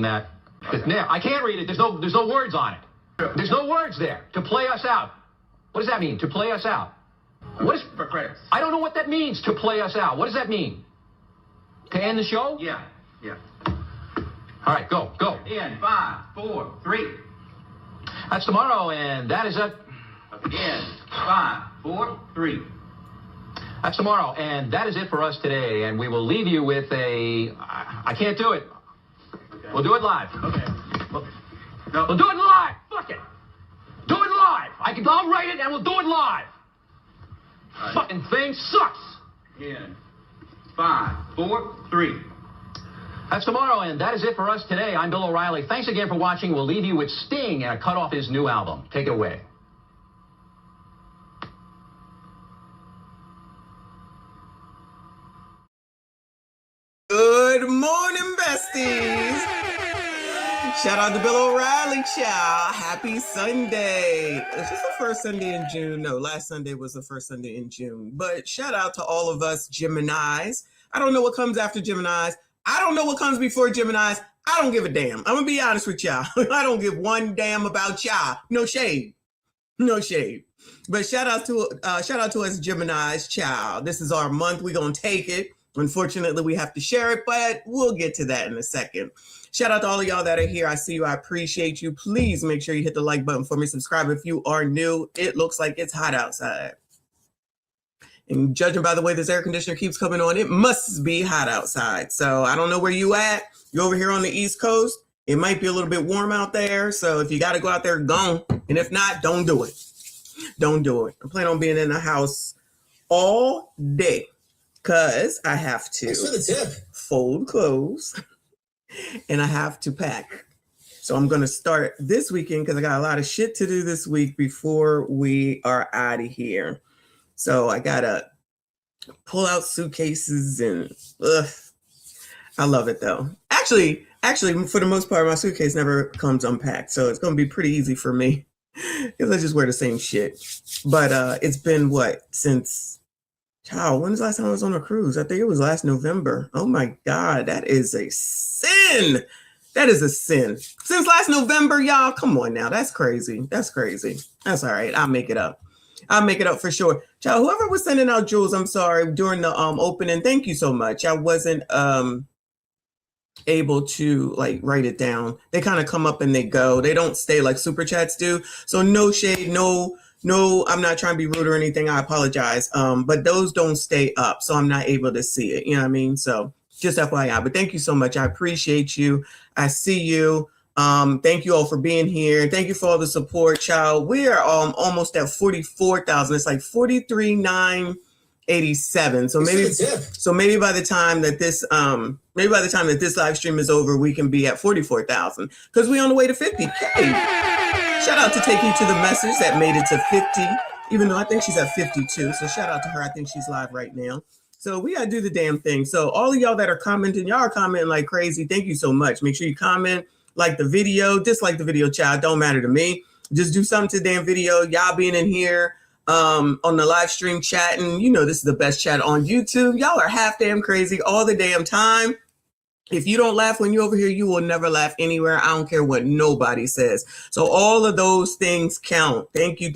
that. I can't read it. There's no words on it. There's no words there. To play us out. What does that mean? To play us out. What is for credits? I don't know what that means. To play us out. What does that mean? To end the show? Yeah. All right, go. In 5, 4, 3. That's tomorrow, and that is it. In 5, 4, 3. That's tomorrow, and that is it for us today. And we will leave you with a. I can't do it. Okay. We'll do it live. Okay. We'll do it live. Fuck it. Do it live. I'll write it, and we'll do it live. Right. Fucking thing sucks. In 5, 4, 3. That's tomorrow, and that is it for us today. I'm Bill O'Reilly. Thanks again for watching. We'll leave you with Sting and a cut off his new album. Take it away. Good morning, besties. Shout out to Bill O'Reilly, child. Happy Sunday. Is this the first Sunday in June? No, last Sunday was the first Sunday in June. But shout out to all of us Geminis. I don't know what comes after Geminis. I don't know what comes before Geminis. I don't give a damn. I'm going to be honest with y'all. I don't give one damn about y'all. No shade. No shade. But shout out to us Geminis, child. This is our month. We're going to take it. Unfortunately, we have to share it, but we'll get to that in a second. Shout out to all of y'all that are here. I see you. I appreciate you. Please make sure you hit the like button for me. Subscribe if you are new. It looks like it's hot outside. And judging by the way this air conditioner keeps coming on, it must be hot outside. So I don't know where you at. You're over here on the East Coast. It might be a little bit warm out there. So if you got to go out there, go. And if not, don't do it. Don't do it. I plan on being in the house all day because I have to fold clothes and I have to pack. So I'm going to start this weekend because I got a lot of shit to do this week before we are out of here. So I gotta pull out suitcases and I love it though. Actually, for the most part, my suitcase never comes unpacked. So it's gonna be pretty easy for me because I just wear the same shit. But it's been since, child, when was the last time I was on a cruise? I think it was last November. Oh my God, that is a sin. That is a sin. Since last November, y'all, come on now. That's crazy. That's crazy. That's all right. I'll make it up. I'll make it up for sure. Child, whoever was sending out jewels, I'm sorry, during the opening, thank you so much. I wasn't able to write it down. They kind of come up and they go. They don't stay like super chats do. So no shade, no, I'm not trying to be rude or anything. I apologize. But those don't stay up, so I'm not able to see it. You know what I mean? So just FYI. But thank you so much. I appreciate you. I see you. Thank you all for being here. Thank you for all the support, child. We are almost at 44,000. It's like 43,987. So maybe by the time that this live stream is over, we can be at 44,000 because we're on the way to 50K. Shout out to Take You to the Message that made it to 50, even though I think she's at 52. So shout out to her. I think she's live right now. So we got to do the damn thing. So all of y'all that are commenting, y'all are commenting like crazy. Thank you so much. Make sure you comment. Like the video, dislike the video, child. Don't matter to me. Just do something to the damn video. Y'all being in here on the live stream chatting. You know this is the best chat on YouTube. Y'all are half damn crazy all the damn time. If you don't laugh when you're over here, you will never laugh anywhere. I don't care what nobody says. So all of those things count. Thank you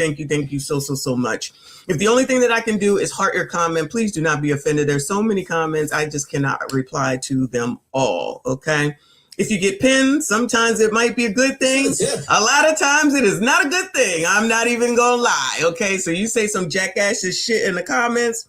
so much. If the only thing that I can do is heart your comment, please do not be offended. There's so many comments. I just cannot reply to them all, okay? If you get pinned, sometimes it might be a good thing. A lot of times it is not a good thing. I'm not even gonna lie. Okay, so you say some jackass shit in the comments.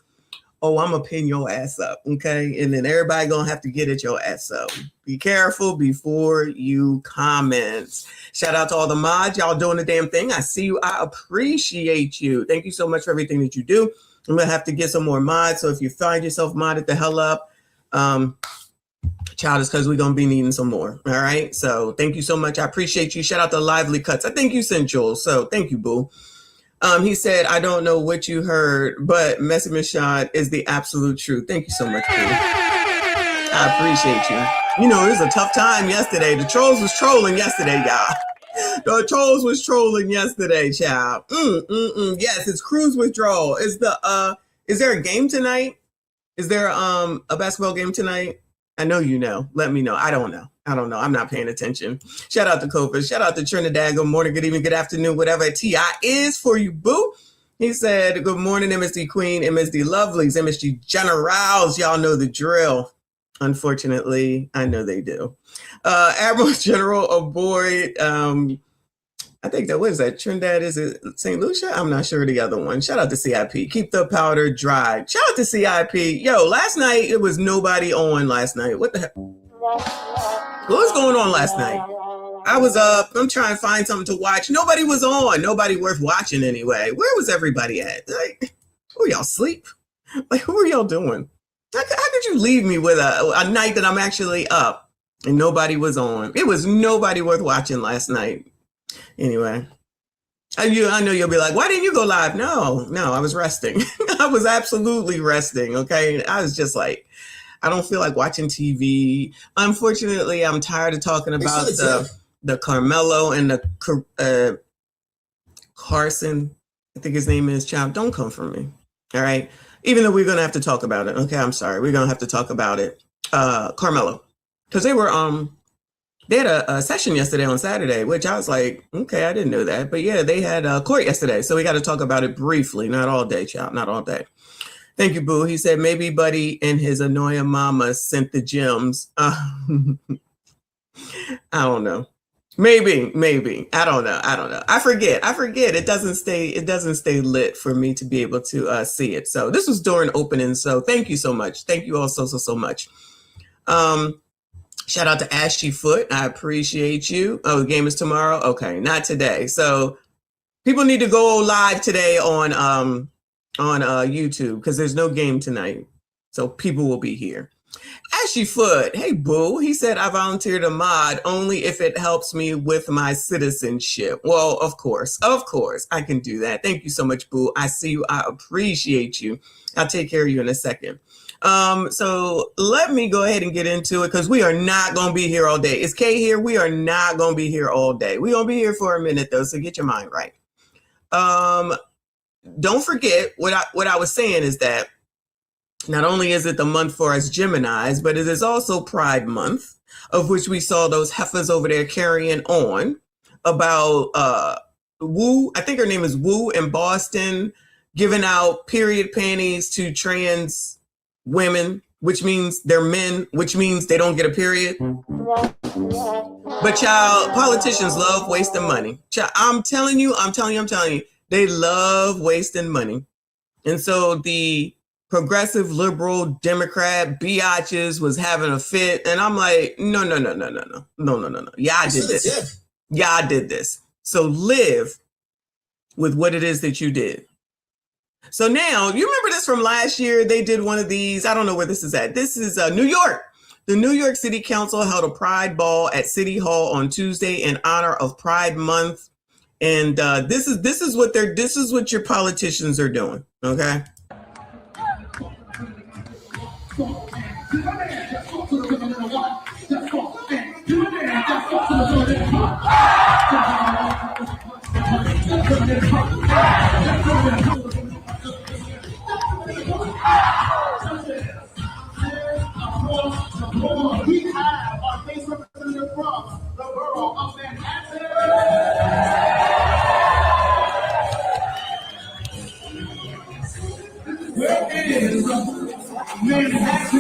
Oh, I'm gonna pin your ass up. Okay, and then everybody gonna have to get at your ass up. Be careful before you comment. Shout out to all the mods. Y'all doing the damn thing. I see you. I appreciate you. Thank you so much for everything that you do. I'm gonna have to get some more mods. So if you find yourself modded the hell up, child, is because we're gonna be needing some more. All right, so thank you so much. I appreciate you. Shout out to Lively Cuts. I think you sent Jules, so thank you, boo. He said, I don't know what you heard, but Messy Michonne is the absolute truth. Thank you so much, boo. I appreciate you. You know, it was a tough time yesterday. The trolls was trolling yesterday, y'all. The trolls was trolling yesterday, child. Yes, it's cruise withdrawal. Is there a game tonight? Is there a basketball game tonight? I know you know. Let me know. I don't know. I don't know. I'm not paying attention. Shout out to Kofa. Shout out to Trinidad. Good morning, good evening, good afternoon, whatever TI is for you, boo. He said, good morning, MSD Queen, MSD Lovelies, MSD Generals. Y'all know the drill. Unfortunately, I know they do. Admiral General aboard. I think that was that Trinidad. Is it St. Lucia? I'm not sure the other one. Shout out to CIP. Keep the powder dry. Shout out to CIP. Yo, last night it was nobody on last night. What the heck? What was going on last night? I was up. I'm trying to find something to watch. Nobody was on. Nobody worth watching anyway. Where was everybody at? Like, were y'all asleep? Like, who are y'all doing? How could you leave me with a night that I'm actually up and nobody was on? It was nobody worth watching last night. Anyway, I know you'll be like, why didn't you go live? No, I was resting. I was absolutely resting. Okay. I was just like, I don't feel like watching TV. Unfortunately, I'm tired of talking about the Carmelo and the Carson. I think his name is Child. Don't come for me. All right. Even though we're going to have to talk about it. Okay. I'm sorry. We're going to have to talk about it. Carmelo. Because they had a session yesterday on Saturday, which I was like, okay, I didn't know that. But yeah, they had court yesterday. So we got to talk about it briefly. Not all day, child. Not all day. Thank you, boo. He said, maybe Buddy and his annoying mama sent the gems. I don't know. Maybe. I don't know. I forget. It doesn't stay lit for me to be able to see it. So this was during opening. So thank you so much. Thank you all so much. Shout out to Ashley Foot. I appreciate you. Oh, the game is tomorrow. Okay, not today. So people need to go live today on YouTube because there's no game tonight. So people will be here. Ashley Foot, hey boo. He said I volunteered a mod only if it helps me with my citizenship. Well, of course, I can do that. Thank you so much, boo. I see you. I appreciate you. I'll take care of you in a second. So let me go ahead and get into it because we are not going to be here all day. Is Kay here? We are not going to be here all day. We're going to be here for a minute though. So get your mind right. Don't forget what I was saying is that not only is it the month for us Geminis, but it is also Pride Month, of which we saw those heifers over there carrying on about Wu. I think her name is Wu in Boston, giving out period panties to trans women, which means they're men, which means they don't get a period. But child, politicians love wasting money. Child, I'm telling you, they love wasting money. And so the progressive liberal Democrat biatches was having a fit. And I'm like, no. Y'all did this. Y'all did this. So live with what it is that you did. So now, you remember this from last year? They did one of these. I don't know where this is at. This is New York. The New York City Council held a Pride Ball at City Hall on Tuesday in honor of Pride Month. And this is what your politicians are doing. Okay. We have our face representative from the borough of Lancaster. Where is Manhattan?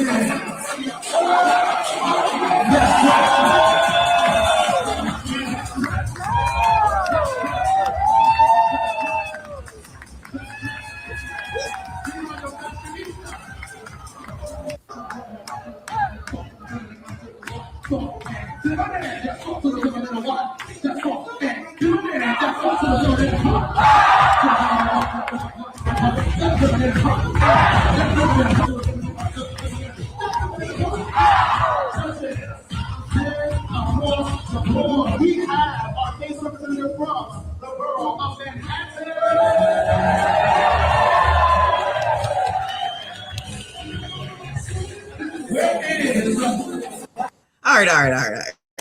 We have our case representative from the borough of Manhattan.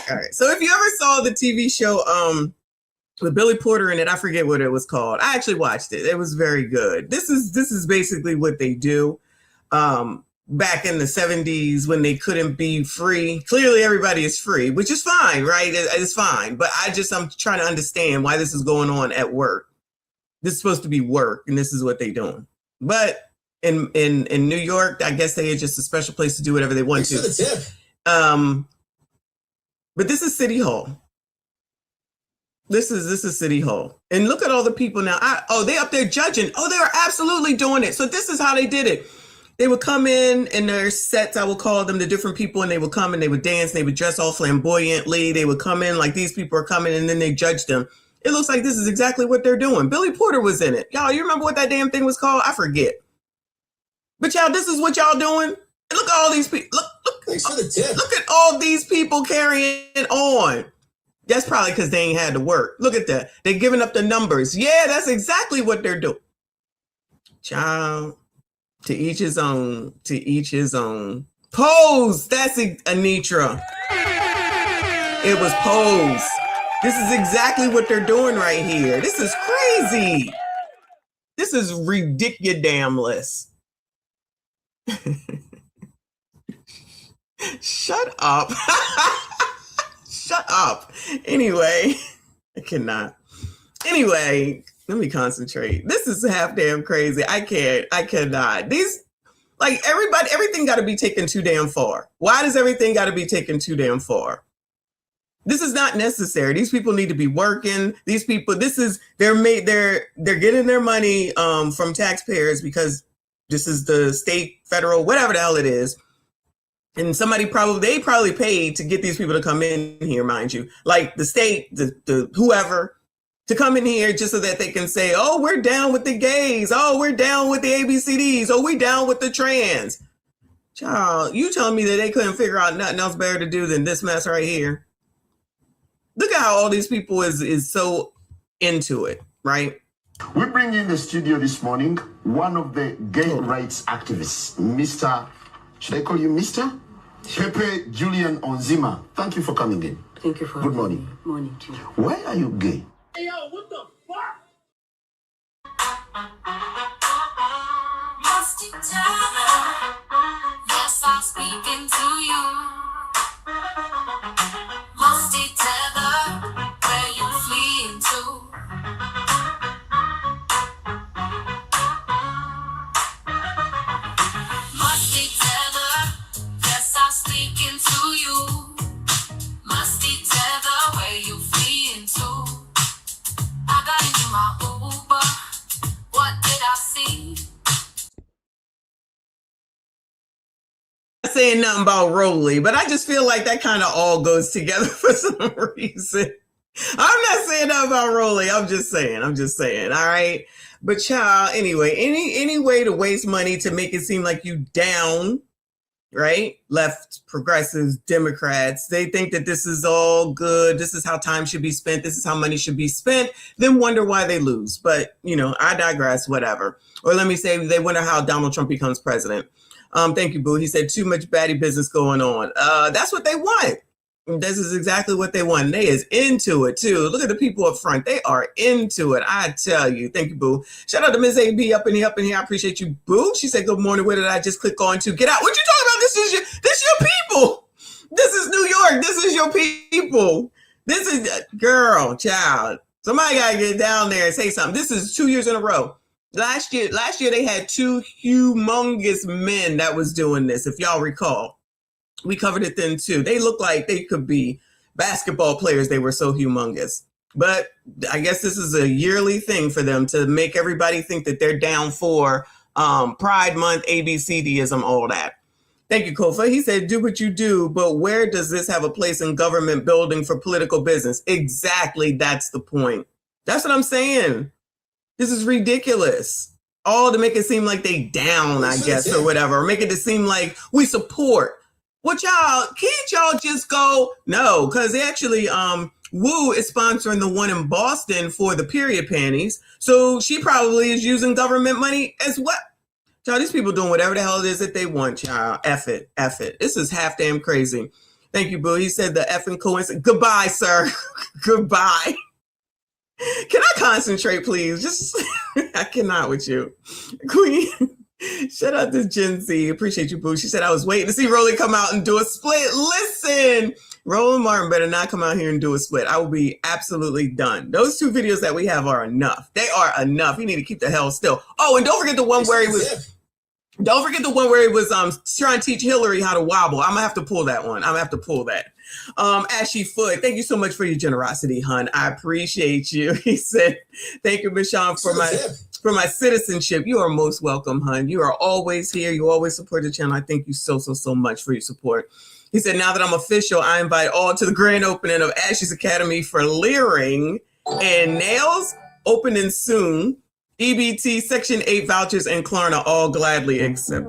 All right. So if you ever saw the TV show with Billy Porter in it, I forget what it was called. I actually watched it. It was very good. This is basically what they do. back in the 70s when they couldn't be free. Clearly everybody is free, which is fine, right? It's fine. But I'm trying to understand why this is going on at work. This is supposed to be work, and this is what they're doing. But in New York, I guess they are just a special place to do whatever they want to. But this is City Hall. This is City Hall. And look at all the people now. They up there judging. Oh, they are absolutely doing it. So this is how they did it. They would come in their sets, I would call them, the different people, and they would come and they would dance, and they would dress all flamboyantly. They would come in like these people are coming, and then they judge them. It looks like this is exactly what they're doing. Billy Porter was in it. Y'all, you remember what that damn thing was called? I forget. But y'all, this is what y'all doing. And look at all these people. Look at all these people carrying on. That's probably because they ain't had to work. Look at that. They're giving up the numbers. Yeah, that's exactly what they're doing. Child, to each his own. To each his own. Pose. That's Anitra. It was Pose. This is exactly what they're doing right here. This is crazy. This is ridiculous. Shut up. Shut up. Anyway, I cannot. Anyway, let me concentrate. This is half damn crazy. I cannot. These, like, everything got to be taken too damn far. Why does everything got to be taken too damn far? This is not necessary. These people need to be working. These people, they're getting their money from taxpayers because this is the state, federal, whatever the hell it is. And they probably paid to get these people to come in here, mind you, like the state, the whoever, to come in here just so that they can say, oh, we're down with the gays. Oh, we're down with the ABCDs. Oh, we down with the trans. Child, you telling me that they couldn't figure out nothing else better to do than this mess right here? Look at how all these people is so into it, right? We bring in the studio this morning one of the gay rights activists, Mr. Should I call you Mr.? Pepe Julian Onzima. Thank you for coming in. Thank you for Good morning. Morning to you. Why are you gay? Hey, yo, what the fuck? Must you tell her? Yes, I'm speaking to you. Must you tell her where you fleeing to? Must you tell her? Yes, I'm speaking to you. Must you tell her where you fleeing to? I got into my Uber. What did I see? Saying nothing about Rolly, but I just feel like that kind of all goes together for some reason. I'm not saying nothing about Rolly. I'm just saying. All right. But child, anyway, any way to waste money to make it seem like you down, right? Left, progressives, Democrats, they think that this is all good. This is how time should be spent. This is how money should be spent. Then wonder why they lose. But, I digress, whatever. Or let me say, they wonder how Donald Trump becomes president. Thank you, Boo. He said too much baddie business going on. That's what they want. This is exactly what they want. They is into it too. Look at the people up front. They are into it. I tell you. Thank you, Boo. Shout out to Ms. AB up in here. I appreciate you, Boo. She said, good morning. Where did I just click on to get out? What you talking about? This is your people. This is New York. This is your people. This is girl, child. Somebody got to get down there and say something. This is 2 years in a row. Last year they had two humongous men that was doing this. If y'all recall, we covered it then too. They looked like they could be basketball players. They were so humongous. But I guess this is a yearly thing for them to make everybody think that they're down for Pride Month, ABCDism, all that. Thank you, Kofa. He said, do what you do, but where does this have a place in government building for political business? Exactly. That's the point. That's what I'm saying. This is ridiculous. All to make it seem like they down, I guess, or whatever. Or make it to seem like we support. Well, can't y'all just go? No, because they actually, Woo is sponsoring the one in Boston for the period panties. So she probably is using government money as well. Child, these people doing whatever the hell it is that they want, child. F it. This is half damn crazy. Thank you, Boo. He said the effing coincidence. Goodbye, sir. Goodbye. Can I concentrate, please? Just, I cannot with you. Queen Shout out to Gen Z. Appreciate you, boo. She said, I was waiting to see Rolly come out and do a split. Listen, Roland Martin better not come out here and do a split. I will be absolutely done. Those 2 videos that we have are enough. They are enough. You need to keep the hell still. Oh, and don't forget the one where he was... Don't forget the one where he was trying to teach Hillary how to wobble. I'm going to have to pull that one. I'm going to have to pull that. Ashy Foot, thank you so much for your generosity, hun. I appreciate you. He said, thank you, Michonne, for my citizenship. You are most welcome, hun. You are always here. You always support the channel. I thank you so much for your support. He said, now that I'm official, I invite all to the grand opening of Ashley's Academy for Leering and Nails, opening soon. EBT, Section 8 vouchers, and Klarna all gladly accepted.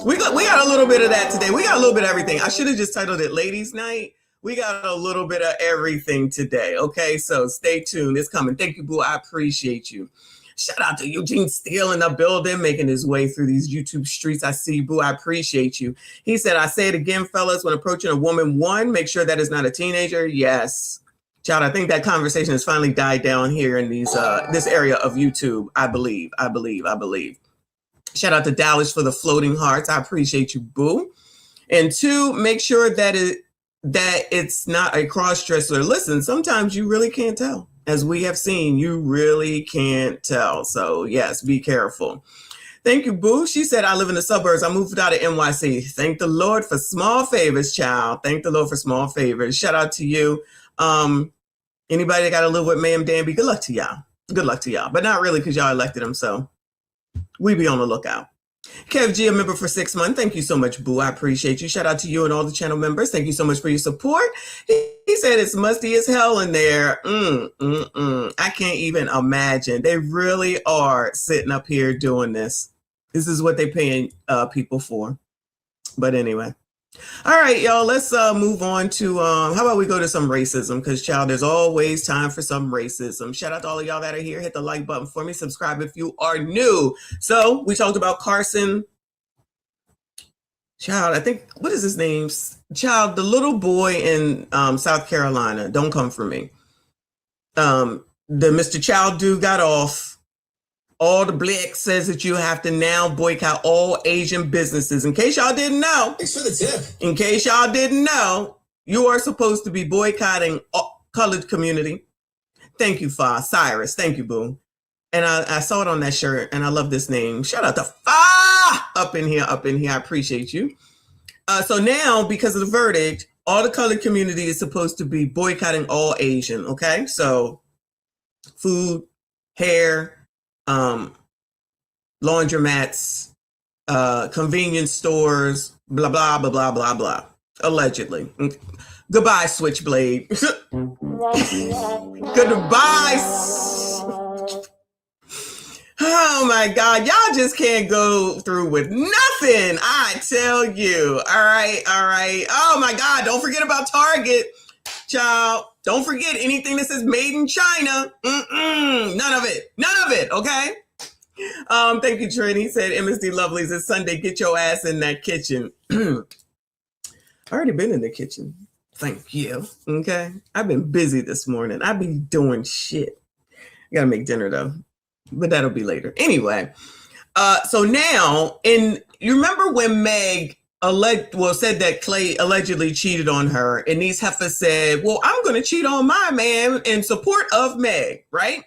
We got a little bit of that today. We got a little bit of everything. I should have just titled it Ladies Night. We got a little bit of everything today. Okay, so stay tuned. It's coming. Thank you, boo. I appreciate you. Shout out to Eugene Steele in the building, making his way through these YouTube streets. I see you, boo. I appreciate you. He said, I say it again, fellas, when approaching a woman, 1, make sure that is not a teenager. Yes. Child, I think that conversation has finally died down here in these this area of YouTube. I believe. Shout out to Dallas for the floating hearts. I appreciate you, boo. And 2, make sure that it's not a cross-dresser. Listen, sometimes you really can't tell. As we have seen, you really can't tell. So yes, be careful. Thank you, boo. She said, I live in the suburbs. I moved out of NYC. Thank the Lord for small favors, child. Thank the Lord for small favors. Shout out to you. Anybody that got to live with Ma'am Danby, good luck to y'all. Good luck to y'all. But not really, because y'all elected him, so we be on the lookout. Kev G, a member for 6 months. Thank you so much, boo. I appreciate you. Shout out to you and all the channel members. Thank you so much for your support. He said it's musty as hell in there. I can't even imagine. They really are sitting up here doing this. This is what they're paying people for. But anyway. All right, y'all, let's move on to, how about we go to some racism? Because, child, there's always time for some racism. Shout out to all of y'all that are here. Hit the like button for me. Subscribe if you are new. So we talked about Carson. Child, I think, what is his name? Child, the little boy in South Carolina. Don't come for me. The Mr. Child dude got off. All the black says that you have to now boycott all Asian businesses. In case y'all didn't know, Thanks for the tip. in case y'all didn't know, you are supposed to be boycotting colored community. Thank you, Fa. Cyrus. Thank you, boo. And I saw it on that shirt, and I love this name. Shout out to Fa up in here. I appreciate you. So now, because of the verdict, all the colored community is supposed to be boycotting all Asian. Okay, so food, hair, laundromats, convenience stores, blah, blah, blah, blah, blah, blah. Allegedly. Goodbye, Switchblade. Goodbye. Oh my God. Y'all just can't go through with nothing. I tell you. All right. Oh my God. Don't forget about Target. Child, don't forget anything that says made in China. None of it. Okay. Thank you, Trin. He said, MSD Lovelies, it's Sunday. Get your ass in that kitchen. I already been in the kitchen. Thank you. Okay. I've been busy this morning. I've been doing shit. I gotta make dinner though, but that'll be later. Anyway, so now, you remember when Meg said that Clay allegedly cheated on her, and these heifers said, well, I'm going to cheat on my man in support of Meg, right?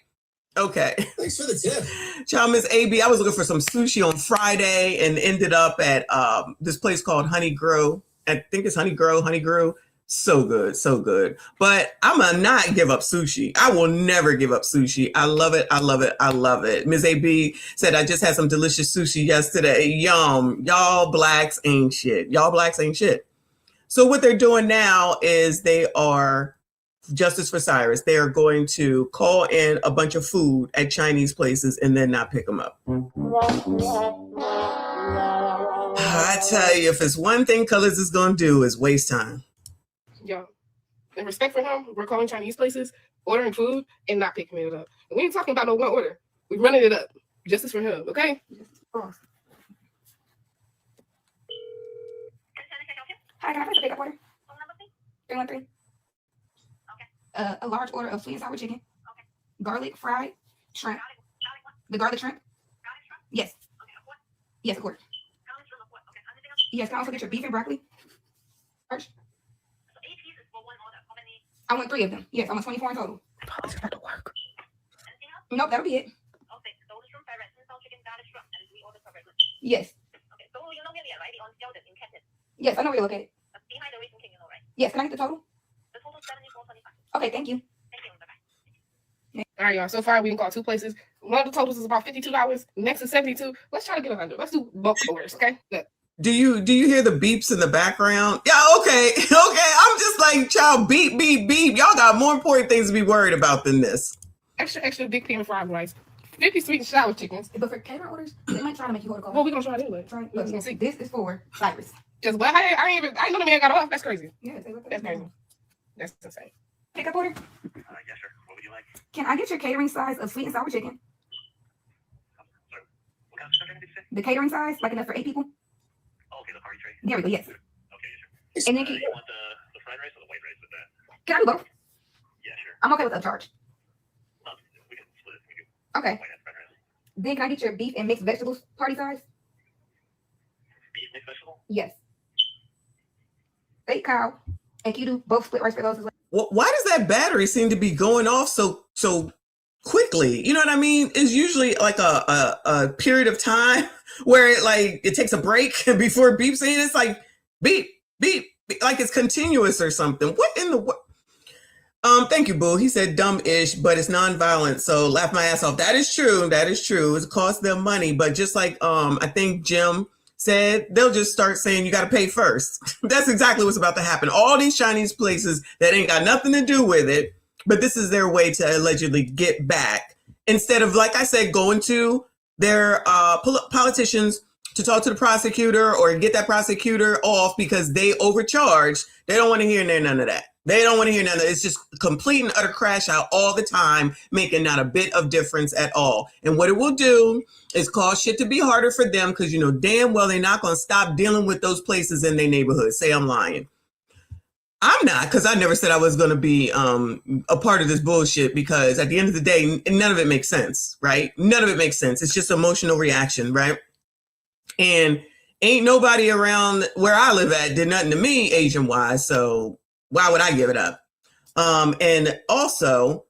Okay. Thanks for the tip. Child, Miss AB, I was looking for some sushi on Friday and ended up at this place called Honey Grow. I think it's Honey Grow. So good. But I'm going to not give up sushi. I will never give up sushi. I love it. Ms. AB said, I just had some delicious sushi yesterday. Yum. Y'all blacks ain't shit. So what they're doing now is they are, Justice for Cyrus, they are going to call in a bunch of food at Chinese places and then not pick them up. I tell you, if it's one thing Colors is going to do is waste time. Yo, in respect for him, we're calling Chinese places, ordering food, and not picking it up. And we ain't talking about no one order. We're running it up. Justice for him, okay? Hi, can I place a pickup order? 313. Okay. A large order of sweet and sour chicken. Okay. Garlic fried shrimp. The garlic shrimp? Yes. Yes, of course. Yes, can I also get your beef and broccoli? First. I want 3 of them. Yes, I want 24 in total. Oh, it's about to work. Nope, that'll be it. Yes. Yes, I know where you're located. Yes, can I get the total? Okay, thank you. All right, y'all. So far, we can call 2 places. One of the totals is about $52. Next is 72. Let's try to get 100. Let's do bulk orders, okay? Look. Do you hear the beeps in the background? Yeah, okay. I'm just like, child, beep, beep, beep. Y'all got more important things to be worried about than this. Extra big pan fried rice. 50 sweet and sour chickens. But for catering orders, they might try to make you go to call. Well, we're gonna try to do it. Try. Let's see. This is for Cyrus. Just what? I ain't know the man got off. That's crazy. Yeah, That's crazy. That's insane. Pickup order. Yes, sir. What would you like? Can I get your catering size of sweet and sour chicken? Sorry. What kind of chicken did you say? The catering size, like enough for 8 people? Oh, okay, the party tray. There we go. Yes. Okay, yes, sir. And then You want the fried rice or the white rice with that? can I do both? Yeah, sure. I'm okay with upcharge. We can split it. We can Okay. white and fried rice. Then can I get your beef and mixed vegetables party size? Beef mixed vegetable? Yes. Steak, cow, and can you do both split rice for those as well? Why does that battery seem to be going off so quickly? You know what I mean? It's usually like a period of time where it takes a break before it beeps, and it's like beep, beep, beep, like it's continuous or something. What in the what? Thank you, Boo. He said dumb-ish, but it's non-violent, so laugh my ass off. That is true. That is true. It costs them money, but just like I think Jim said, they'll just start saying you got to pay first. That's exactly what's about to happen. All these Chinese places that ain't got nothing to do with it, but this is their way to allegedly get back. Instead of, like I said, going to their politicians to talk to the prosecutor or get that prosecutor off because they overcharged, they don't want to hear none of that. They don't want to hear none of it. It's just complete and utter crash out all the time, making not a bit of difference at all. And what it will do is cause shit to be harder for them because you know damn well they're not going to stop dealing with those places in their neighborhood. Say I'm lying. I'm not, because I never said I was going to be a part of this bullshit because at the end of the day, none of it makes sense, right? None of it makes sense. It's just emotional reaction, right? And ain't nobody around where I live at did nothing to me Asian-wise, so why would I give it up? And also,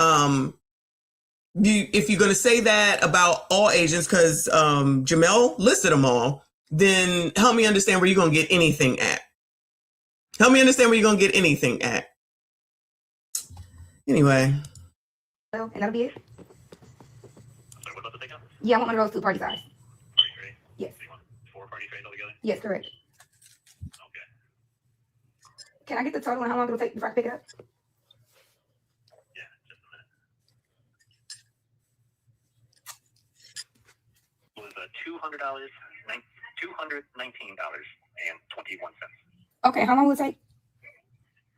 if you're going to say that about all Asians, because Jamel listed them all, then help me understand where you're going to get anything at. Help me understand where you're going to get anything at. Anyway. And that'll be it? Sorry, what about the takeout? Yeah, I want one of those 2 party size. Party tray? Yes. So you want 4 party trays altogether? Yes, correct. Okay. Can I get the total and how long it'll take before I pick it up? Yeah, just a minute. It was $219.21. Okay, how long will it take?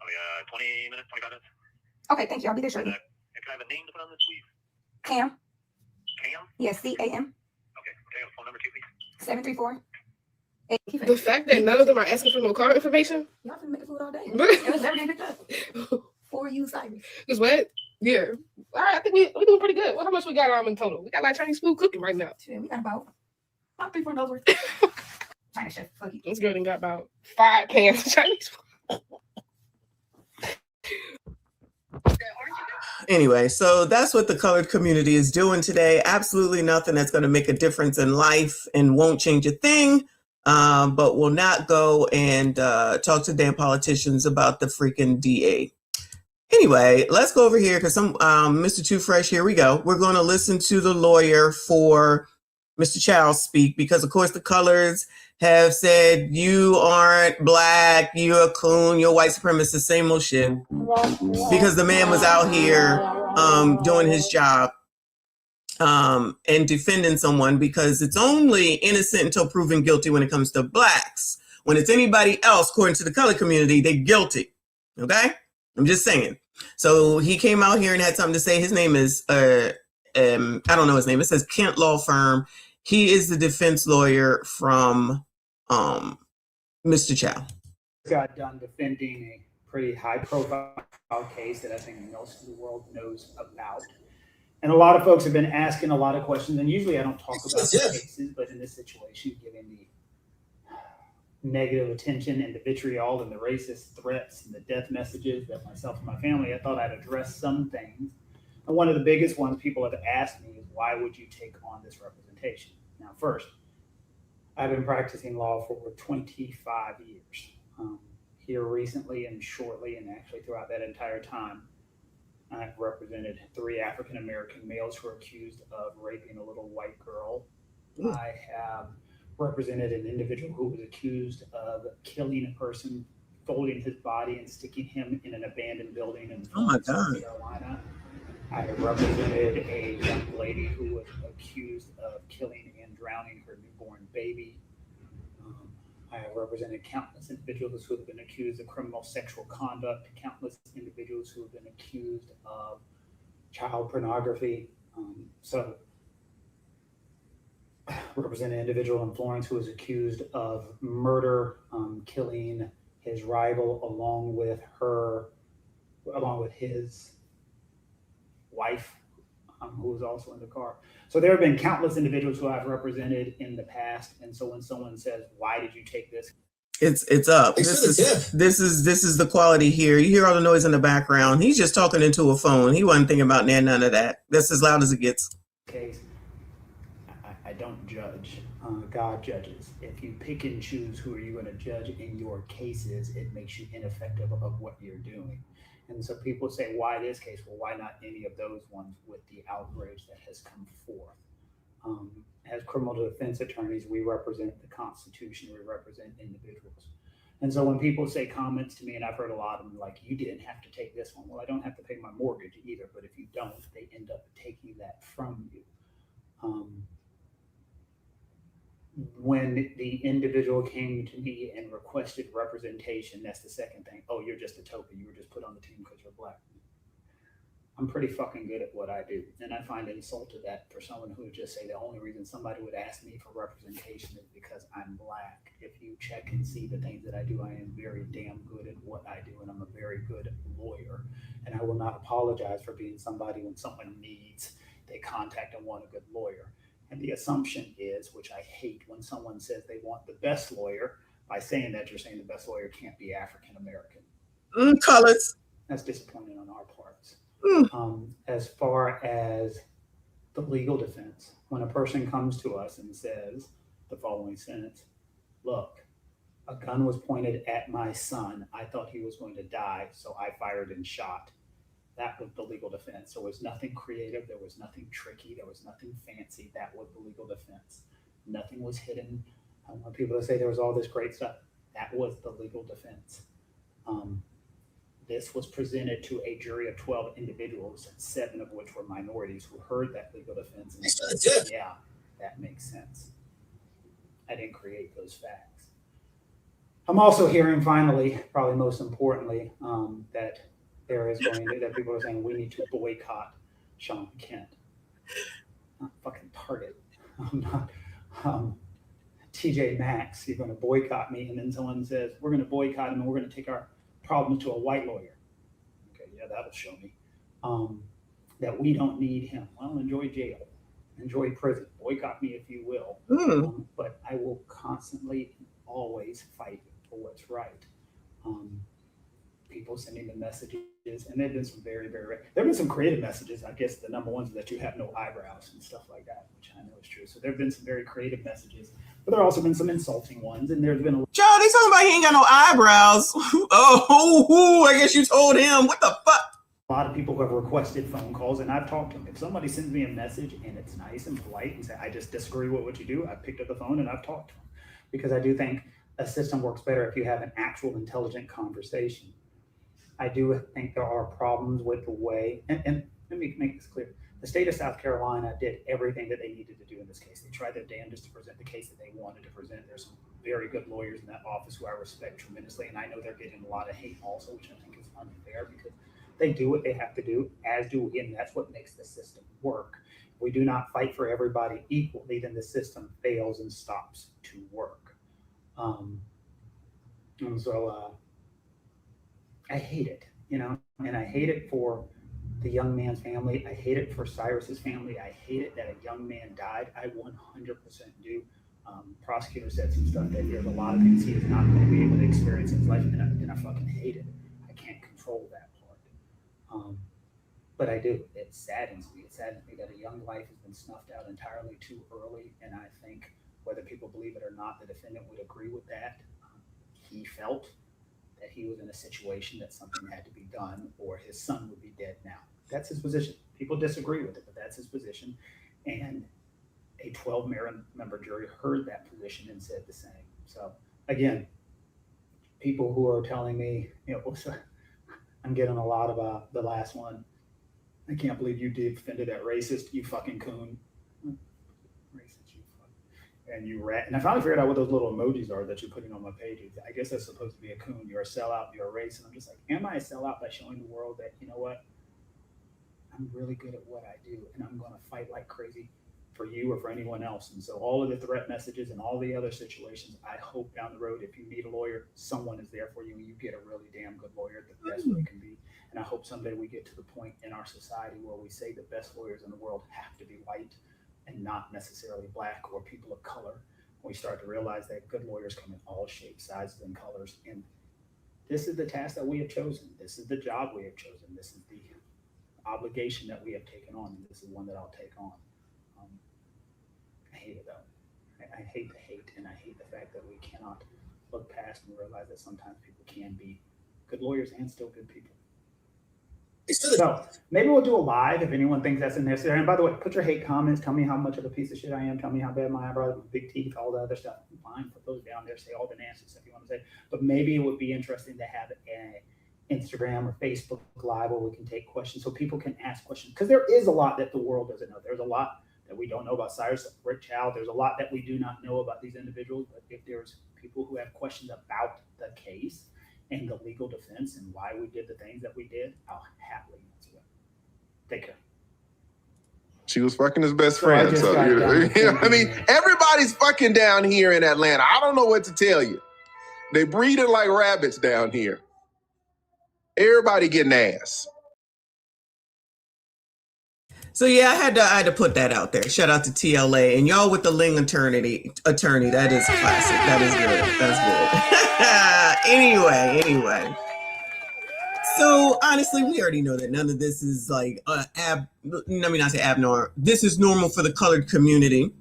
Oh yeah, 20 minutes, 25 minutes. Okay, thank you. I'll be there shortly. Can I have a name to put on this, please? Cam? Cam? Yes, C-A-M. Okay. Can I have a phone number too, please? 734. The fact that none of them are asking for no card information. Y'all been making food all day. It was never getting picked up. For you, Cyrus. Is what? Yeah. All right, I think we're doing pretty good. Well, how much we got in total? We got like Chinese food cooking right now. Shit, we got about 3-4 dollars worth. China chef. Fuck you. This girl done got about 5 cans of Chinese food. Anyway, so that's what the colored community is doing today. Absolutely nothing that's going to make a difference in life and won't change a thing. But will not go and talk to damn politicians about the freaking DA. Anyway, let's go over here because some Mr. Too Fresh, here we go. We're going to listen to the lawyer for Mr. Chow speak because, of course, the colors have said you aren't black, you're a coon, you're white supremacist, same old shit. Because the man was out here doing his job and defending someone because it's only innocent until proven guilty when it comes to blacks. When it's anybody else, according to the color community, they're guilty. Okay? I'm just saying. So he came out here and had something to say. His name is, I don't know his name. It says Kent Law Firm. He is the defense lawyer from Mr. Chow. Got done defending a pretty high profile case that I think most of the world knows about. And a lot of folks have been asking a lot of questions, and usually I don't talk about the cases, but in this situation, given the negative attention and the vitriol and the racist threats and the death messages that myself and my family, I thought I'd address some things. And one of the biggest ones people have asked me is, why would you take on this representation? Now, first, I've been practicing law for over 25 years. Here recently and shortly, and actually throughout that entire time, I've represented 3 African-American males who are accused of raping a little white girl. I have represented an individual who was accused of killing a person, folding his body and sticking him in an abandoned building in South Carolina. I have represented a young lady who was accused of killing and drowning her newborn baby. I have represented countless individuals who have been accused of criminal sexual conduct, countless individuals who have been accused of child pornography. So I represent an individual in Florence who was accused of murder, killing his rival along with his wife, who was also in the car. So there have been countless individuals who I've represented in the past. And so when someone says, why did you take this? It's up. This is the quality here. You hear all the noise in the background. He's just talking into a phone. He wasn't thinking about none of that. That's as loud as it gets. Case, I don't judge. God judges. If you pick and choose who are you going to judge in your cases, it makes you ineffective of what you're doing. And so people say, why this case? Well, why not any of those ones with the outrage that has come forth? As criminal defense attorneys, we represent the Constitution, we represent individuals. And so when people say comments to me, and I've heard a lot of them, like, you didn't have to take this one. Well, I don't have to pay my mortgage either, but if you don't, they end up taking that from you. When the individual came to me and requested representation, that's the second thing. Oh, you're just a token. You were just put on the team because you're black. I'm pretty fucking good at what I do. And I find insulted that for someone who would just say the only reason somebody would ask me for representation is because I'm black. If you check and see the things that I do, I am very damn good at what I do. And I'm a very good lawyer. And I will not apologize for being somebody when someone needs, they contact and want a good lawyer. And the assumption is, which I hate, when someone says they want the best lawyer, by saying that, you're saying the best lawyer can't be African-American. Colors. That's disappointing on our parts. As far as the legal defense, when a person comes to us and says the following sentence, look, a gun was pointed at my son. I thought he was going to die, so I fired and shot. That was the legal defense. There was nothing creative. There was nothing tricky. There was nothing fancy. That was the legal defense. Nothing was hidden. I want people to say there was all this great stuff. That was the legal defense. This was presented to a jury of 12 individuals, 7 of which were minorities, who heard that legal defense and said, yeah, that makes sense. I didn't create those facts. I'm also hearing, finally, probably most importantly, that there is going to, that people are saying we need to boycott Sean Kent. I'm not fucking Target. I'm not TJ Maxx. You're going to boycott me, and then someone says we're going to boycott him and we're going to take our problems to a white lawyer. Okay, yeah, that'll show me that we don't need him. Well, enjoy jail, enjoy prison, boycott me if you will, but I will constantly, always fight for what's right. People sending the messages, and there've been some there've been some creative messages. I guess the number one is that you have no eyebrows and stuff like that, which I know is true. So there've been some very creative messages, but there have also been some insulting ones, and there's been a Joe, they talking about he ain't got no eyebrows. I guess you told him. What the fuck? A lot of people who have requested phone calls, and I've talked to them. If somebody sends me a message and it's nice and polite and say, I just disagree with what you do, I've picked up the phone and I've talked to them, because I do think a system works better if you have an actual intelligent conversation. I do think there are problems with the way, and let me make this clear. The state of South Carolina did everything that they needed to do in this case. They tried their damnedest to present the case that they wanted to present. There's some very good lawyers in that office who I respect tremendously, and I know they're getting a lot of hate also, which I think is unfair, because they do what they have to do, as do we, and that's what makes the system work. If we do not fight for everybody equally, then the system fails and stops to work. And so I hate it, and I hate it for the young man's family. I hate it for Cyrus's family. I hate it that a young man died. I 100% do. Prosecutor said some stuff that there's a lot of things he is not going to be able to experience in his life, and I fucking hate it. I can't control that part. But I do. It saddens me. It saddens me that a young life has been snuffed out entirely too early, and I think whether people believe it or not, the defendant would agree with that. He felt that he was in a situation that something had to be done or his son would be dead now. That's his position. People disagree with it, but that's his position. And a 12-member jury heard that position and said the same. So again, people who are telling me, I'm getting a lot of the last one. I can't believe you defended that racist, you fucking coon. Racist, you fuck. And you rat. And I finally figured out what those little emojis are that you're putting on my pages. I guess that's supposed to be a coon. You're a sellout, you're a racist. And I'm just like, am I a sellout by showing the world that, you know what? I'm really good at what I do, and I'm going to fight like crazy for you or for anyone else. And so all of the threat messages and all the other situations, I hope down the road, if you need a lawyer, someone is there for you and you get a really damn good lawyer, the best way it can be. And I hope someday we get to the point in our society where we say the best lawyers in the world have to be white and not necessarily black or people of color. We start to realize that good lawyers come in all shapes, sizes, and colors. And this is the task that we have chosen. This is the job we have chosen. This is the obligation that we have taken on, and this is one that I'll take on. I hate it though. I hate the hate, and I hate the fact that we cannot look past and realize that sometimes people can be good lawyers and still good people. So maybe we'll do a live if anyone thinks that's necessary. And by the way, put your hate comments. Tell me how much of a piece of shit I am. Tell me how bad my eyebrows are, big teeth, all the other stuff. I'm fine. Put those down there. Say all the nasty stuff you want to say. But maybe it would be interesting to have an Instagram or Facebook Live where we can take questions so people can ask questions. Because there is a lot that the world doesn't know. There's a lot that we don't know about Cyrus, Rick Chow. There's a lot that we do not know about these individuals. But if there's people who have questions about the case and the legal defense and why we did the things that we did, I'll happily answer them. Take care. She was fucking his best friend. So, I mean, everybody's fucking down here in Atlanta. I don't know what to tell you. They breed it like rabbits down here. Everybody getting ass. So yeah, I had to put that out there. Shout out to TLA and y'all with the Ling attorney. That is classic. That is good. That's good. Anyway. So honestly, we already know that none of this is like let me not say abnormal. This is normal for the colored community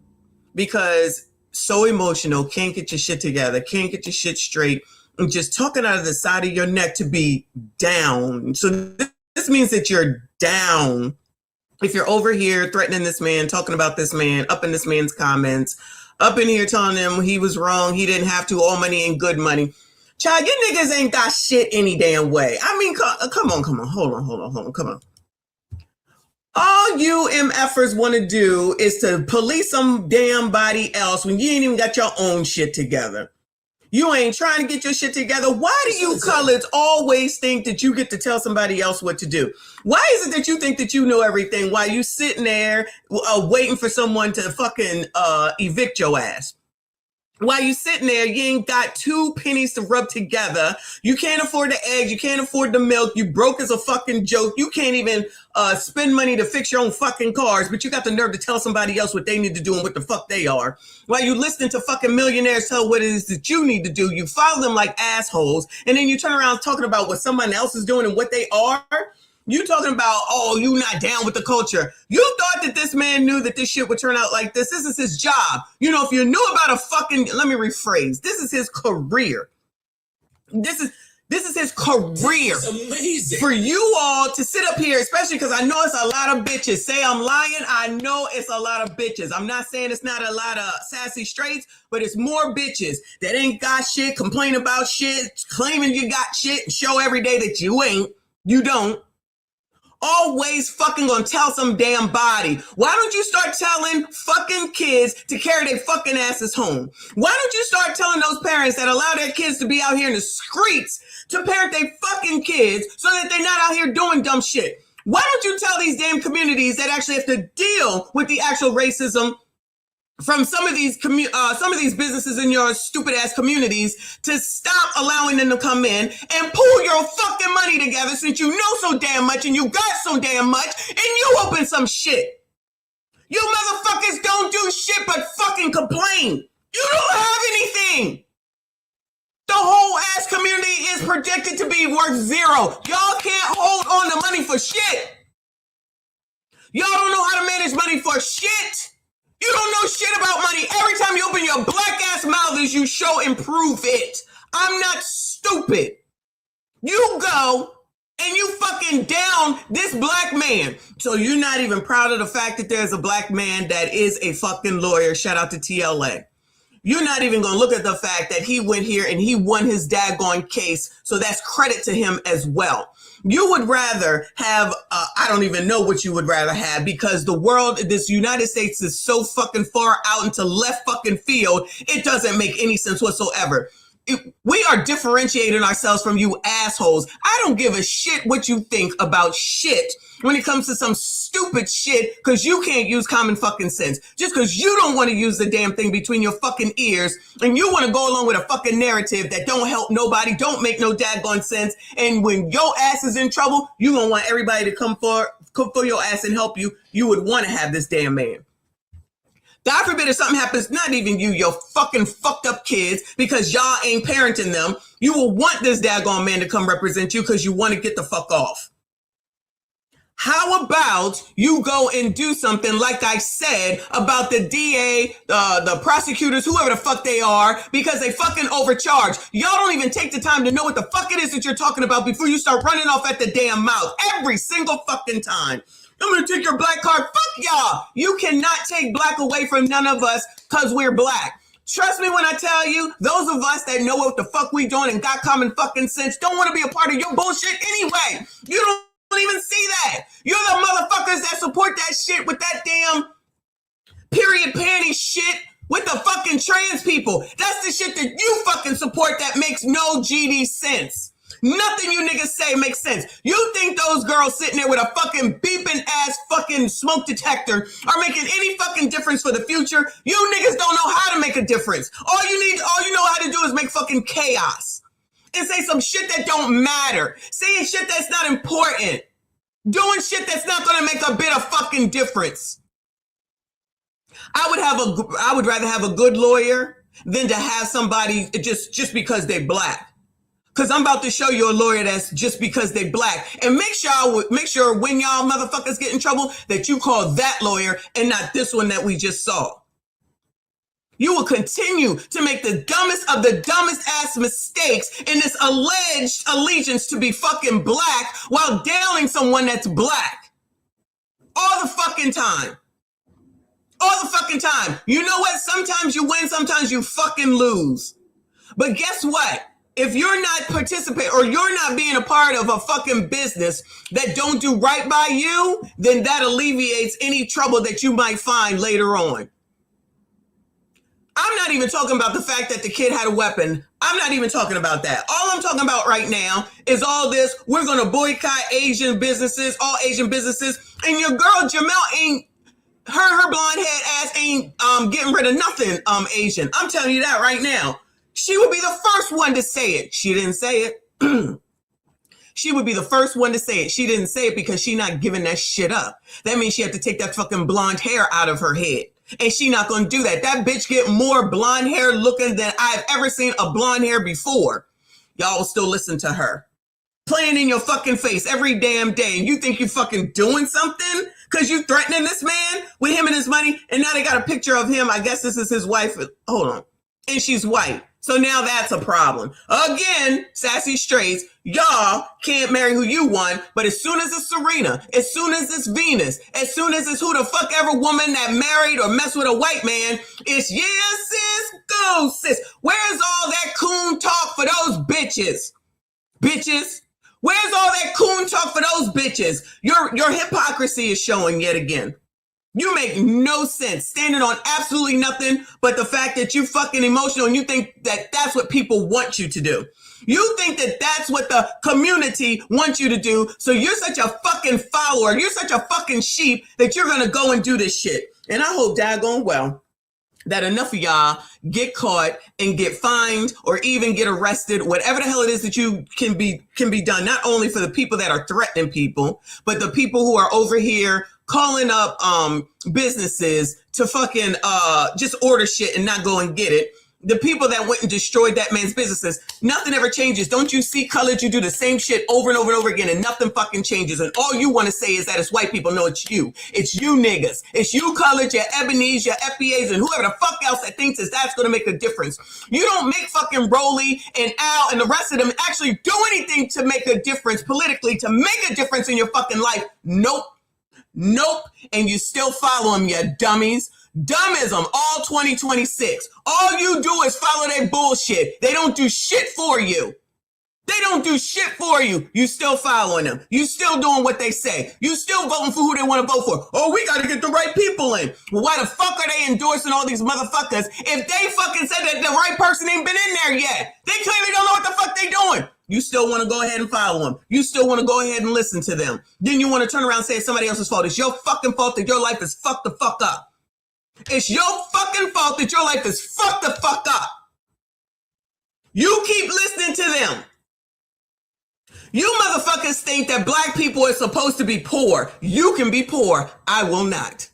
because so emotional, can't get your shit together, can't get your shit straight, and just talking out of the side of your neck to be down. So this means that you're down. If you're over here threatening this man, talking about this man, up in this man's comments, up in here telling him he was wrong, he didn't have to, all money and good money. Child, you niggas ain't got shit any damn way. I mean, come on. Hold on. Come on. All you MFers want to do is to police some damn body else when you ain't even got your own shit together. You ain't trying to get your shit together. Why do you coloreds always think that you get to tell somebody else what to do? Why is it that you think that you know everything while you sitting there waiting for someone to fucking evict your ass? While you sitting there, you ain't got 2 pennies to rub together. You can't afford the eggs. You can't afford the milk. You broke as a fucking joke. You can't even spend money to fix your own fucking cars, but you got the nerve to tell somebody else what they need to do and what the fuck they are. While you listening to fucking millionaires tell what it is that you need to do, you follow them like assholes, and then you turn around talking about what someone else is doing and what they are. You talking about, oh, you not down with the culture. You thought that this man knew that this shit would turn out like this. This is his job. You know, if you knew about let me rephrase. This is his career. This is his career. It's amazing. For you all to sit up here, especially because I know it's a lot of bitches. Say I'm lying. I know it's a lot of bitches. I'm not saying it's not a lot of sassy straights, but it's more bitches that ain't got shit, complain about shit, claiming you got shit, and show every day that you ain't. You don't. Always fucking gonna tell some damn body. Why don't you start telling fucking kids to carry their fucking asses home? Why don't you start telling those parents that allow their kids to be out here in the streets to parent their fucking kids so that they're not out here doing dumb shit? Why don't you tell these damn communities that actually have to deal with the actual racism from some of these businesses in your stupid ass communities to stop allowing them to come in and pull your fucking money together, since you know so damn much and you got so damn much and you open some shit. You motherfuckers don't do shit but fucking complain. You don't have anything. The whole ass community is projected to be worth zero. Y'all can't hold on to money for shit. Y'all don't know how to manage money for shit. You don't know shit about money. Every time you open your black ass mouth is you show improve it. I'm not stupid. You go and you fucking down this black man. So you're not even proud of the fact that there's a black man that is a fucking lawyer. Shout out to TLA. You're not even going to look at the fact that he went here and he won his daggone case. So that's credit to him as well. You would rather have, I don't even know what you would rather have, because the world, this United States is so fucking far out into left fucking field. It doesn't make any sense whatsoever. We are differentiating ourselves from you assholes. I don't give a shit what you think about shit when it comes to some stupid shit, because you can't use common fucking sense. Just because you don't want to use the damn thing between your fucking ears and you want to go along with a fucking narrative that don't help nobody, don't make no daggone sense. And when your ass is in trouble, you gonna want everybody to come for your ass and help you. You would want to have this damn man. God forbid if something happens, not even you, your fucking fucked up kids, because y'all ain't parenting them. You will want this daggone man to come represent you because you want to get the fuck off. How about you go and do something like I said about the DA, the prosecutors, whoever the fuck they are, because they fucking overcharge. Y'all don't even take the time to know what the fuck it is that you're talking about before you start running off at the damn mouth every single fucking time. I'm going to take your black card. Fuck y'all. You cannot take black away from none of us because we're black. Trust me when I tell you, those of us that know what the fuck we doing and got common fucking sense don't want to be a part of your bullshit anyway. You don't even see that. You're the motherfuckers that support that shit with that damn period panty shit with the fucking trans people. That's the shit that you fucking support that makes no GD sense. Nothing you niggas say makes sense. You think those girls sitting there with a fucking beeping ass fucking smoke detector are making any fucking difference for the future? You niggas don't know how to make a difference. All you know how to do is make fucking chaos and say some shit that don't matter. Saying shit that's not important. Doing shit that's not going to make a bit of fucking difference. I would rather have a good lawyer than to have somebody just because they black. Because I'm about to show you a lawyer that's just because they black. And make sure when y'all motherfuckers get in trouble that you call that lawyer and not this one that we just saw. You will continue to make the dumbest of the dumbest ass mistakes in this alleged allegiance to be fucking black while downing someone that's black. All the fucking time. All the fucking time. You know what? Sometimes you win, sometimes you fucking lose. But guess what? If you're not participating or you're not being a part of a fucking business that don't do right by you, then that alleviates any trouble that you might find later on. I'm not even talking about the fact that the kid had a weapon. I'm not even talking about that. All I'm talking about right now is all this. We're going to boycott Asian businesses, all Asian businesses. And your girl Jamel ain't, her blonde head ass ain't getting rid of nothing Asian. I'm telling you that right now. She would be the first one to say it. She didn't say it. She would be the first one to say it. She didn't say it because she not giving that shit up. That means she had to take that fucking blonde hair out of her head. And she not going to do that. That bitch get more blonde hair looking than I've ever seen a blonde hair before. Y'all will still listen to her. Playing in your fucking face every damn day. And you think you fucking doing something? Because you threatening this man with him and his money. And now they got a picture of him. I guess this is his wife. Hold on. And she's white. So now that's a problem. Again, sassy straights, y'all can't marry who you want, but as soon as it's Serena, as soon as it's Venus, as soon as it's who the fuck ever woman that married or messed with a white man, it's yeah, sis, go, sis. Where's all that coon talk for those bitches? Bitches. Where's all that coon talk for those bitches? Your hypocrisy is showing yet again. You make no sense, standing on absolutely nothing but the fact that you fucking emotional and you think that that's what people want you to do. You think that that's what the community wants you to do. So you're such a fucking follower. You're such a fucking sheep that you're going to go and do this shit. And I hope daggone well that enough of y'all get caught and get fined or even get arrested, whatever the hell it is that you can be done, not only for the people that are threatening people, but the people who are over here calling up businesses to fucking just order shit and not go and get it. The people that went and destroyed that man's businesses, nothing ever changes. Don't you see, colored? You do the same shit over and over and over again and nothing fucking changes. And all you want to say is that it's white people. No, it's you. It's you niggas. It's you colored, your Ebonies, your FBAs, and whoever the fuck else that thinks that's going to make a difference. You don't make fucking Rolly and Al and the rest of them actually do anything to make a difference politically, to make a difference in your fucking life. Nope. Nope. And you still follow them, you dummies. Dummism, all 2026. All you do is follow their bullshit. They don't do shit for you. They don't do shit for you. You still following them. You still doing what they say. You still voting for who they want to vote for. Oh, we got to get the right people in. Well, why the fuck are they endorsing all these motherfuckers if they fucking said that the right person ain't been in there yet? They clearly don't know what the fuck they doing. You still want to go ahead and follow them. You still want to go ahead and listen to them. Then you want to turn around and say it's somebody else's fault. It's your fucking fault that your life is fucked the fuck up. It's your fucking fault that your life is fucked the fuck up. You keep listening to them. You motherfuckers think that black people are supposed to be poor. You can be poor. I will not.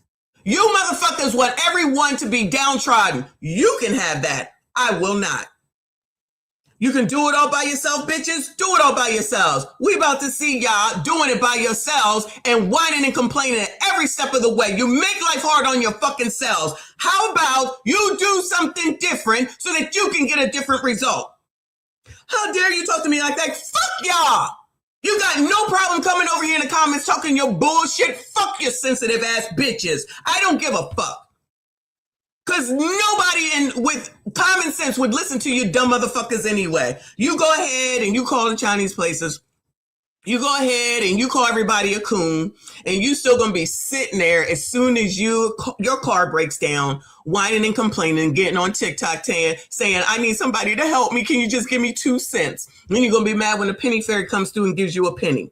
You motherfuckers want everyone to be downtrodden. You can have that. I will not. You can do it all by yourself, bitches. Do it all by yourselves. We about to see y'all doing it by yourselves and whining and complaining at every step of the way. You make life hard on your fucking selves. How about you do something different so that you can get a different result? How dare you talk to me like that? Fuck y'all. You got no problem coming over here in the comments talking your bullshit. Fuck your sensitive ass bitches. I don't give a fuck. Because nobody with common sense would listen to you dumb motherfuckers anyway. You go ahead and you call the Chinese places. You go ahead and you call everybody a coon. And you still going to be sitting there as soon as your car breaks down, whining and complaining, getting on TikTok saying, I need somebody to help me. Can you just give me 2 cents? And then you're going to be mad when the penny fairy comes through and gives you a penny.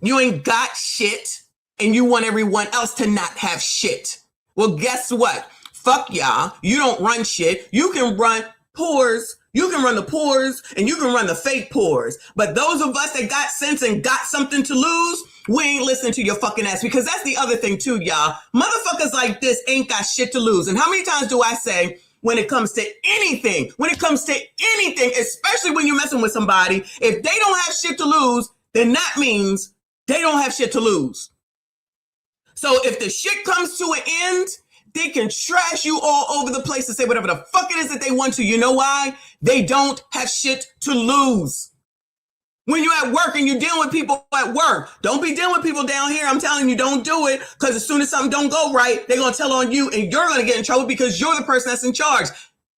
You ain't got shit. And you want everyone else to not have shit. Well, guess what? Fuck y'all. You don't run shit. You can run pores. You can run the pores and you can run the fake pores. But those of us that got sense and got something to lose, we ain't listening to your fucking ass. Because that's the other thing too, y'all. Motherfuckers like this ain't got shit to lose. And how many times do I say when it comes to anything, especially when you're messing with somebody, if they don't have shit to lose, then that means they don't have shit to lose. So if the shit comes to an end, they can trash you all over the place and say whatever the fuck it is that they want to. You know why? They don't have shit to lose. When you're at work and you're dealing with people at work, don't be dealing with people down here. I'm telling you, don't do it. Because as soon as something don't go right, they're going to tell on you and you're going to get in trouble because you're the person that's in charge.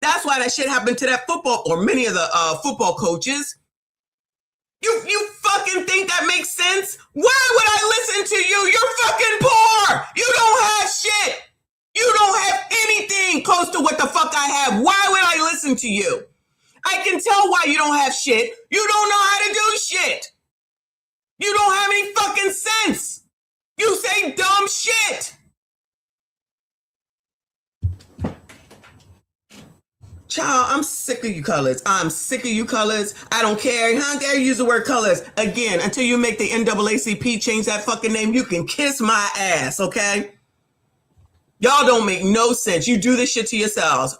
That's why that shit happened to that football or many of the football coaches. You fucking think that makes sense? Why would I listen to you? You're fucking poor. You don't have shit. You don't have anything close to what the fuck I have. Why would I listen to you? I can tell why you don't have shit. You don't know how to do shit. You don't have any fucking sense. You say dumb shit. Child, I'm sick of you colors. I'm sick of you colors. I don't care. How dare you use the word colors? Again, until you make the NAACP change that fucking name, you can kiss my ass, okay? Y'all don't make no sense. You do this shit to yourselves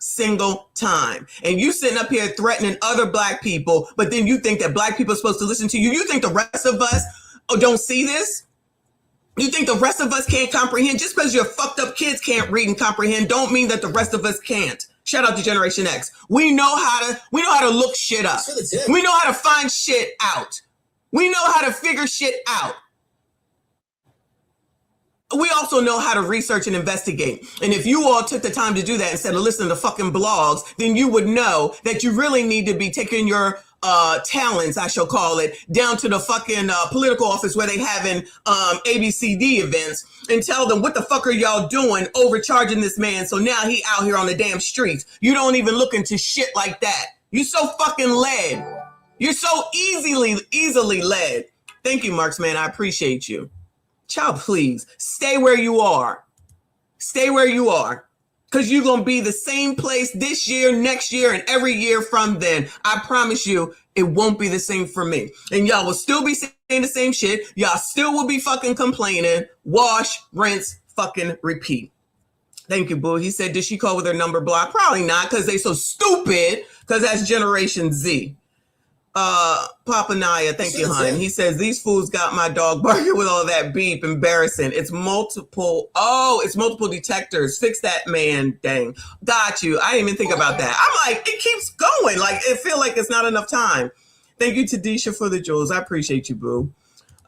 single time. And you sitting up here threatening other black people, but then you think that black people are supposed to listen to you. You think the rest of us don't see this? You think the rest of us can't comprehend? Just because your fucked up kids can't read and comprehend don't mean that the rest of us can't. Shout out to Generation X. We know how to look shit up. We know how to find shit out. We know how to figure shit out. We also know how to research and investigate. And if you all took the time to do that instead of listening to fucking blogs, then you would know that you really need to be taking your talents, I shall call it, down to the fucking political office where they having ABCD events and tell them what the fuck are y'all doing overcharging this man so now he out here on the damn streets. You don't even look into shit like that. You so fucking led. You're so easily led. Thank you, Marks, man. I appreciate you. Child, please stay where you are. Stay where you are. Because you're going to be the same place this year, next year, and every year from then. I promise you, it won't be the same for me. And y'all will still be saying the same shit. Y'all still will be fucking complaining. Wash, rinse, fucking repeat. Thank you, boo. He said, did she call with her number blocked? Probably not, because they so stupid, because that's Generation Z. Papa Naya, thank you, hon. He says, these fools got my dog barking with all that beep. Embarrassing. It's multiple detectors. Fix that, man. Dang. Got you. I didn't even think about that. I'm like, it keeps going. Like, it feel like it's not enough time. Thank you, Tadisha, for the jewels. I appreciate you, boo.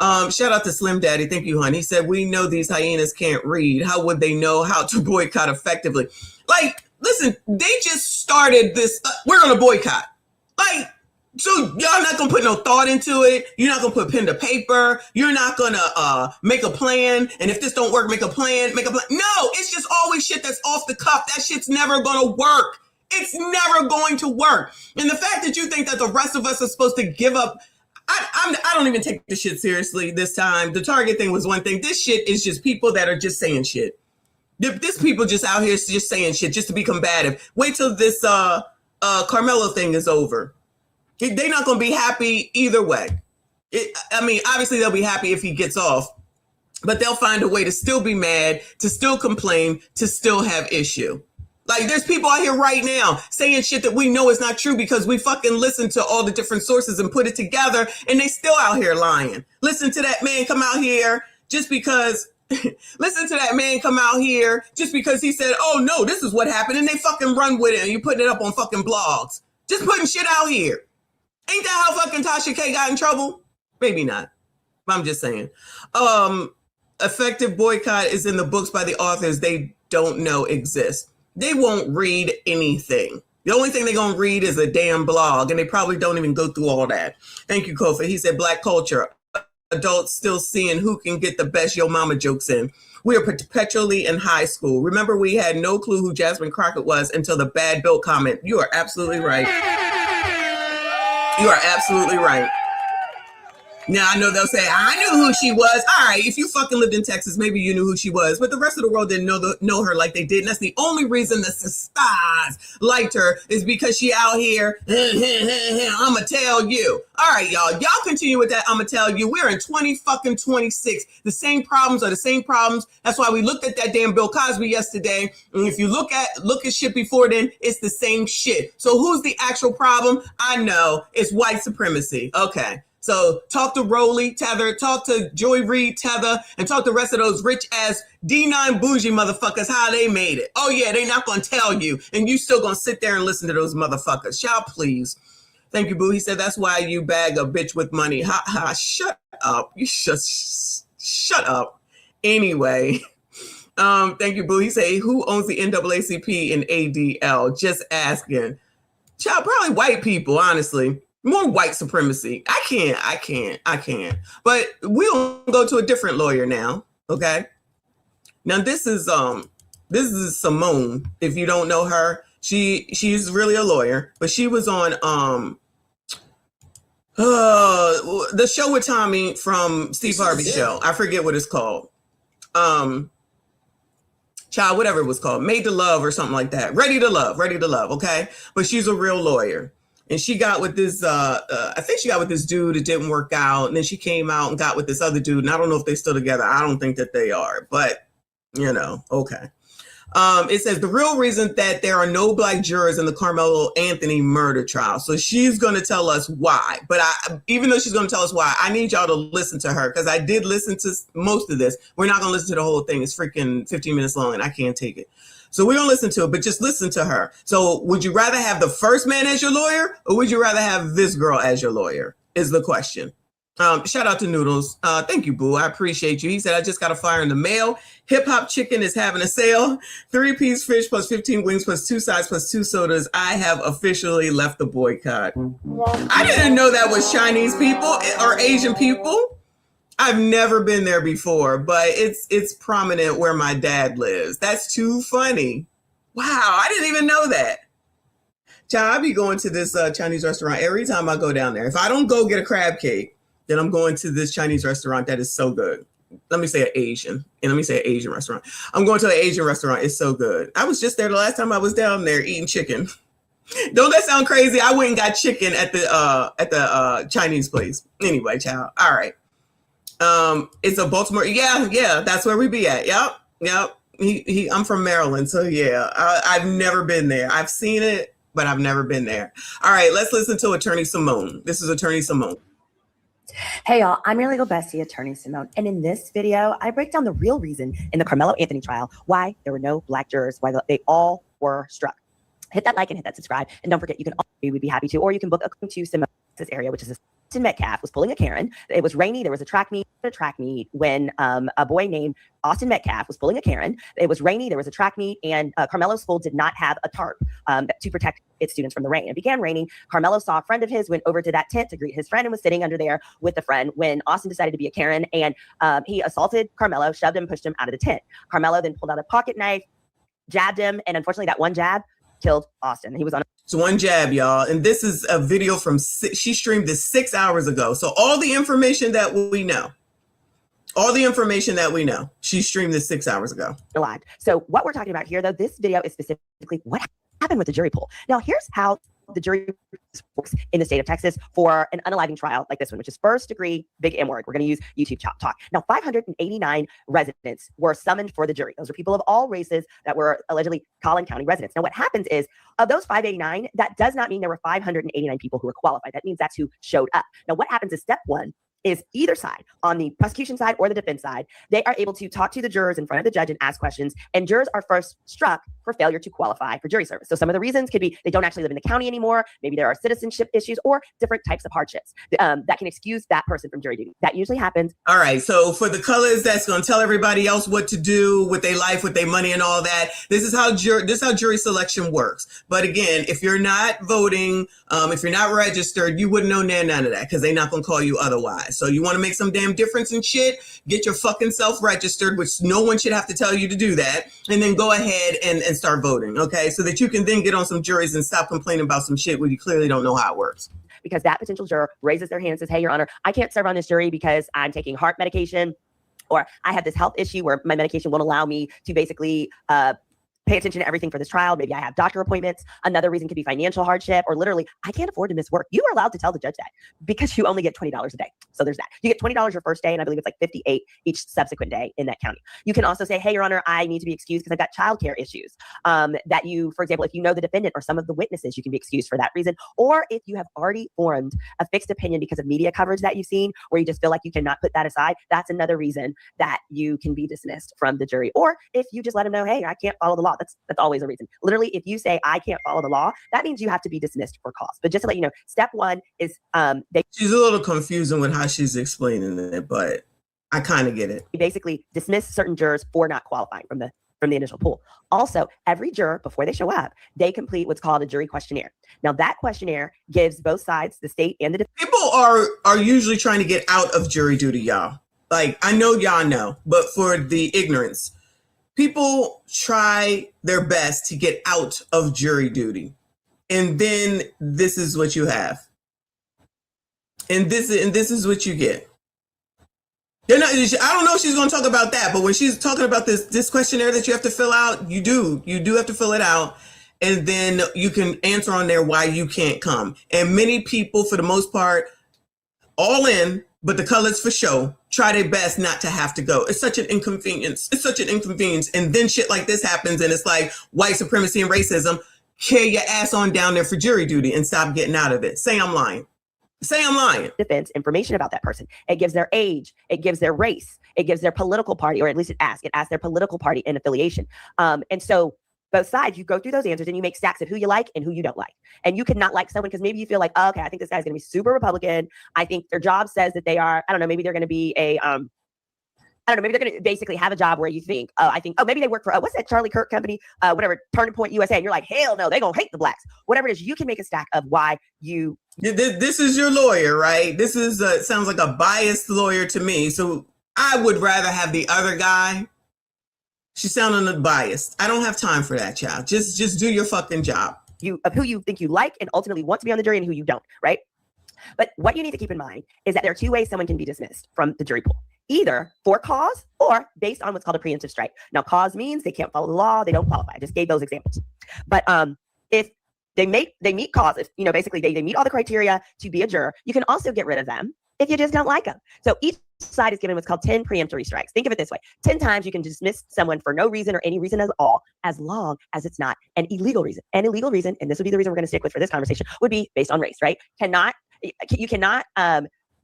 Shout out to Slim Daddy. Thank you, hon. He said, we know these hyenas can't read. How would they know how to boycott effectively? Like, listen, they just started this. We're going to boycott. Like, so y'all not gonna put no thought into it. You're not gonna put pen to paper. You're not gonna make a plan. And if this don't work, make a plan. No, it's just always shit that's off the cuff. That shit's never gonna work. It's never going to work. And the fact that you think that the rest of us are supposed to give up, I don't even take this shit seriously this time. The Target thing was one thing. This shit is just people that are just saying shit. This people just out here just saying shit just to be combative. Wait till this Carmelo thing is over. They're not going to be happy either way. Obviously they'll be happy if he gets off, but they'll find a way to still be mad, to still complain, to still have issue. Like, there's people out here right now saying shit that we know is not true because we fucking listen to all the different sources and put it together, and they still out here lying. Listen to that man come out here just because he said, oh no, this is what happened, and they fucking run with it, and you putting it up on fucking blogs. Just putting shit out here. Ain't that how fucking Tasha K got in trouble? Maybe not. I'm just saying. Effective boycott is in the books by the authors they don't know exist. They won't read anything. The only thing they're going to read is a damn blog, and they probably don't even go through all that. Thank you, Kofi. He said, Black culture. Adults still seeing who can get the best yo mama jokes in. We are perpetually in high school. Remember, we had no clue who Jasmine Crockett was until the bad Bill comment. You are absolutely right. You are absolutely right. Now, I know they'll say, I knew who she was. All right, if you fucking lived in Texas, maybe you knew who she was. But the rest of the world didn't know her like they did. And that's the only reason the sisters liked her is because she out here, I'ma tell you. All right, y'all. Y'all continue with that, I'ma tell you. We're in 2026. The same problems are the same problems. That's why we looked at that damn Bill Cosby yesterday. And if you look at shit before then, it's the same shit. So who's the actual problem? I know. It's white supremacy. Okay. So talk to Rowley Tether, talk to Joy Reid Tether, and talk to the rest of those rich ass D9 bougie motherfuckers how they made it. Oh yeah, they not gonna tell you, and you still gonna sit there and listen to those motherfuckers. Y'all please. Thank you, boo. He said that's why you bag a bitch with money. Ha ha. Shut up. You just shut up. Anyway, thank you, boo. He said who owns the NAACP and ADL? Just asking. Child, probably white people, honestly. More white supremacy. I can't. But we'll go to a different lawyer now. Okay. Now this is Simone. If you don't know her, she's really a lawyer, but she was on the show with Tommy from Steve Harvey's show. I forget what it's called. Child, whatever it was called, Made to Love or something like that. Ready to Love. Okay. But she's a real lawyer. And she got with this, I think she got with this dude. It didn't work out. And then she came out and got with this other dude. And I don't know if they're still together. I don't think that they are. But, okay. It says the real reason that there are no Black jurors in the Carmelo Anthony murder trial. So she's going to tell us why. But even though she's going to tell us why, I need y'all to listen to her because I did listen to most of this. We're not going to listen to the whole thing. It's freaking 15 minutes long and I can't take it. So we're going to listen to it, but just listen to her. So would you rather have the first man as your lawyer or would you rather have this girl as your lawyer is the question. Shout out to Noodles. Thank you, boo. I appreciate you. He said, I just got a flyer in the mail. Hip Hop Chicken is having a sale. 3-piece fish plus 15 wings plus 2 sides plus 2 sodas. I have officially left the boycott. I didn't know that was Chinese people or Asian people. I've never been there before, but it's prominent where my dad lives. That's too funny. Wow, I didn't even know that. Child, I be going to this Chinese restaurant every time I go down there. If I don't go get a crab cake, then I'm going to this Chinese restaurant that is so good. let me say an Asian, and let me say an Asian restaurant. I'm going to an Asian restaurant. It's so good. I was just there the last time I was down there eating chicken. Don't that sound crazy? I went and got chicken at the Chinese place. Anyway, child. All right. It's a Baltimore. Yeah. That's where we be at. Yep. I'm from Maryland, so yeah. I've never been there. I've seen it, but I've never been there. All right, let's listen to Attorney Simone. This is Attorney Simone. Hey y'all, I'm your legal bestie, Attorney Simone, and in this video, I break down the real reason in the Carmelo Anthony trial why there were no black jurors, why they all were struck. Hit that like and hit that subscribe, and don't forget you can we'd be happy to, or you can book a to Simone's area, which is Austin Metcalf was pulling a Karen. It was rainy. There was a track meet when a boy named Austin Metcalf was pulling a Karen. It was rainy. There was a track meet, and Carmelo's school did not have a tarp to protect its students from the rain. It began raining. Carmelo saw a friend of his, went over to that tent to greet his friend, and was sitting under there with the friend when Austin decided to be a Karen, and he assaulted Carmelo, shoved him, pushed him out of the tent. Carmelo then pulled out a pocket knife, jabbed him, and unfortunately that one jab killed Austin. He was on It's one jab, y'all. And this is a video from, she streamed this 6 hours ago. So all the information that we know, she streamed this 6 hours ago. Alive. So what we're talking about here, though, this video is specifically what happened with the jury pool. Now, here's how the jury works in the state of Texas for an unaliving trial like this one, which is first degree big M word. We're going to use YouTube talk. Now, 589 residents were summoned for the jury. Those are people of all races that were allegedly Collin County residents. Now, what happens is of those 589, that does not mean there were 589 people who were qualified. That means that's who showed up. Now, what happens is step one is either side, on the prosecution side or the defense side, they are able to talk to the jurors in front of the judge and ask questions, and jurors are first struck for failure to qualify for jury service. So some of the reasons could be they don't actually live in the county anymore, maybe there are citizenship issues or different types of hardships that can excuse that person from jury duty. That usually happens. All right, so for the colors that's going to tell everybody else what to do with their life, with their money and all that, this is how jury selection works. But again, if you're not voting, if you're not registered, you wouldn't know none of that because they're not going to call you otherwise. So you want to make some damn difference in shit, get your fucking self registered, which no one should have to tell you to do that, and then go ahead and start voting, okay? So that you can then get on some juries and stop complaining about some shit where you clearly don't know how it works. Because that potential juror raises their hand and says, hey, Your Honor, I can't serve on this jury because I'm taking heart medication, or I have this health issue where my medication won't allow me to basically pay attention to everything for this trial. Maybe I have doctor appointments. Another reason could be financial hardship, or literally, I can't afford to miss work. You are allowed to tell the judge that because you only get $20 a day. So there's that. You get $20 your first day, and I believe it's like $58 each subsequent day in that county. You can also say, hey, Your Honor, I need to be excused because I've got childcare issues. That you, for example, if you know the defendant or some of the witnesses, you can be excused for that reason. Or if you have already formed a fixed opinion because of media coverage that you've seen, where you just feel like you cannot put that aside, that's another reason that you can be dismissed from the jury. Or if you just let them know, hey, I can't follow the law. That's always a reason. Literally, if you say I can't follow the law, that means you have to be dismissed for cause. But just to let you know, step one is she's a little confusing with how she's explaining it, but I kind of get it. They basically dismiss certain jurors for not qualifying from the initial pool. Also, every juror, before they show up, they complete what's called a jury questionnaire. Now, that questionnaire gives both sides, the state and the people are usually trying to get out of jury duty, y'all. Like, I know y'all know, but for the ignorance, people try their best to get out of jury duty. And then this is what you have. And this is what you get. I don't know if she's going to talk about that, but when she's talking about this questionnaire that you have to fill out, you do have to fill it out. And then you can answer on there why you can't come. And many people, for the most part, all in, but the colors for show, try their best not to have to go. It's such an inconvenience. And then shit like this happens, and it's like white supremacy and racism. Carry your ass on down there for jury duty and stop getting out of it. Say I'm lying. Defense information about that person. It gives their age. It gives their race. It gives their political party, or at least it asks their political party and affiliation. And so both sides, you go through those answers and you make stacks of who you like and who you don't like. And you could not like someone because maybe you feel like, oh, okay, I think this guy's going to be super Republican. I think their job says that they are, I don't know, maybe they're going to be maybe they're going to basically have a job where you think, maybe they work for, what's that Charlie Kirk company? Whatever, Turning Point USA. And you're like, hell no, they're going to hate the blacks. Whatever it is, you can make a stack of why you. This is your lawyer, right? This is, sounds like a biased lawyer to me. So I would rather have the other guy. She's sounding biased. I don't have time for that, child. Just do your fucking job. Of who you think you like and ultimately want to be on the jury and who you don't, right? But what you need to keep in mind is that there are two ways someone can be dismissed from the jury pool. either for cause or based on what's called a preemptive strike. Now, cause means they can't follow the law, they don't qualify. I just gave those examples. But if they meet cause, if basically they meet all the criteria to be a juror, you can also get rid of them if you just don't like them. So each side is given what's called 10 preemptory strikes. Think of it this way: 10 times you can dismiss someone for no reason or any reason at all, as long as it's not an illegal reason. An illegal reason, and this would be the reason we're going to stick with for this conversation, would be based on race, right? You cannot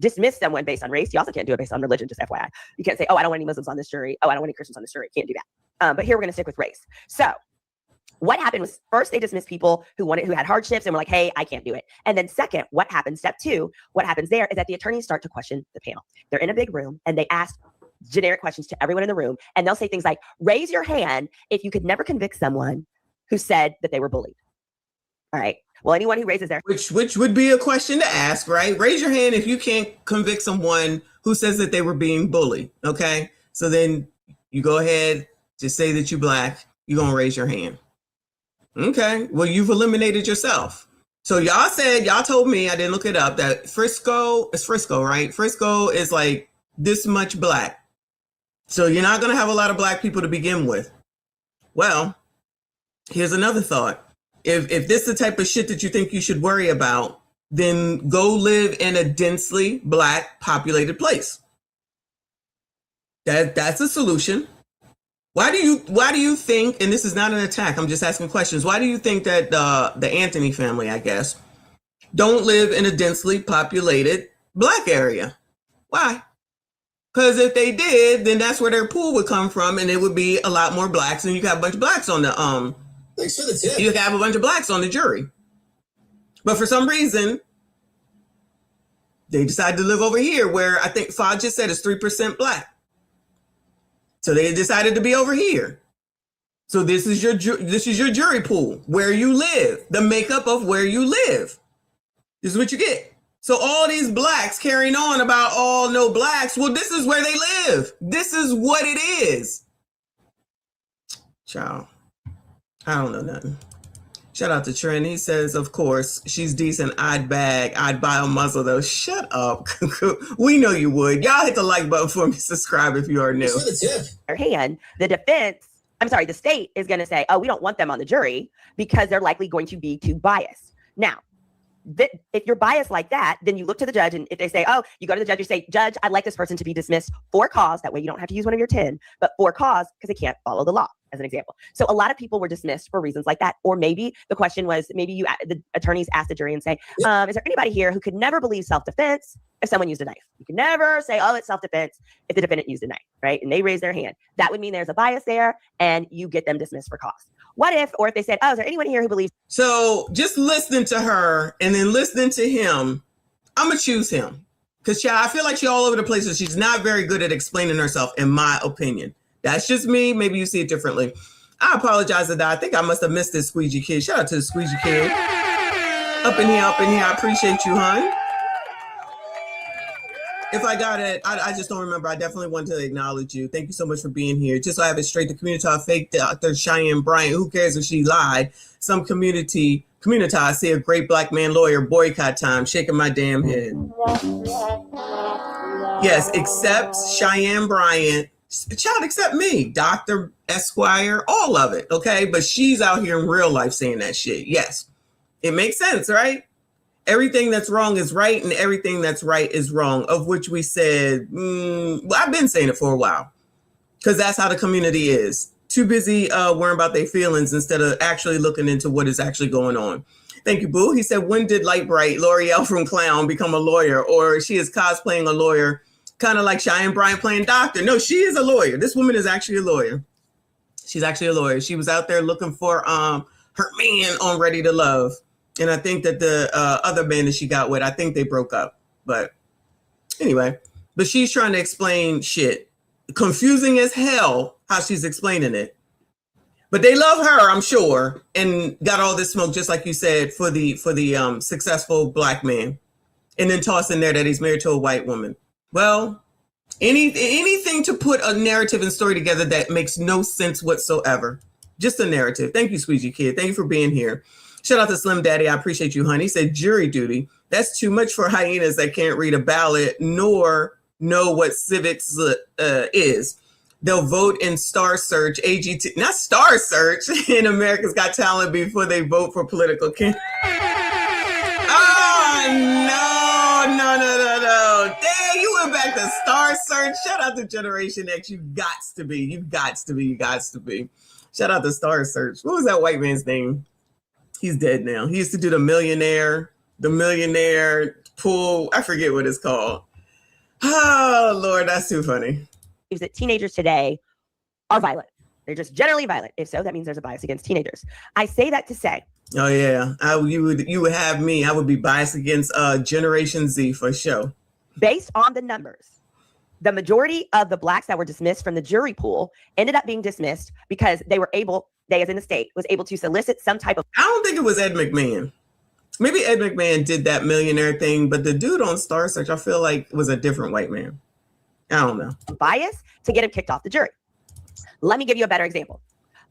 dismiss someone based on race. You also can't do it based on religion, just FYI. You can't say, oh, I don't want any Muslims on this jury. Oh, I don't want any Christians on this jury. Can't do that. But here we're going to stick with race. So what happened was, first they dismissed people who had hardships and were like, hey, I can't do it. And then second, what happens, step two, what happens there is that the attorneys start to question the panel. They're in a big room and they ask generic questions to everyone in the room. And they'll say things like, raise your hand if you could never convict someone who said that they were bullied. All right. Well, anyone who raises their... Which would be a question to ask, right? Raise your hand if you can't convict someone who says that they were being bullied. Okay. So then you go ahead, just say that you're Black. You're going to raise your hand. Okay, well, you've eliminated yourself. So y'all told me, I didn't look it up, that Frisco, right? Frisco is like this much Black. So you're not going to have a lot of Black people to begin with. Well, here's another thought. If this is the type of shit that you think you should worry about, then go live in a densely Black populated place. That's a solution. Why do you think, and this is not an attack, I'm just asking questions, why do you think that the Anthony family, I guess, don't live in a densely populated Black area? Why? Because if they did, then that's where their pool would come from, and it would be a lot more Blacks, and you got a bunch of Blacks on the Thanks for the tip. You have a bunch of Blacks on the jury. But for some reason, they decided to live over here, where I think Fod just said it's 3% Black. So they decided to be over here. So this is your jury pool, where you live, the makeup of where you live. This is what you get. So all these Blacks carrying on about all no Blacks, well, this is where they live. This is what it is. Ciao. I don't know nothing. Shout out to Trent. He says, of course, she's decent. I'd buy a muzzle though. Shut up. We know you would. Y'all hit the like button for me. Subscribe if you are new. Their hand, the state is going to say, oh, we don't want them on the jury because they're likely going to be too biased. Now, if you're biased like that, then you look to the judge, and if they say, oh, you go to the judge, you say, Judge, I'd like this person to be dismissed for cause. That way you don't have to use one of your 10, but for cause because they can't follow the law, as an example. So a lot of people were dismissed for reasons like that. Or maybe the question was, the attorneys asked the jury and say, is there anybody here who could never believe self-defense if someone used a knife? You can never say, oh, it's self-defense if the defendant used a knife, right? And they raise their hand. That would mean there's a bias there, and you get them dismissed for cause. What if they said, oh, is there anyone here who believes? So just listening to her and then listening to him, I'm going to choose him. Because I feel like she's all over the place, and she's not very good at explaining herself, in my opinion. That's just me. Maybe you see it differently. I apologize for that. I think I must have missed this Squeegee Kid. Shout out to the Squeegee Kid. Up in here. I appreciate you, hon. If I got it, I just don't remember. I definitely want to acknowledge you. Thank you so much for being here. Just so I have it straight, the community fake Dr. Cheyenne Bryant. Who cares if she lied? Some community see a great Black man lawyer, boycott time, shaking my damn head. Yes, except Cheyenne Bryant. Child, except me, Dr. Esquire, all of it, okay? But she's out here in real life saying that shit. Yes, it makes sense, right? Everything that's wrong is right, and everything that's right is wrong, of which we said, well, I've been saying it for a while, because that's how the community is. Too busy worrying about their feelings instead of actually looking into what is actually going on. Thank you, Boo. He said, when did Light Bright, L'Oreal from Clown, become a lawyer? Or she is cosplaying a lawyer, kind of like Cheyenne Bryant playing doctor. No, she is a lawyer. This woman is actually a lawyer. She's actually a lawyer. She was out there looking for her man on Ready to Love. And I think that the other man that she got with, I think they broke up. But anyway, but she's trying to explain shit. Confusing as hell how she's explaining it. But they love her, I'm sure, and got all this smoke, just like you said, for the successful Black man. And then toss in there that he's married to a white woman. Well, anything to put a narrative and story together that makes no sense whatsoever. Just a narrative. Thank you, Squeegee Kid. Thank you for being here. Shout out to Slim Daddy. I appreciate you, honey. He said jury duty. That's too much for hyenas that can't read a ballot nor know what civics is. They'll vote in Star Search, AGT, not Star Search, in America's Got Talent before they vote for political candidates. Oh, no. Dang, you went back to Star Search. Shout out to Generation X. You gots to be. Shout out to Star Search. What was that white man's name? He's dead now. He used to do the millionaire pool. I forget what it's called. Oh, Lord, that's too funny. Is that teenagers today are violent. They're just generally violent. If so, that means there's a bias against teenagers. I say that to say. Oh, yeah. You would have me. I would be biased against Generation Z for sure. Based on the numbers, the majority of the blacks that were dismissed from the jury pool ended up being dismissed because they as in the state, was able to solicit some type of... I don't think it was Ed McMahon. Maybe Ed McMahon did that millionaire thing, but the dude on Star Search, I feel like was a different white man. I don't know. Bias to get him kicked off the jury. Let me give you a better example.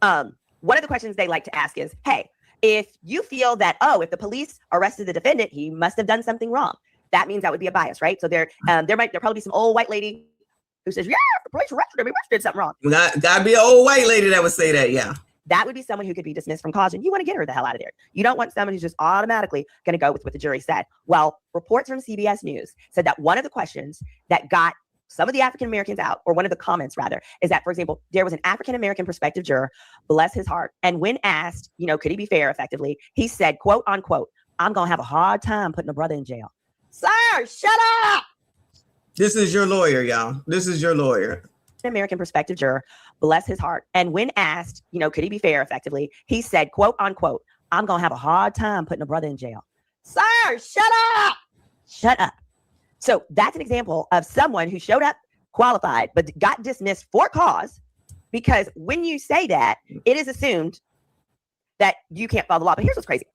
One of the questions they like to ask is, hey, if you feel that, if the police arrested the defendant, he must have done something wrong. That means that would be a bias, right? So there probably be some old white lady who says, yeah, the police arrested him, he did something wrong. Gotta be an old white lady that would say that, yeah. That would be someone who could be dismissed from college, and you want to get her the hell out of there. You don't want someone who's just automatically going to go with what the jury said. Well, reports from CBS News said that one of the questions that got some of the African Americans out, or one of the comments rather, is that, for example, there was an African American prospective juror, bless his heart, and when asked, could he be fair effectively, he said, quote unquote, I'm going to have a hard time putting a brother in jail. Sir, shut up! This is your lawyer, y'all. This is your lawyer. American prospective juror, bless his heart, and when asked, could he be fair effectively, he said, quote unquote, I'm going to have a hard time putting a brother in jail. Sir, shut up! Shut up. So that's an example of someone who showed up qualified, but got dismissed for cause, because when you say that, it is assumed that you can't follow the law. But here's what's crazy.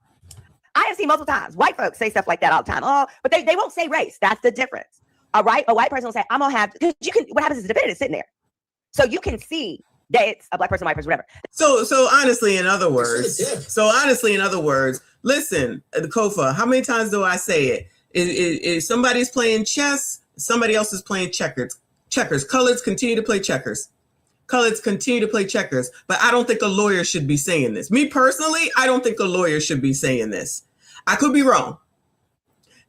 I have seen multiple times white folks say stuff like that all the time. Oh, but they won't say race. That's the difference. All right. A white person will say, I'm going to have, because what happens is the defendant is sitting there. So you can see that it's a black person, white person, whatever. So honestly, in other words, listen, the Kofa, how many times do I say it? If somebody's playing chess, somebody else is playing checkers. Colors continue to play checkers. But I don't think a lawyer should be saying this. Me personally, I don't think a lawyer should be saying this. I could be wrong.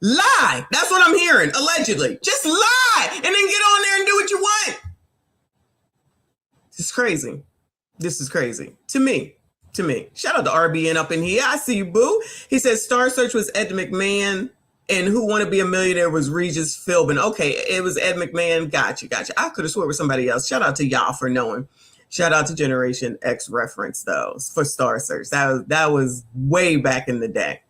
Lie. That's what I'm hearing. Allegedly. Just lie and then get on there and do what you want. This is crazy. To me. Shout out to RBN up in here. I see you, boo. He says Star Search was Ed McMahon and Who Want to Be a Millionaire was Regis Philbin. Okay, it was Ed McMahon. Gotcha. I could have sworn it was somebody else. Shout out to y'all for knowing. Shout out to Generation X reference, though, for Star Search. That was way back in the day.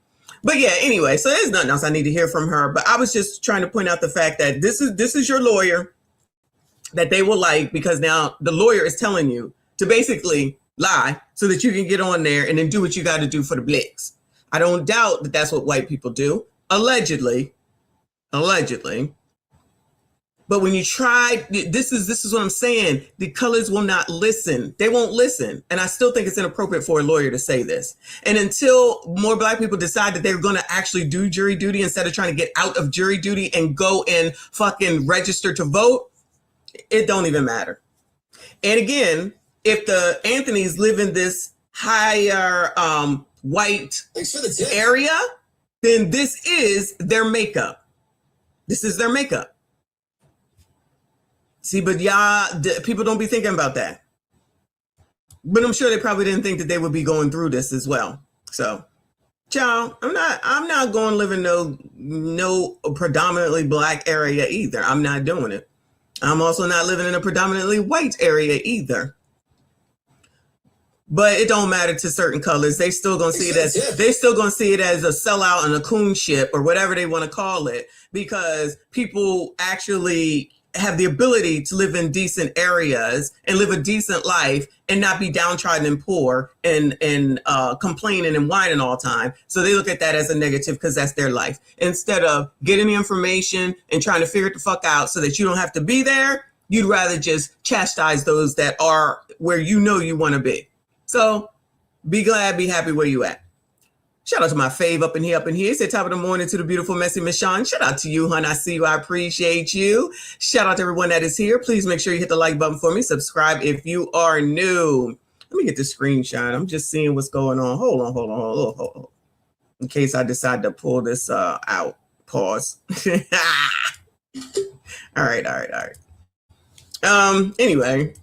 But yeah, anyway, so there's nothing else I need to hear from her. But I was just trying to point out the fact that this is your lawyer that they will like, because now the lawyer is telling you to basically lie so that you can get on there and then do what you got to do for the blacks. I don't doubt that that's what white people do. Allegedly. But when you try, this is what I'm saying. The colors will not listen. They won't listen. And I still think it's inappropriate for a lawyer to say this. And until more black people decide that they're going to actually do jury duty instead of trying to get out of jury duty and go and fucking register to vote, it don't even matter. And again, if the Anthonys live in this higher white area, then this is their makeup. See, but people don't be thinking about that. But I'm sure they probably didn't think that they would be going through this as well. So, child, I'm not going to live in no predominantly black area either. I'm not doing it. I'm also not living in a predominantly white area either. But it don't matter to certain colors. They still gonna see it as a sellout and a coon ship or whatever they want to call it, because people actually have the ability to live in decent areas and live a decent life and not be downtrodden and poor and complaining and whining all the time. So they look at that as a negative because that's their life. Instead of getting the information and trying to figure it the fuck out so that you don't have to be there, you'd rather just chastise those that are where you know you want to be. So be glad, be happy where you at. Shout out to my fave up in here. He said top of the morning to the beautiful, messy Michonne. Shout out to you, hon. I see you. I appreciate you. Shout out to everyone that is here. Please make sure you hit the like button for me. Subscribe if you are new. Let me get the screenshot. I'm just seeing what's going on. Hold on. In case I decide to pull this out. Pause. All right. Anyway.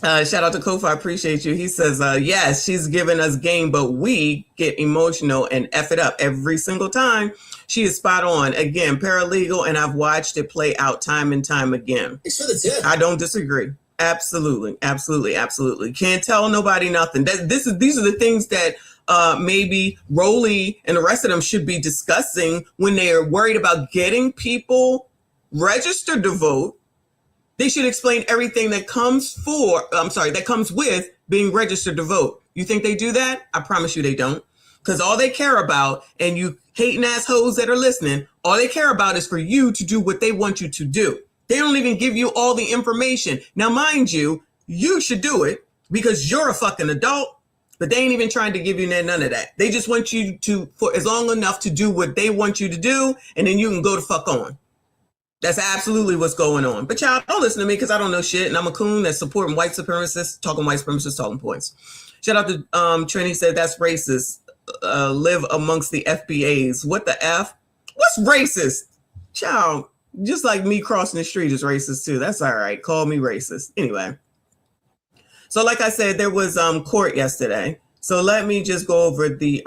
Shout out to Kofi. I appreciate you. He says, yes, she's giving us game, but we get emotional and F it up every single time. She is spot on. Again, paralegal, and I've watched it play out time and time again. I don't disagree. Absolutely. Can't tell nobody nothing. These are the things that maybe Rolly and the rest of them should be discussing when they are worried about getting people registered to vote. They should explain everything that comes with being registered to vote. You think they do that? I promise you they don't. Because all they care about, and you hating assholes that are listening, all they care about is for you to do what they want you to do. They don't even give you all the information. Now, mind you, you should do it because you're a fucking adult, but they ain't even trying to give you none of that. They just want you to, for as long enough to do what they want you to do, and then you can go the fuck on. That's absolutely what's going on. But y'all don't listen to me because I don't know shit. And I'm a coon that's supporting white supremacists, talking points. Shout out to Trini said that's racist. Live amongst the FBAs. What the F? What's racist? Child, just like me crossing the street is racist too. That's all right. Call me racist. Anyway. So like I said, there was court yesterday. So let me just go over the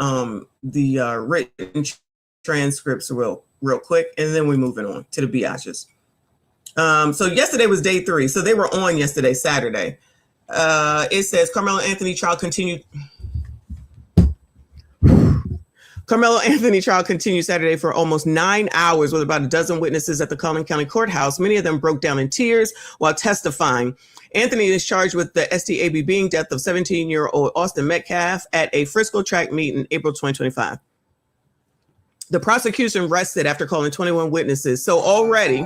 written transcripts real quick, and then we're moving on to the biatches. So yesterday was day 3. So they were on yesterday, Saturday. It says Carmelo Anthony trial continued. Carmelo Anthony trial continued Saturday for almost 9 hours with about a dozen witnesses at the Collin County Courthouse. Many of them broke down in tears while testifying. Anthony is charged with the STABB death of 17-year-old Austin Metcalf at a Frisco track meet in April 2025. The prosecution rested after calling 21 witnesses. So already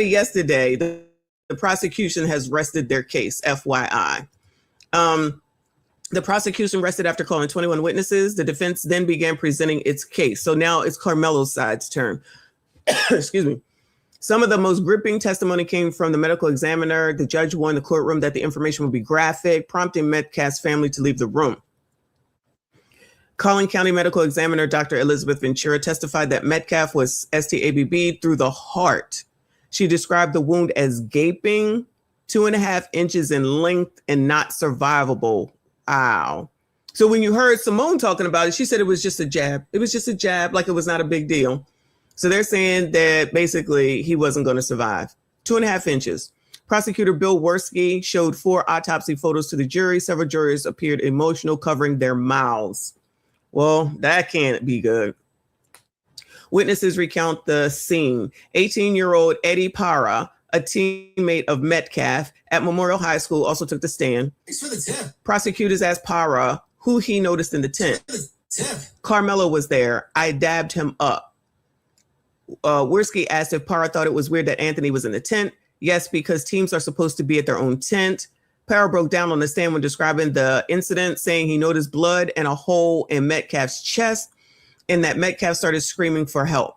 yesterday, the prosecution has rested their case, FYI. The prosecution rested after calling 21 witnesses. The defense then began presenting its case. So now it's Carmelo's side's turn. Excuse me. Some of the most gripping testimony came from the medical examiner. The judge warned the courtroom that the information would be graphic, prompting Metcalf's family to leave the room. Collin County Medical Examiner Dr. Elizabeth Ventura testified that Metcalf was STABB'd through the heart. She described the wound as gaping, 2.5 inches in length, and not survivable. Wow. So when you heard Simone talking about it, she said it was just a jab. It was just a jab, like it was not a big deal. So they're saying that basically he wasn't going to survive. 2.5 inches. Prosecutor Bill Worski showed 4 autopsy photos to the jury. Several jurors appeared emotional, covering their mouths. Well, that can't be good. Witnesses recount the scene. 18-year-old Eddie Parra, a teammate of Metcalf at Memorial High School, also took the stand. Thanks for the tip. Prosecutors asked Parra who he noticed in the tent. Carmelo was there. I dabbed him up. Worski asked if Parra thought it was weird that Anthony was in the tent. Yes, because teams are supposed to be at their own tent. Parra broke down on the stand when describing the incident, saying he noticed blood and a hole in Metcalf's chest and that Metcalf started screaming for help.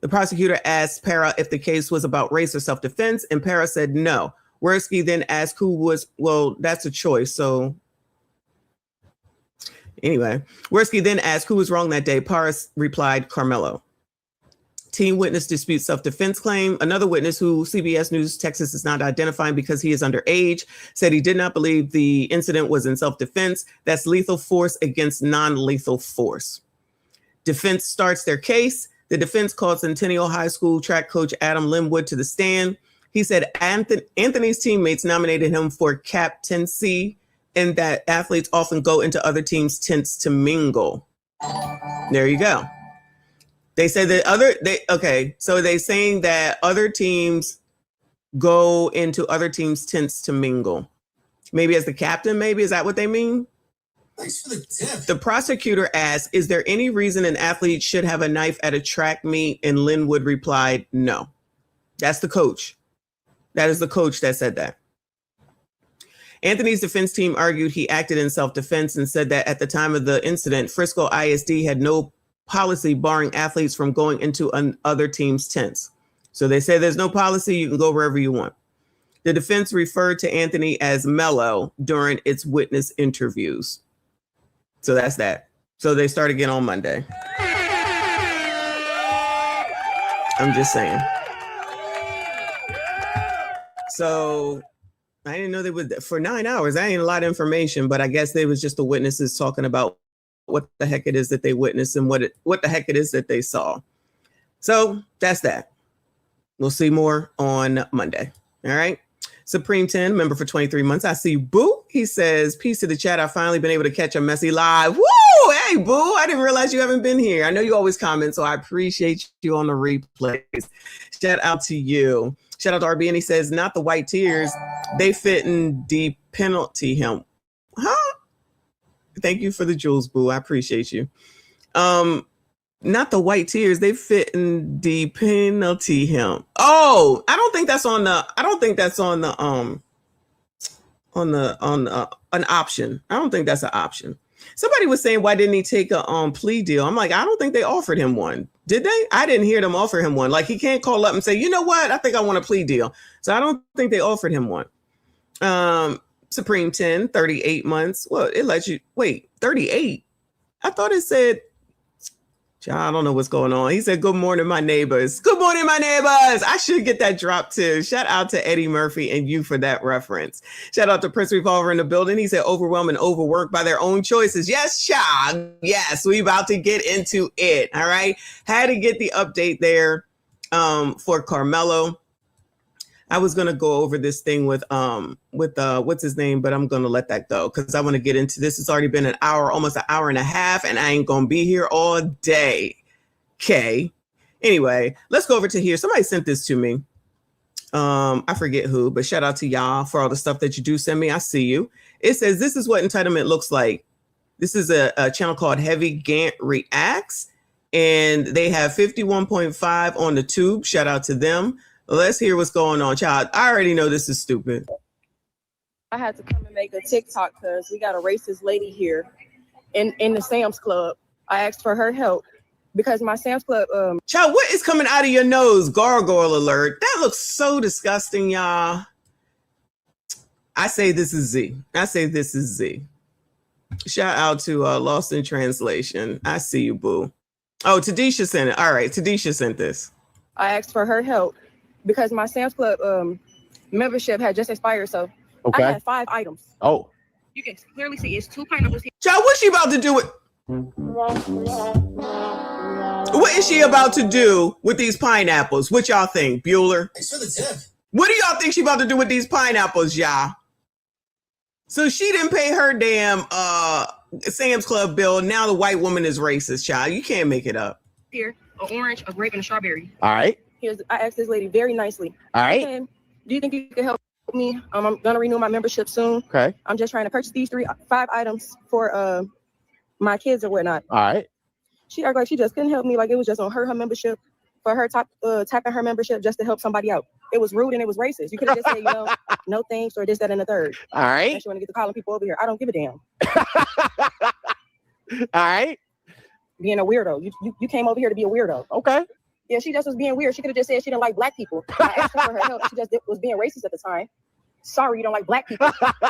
The prosecutor asked Parra if the case was about race or self-defense, and Parra said no. Worski then asked who was, well, that's a choice. So anyway, Worski then asked who was wrong that day. Parra replied, Carmelo. Teen witness disputes self-defense claim. Another witness who CBS News Texas is not identifying because he is underage said he did not believe the incident was in self-defense. That's lethal force against non-lethal force. Defense starts their case. The defense called Centennial High School track coach Adam Linwood to the stand. He said Anthony's teammates nominated him for captaincy and that athletes often go into other teams' tents to mingle. There you go. They said that so they're saying that other teams go into other teams' tents to mingle. Maybe as the captain, maybe? Is that what they mean? Thanks for the tip. The prosecutor asked, is there any reason an athlete should have a knife at a track meet? And Linwood replied, no. That's the coach. That is the coach that said that. Anthony's defense team argued he acted in self-defense and said that at the time of the incident, Frisco ISD had no policy barring athletes from going into other teams' tents. So they say there's no policy, you can go wherever you want. The defense referred to Anthony as mellow during its witness interviews. So that's that. So they start again on Monday. I'm just saying. So I didn't know they would for 9 hours. That ain't a lot of information, but I guess they was just the witnesses talking about what the heck it is that they witnessed and what the heck it is that they saw. So that's that. We'll see more on Monday. All right. Supreme 10, member for 23 months. I see you, Boo. He says, peace to the chat. I've finally been able to catch a messy live. Woo! Hey, Boo. I didn't realize you haven't been here. I know you always comment, so I appreciate you on the replays. Shout out to you. Shout out to RB, and he says, not the white tears. They fit in the penalty him. Huh? Thank you for the jewels, Boo. I appreciate you. Not the white tears. They fit in the penalty him. Oh, I don't think that's on the an option. I don't think that's an option. Somebody was saying, why didn't he take a plea deal? I'm like, I don't think they offered him one. Did they? I didn't hear them offer him one. Like, he can't call up and say, you know what? I think I want a plea deal. So I don't think they offered him one. Supreme 10, 38 months. Well, it lets you wait, 38. I thought it said, I don't know what's going on. He said, good morning, my neighbors. Good morning, my neighbors. I should get that drop too. Shout out to Eddie Murphy and you for that reference. Shout out to Prince Revolver in the building. He said, overwhelmed and overworked by their own choices. Yes, child. Yes, we about to get into it. All right. Had to get the update there for Carmelo. I was going to go over this thing with what's his name, but I'm going to let that go because I want to get into this. It's already been an hour, almost an hour and a half, and I ain't going to be here all day. Okay. Anyway, let's go over to here. Somebody sent this to me. I forget who, but shout out to y'all for all the stuff that you do send me. I see you. It says, this is what entitlement looks like. This is a channel called Heavy Gant Reacts, and they have 51.5 on the tube. Shout out to them. Let's hear what's going on, child. I already know this is stupid. I had to come and make a TikTok because we got a racist lady here in the Sam's Club. I asked for her help because my Sam's Club. Child, what is coming out of your nose? Gargoyle alert. That looks so disgusting, y'all. I say this is Z. I say this is Z. Shout out to Lost in Translation. I see you, boo. Oh, Tadisha sent it. All right, Tadisha sent this. I asked for her help because my Sam's Club membership had just expired, so I had 5 items. Oh. You can clearly see it's 2 pineapples here. Child, what's she about to do with? What is she about to do with these pineapples? What y'all think, Bueller? Thanks for the tip. What do y'all think she about to do with these pineapples, y'all? So she didn't pay her damn Sam's Club bill. Now the white woman is racist, child. You can't make it up. Here, an orange, a grape, and a strawberry. All right. I asked this lady very nicely. All right. Okay, do you think you could help me? I'm gonna renew my membership soon. Okay. I'm just trying to purchase these 5 items for my kids or whatnot. All right. She acted like she just couldn't help me. Like it was just on her membership for her tapping her membership just to help somebody out. It was rude and it was racist. You could have just said, no thanks or this, that, and the third. All right. Unless you want to get to calling people over here. I don't give a damn. All right. Being a weirdo. You came over here to be a weirdo. Okay. Yeah, she just was being weird. She could have just said she didn't like black people. I asked her for her help. She just was being racist at the time. Sorry, you don't like black people. I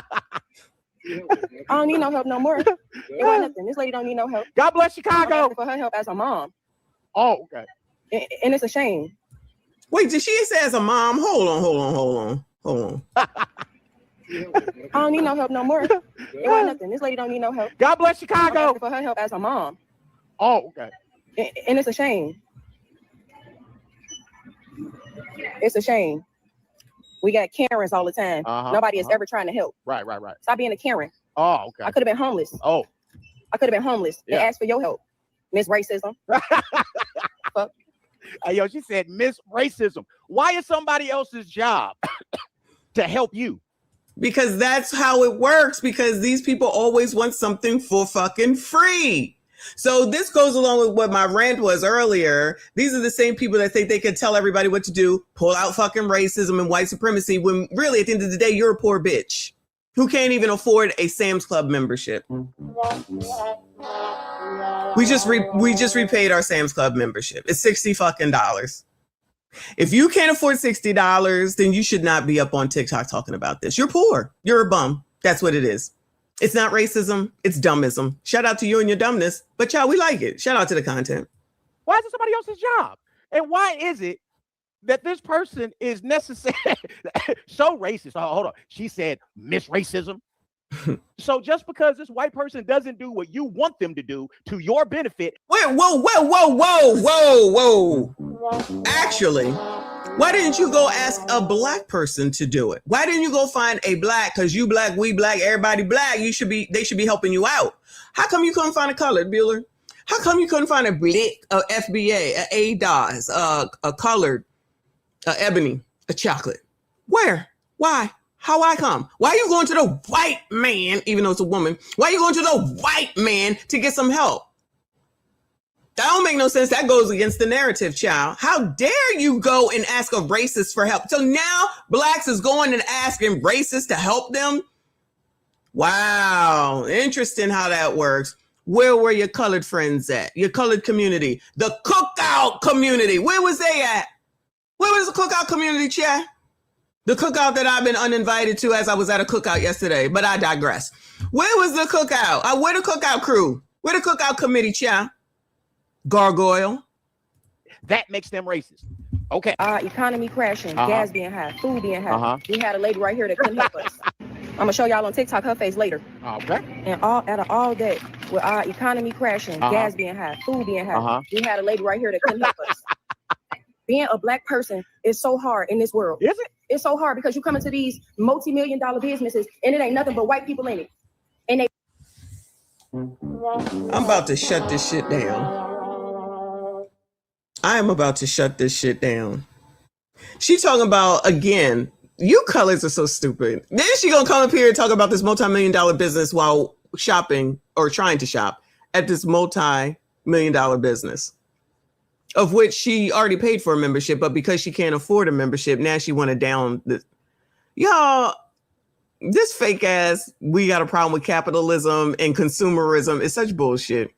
don't need no help no more. It wasn't nothing. This lady don't need no help. God bless Chicago. I'm asking for her help as a mom. Oh, okay. And it's a shame. Wait, did she say as a mom? Hold on. I don't need no help no more. It wasn't nothing. This lady don't need no help. God bless Chicago. I'm asking for her help as a mom. Oh, okay. And it's a shame. It's a shame. We got Karens all the time. Nobody is ever trying to help. Right. Stop being a Karen. Oh, okay. I could have been homeless. Oh. I could have been homeless and asked for your help. Miss Racism. Fuck. Hey, yo, she said Miss Racism. Why is somebody else's job to help you? Because that's how it works. Because these people always want something for fucking free. So this goes along with what my rant was earlier. These are the same people that think they can tell everybody what to do, pull out fucking racism and white supremacy, when really at the end of the day, you're a poor bitch. who can't even afford a Sam's Club membership. We just repaid our Sam's Club membership. It's $60 fucking. If you can't afford $60, then you should not be up on TikTok talking about this. You're poor. You're a bum. That's what it is. It's not racism. It's dummism. Shout out to you and your dumbness. But y'all, we like it. Shout out to the content. Why is it somebody else's job? And why is it that this person is necessary? So racist. Oh, hold on. She said Miss Racism. So just because this white person doesn't do what you want them to do to your benefit. Wait, whoa. Actually, why didn't you go ask a black person to do it? Why didn't you go find a black, because you black, we black, everybody black, they should be helping you out. How come you couldn't find a colored, Bueller? How come you couldn't find a black, a FBA, a ADOS, a colored, a ebony, a chocolate? Where? Why? How I come? Why are you going to the white man, even though it's a woman? Why are you going to the white man to get some help? That don't make no sense. That goes against the narrative, child. How dare you go and ask a racist for help? So now blacks is going and asking racists to help them? Wow. Interesting how that works. Where were your colored friends at? Your colored community? The cookout community. Where was they at? Where was the cookout community, chat? The cookout that I've been uninvited to, as I was at a cookout yesterday, but I digress. Where was the cookout? Where the cookout crew? Where the cookout committee, chat? Gargoyle. That makes them racist. Okay. Economy crashing, gas being high, food being high. We had a lady right here that couldn't help us. I'm gonna show y'all on TikTok her face later. Okay. And out of all that, with our economy crashing, gas being high, food being high, we had a lady right here that couldn't help us. Being a black person is so hard in this world. Is it? It's so hard because you come into these multi-million-dollar businesses and it ain't nothing but white people in it. And they. I'm about to shut this shit down. I am about to shut this shit down. She talking about, again, you colors are so stupid. Then she gonna come up here and talk about this multi-million-dollar business while shopping or trying to shop at this multi-million-dollar business, of which she already paid for a membership, but because she can't afford a membership, now she want to down this. Y'all, this fake ass, we got a problem with capitalism and consumerism is such bullshit.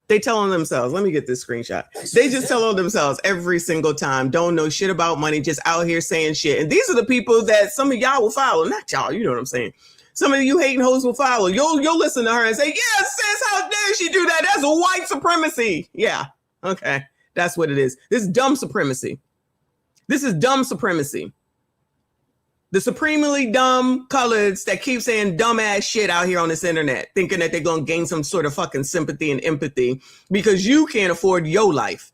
They telling themselves, let me get this screenshot. They just tell on themselves every single time, don't know shit about money, just out here saying shit. And these are the people that some of y'all will follow. Not y'all, you know what I'm saying? Some of you hating hoes will follow. You'll listen to her and say, yeah, sis, how dare she do that? That's white supremacy. Yeah, okay. That's what it is. This is dumb supremacy. This is dumb supremacy. The supremely dumb coloreds that keep saying dumbass shit out here on this internet, thinking that they're going to gain some sort of fucking sympathy and empathy because you can't afford your life.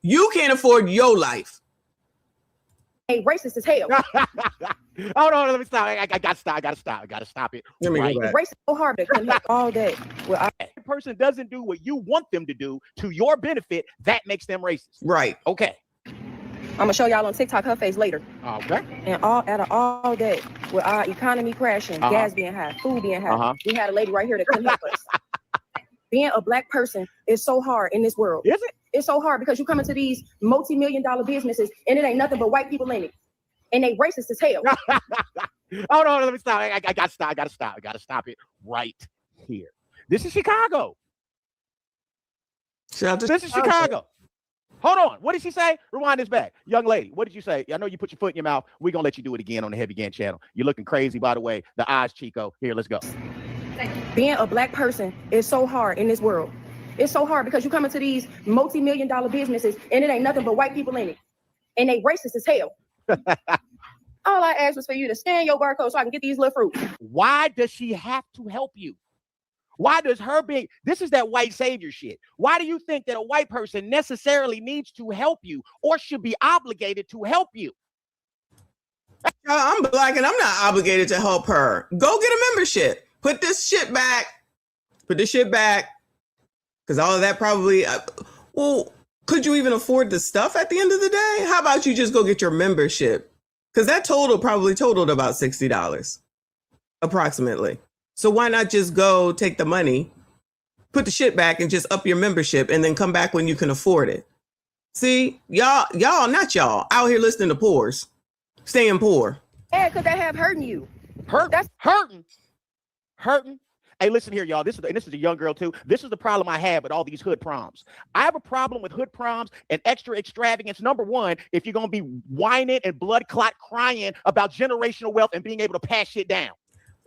You can't afford your life. Hey, racist as hell. Hold on, let me stop. I gotta stop it. Let me go back. Racist so hard that couldn't help all day. Well, the person doesn't do what you want them to do to your benefit, that makes them racist. Right. Okay. I'm gonna show y'all on TikTok her face later. Okay. And out of all that, with our economy crashing, gas being high, food being high, we had a lady right here that couldn't help us. Being a black person is so hard in this world. Is it? It's so hard because you come into these multi-million-dollar businesses and it ain't nothing but white people in it. And they racist as hell. Hold on, let me stop. I gotta stop it right here. This is Chicago. This is Chicago. Hold on. What did she say? Rewind this back. Young lady, what did you say? I know you put your foot in your mouth. We're going to let you do it again on the Heavy Gan channel. You're looking crazy, by the way. The eyes, Chico. Here, let's go. Being a black person is so hard in this world. It's so hard because you come into these multi-million-dollar businesses and it ain't nothing but white people in it. And they racist as hell. All I asked was for you to scan your barcode so I can get these little fruits. Why does she have to help you? Why does her being, this is that white savior shit. Why do you think that a white person necessarily needs to help you or should be obligated to help you? I'm black and I'm not obligated to help her. Go get a membership. Put this shit back. Put this shit back. Because all of that probably, well, could you even afford the stuff at the end of the day? How about you just go get your membership? Because that probably totaled about $60 approximately. So why not just go take the money, put the shit back and just up your membership and then come back when you can afford it? See, y'all, not y'all, out here listening to poors, staying poor. Yeah, because they have hurting you. Hurting. Hey, listen here, y'all. This is a young girl too. This is the problem I have with all these hood proms. I have a problem with hood proms and extra extravagance. Number one, if you're gonna be whining and blood clot crying about generational wealth and being able to pass shit down.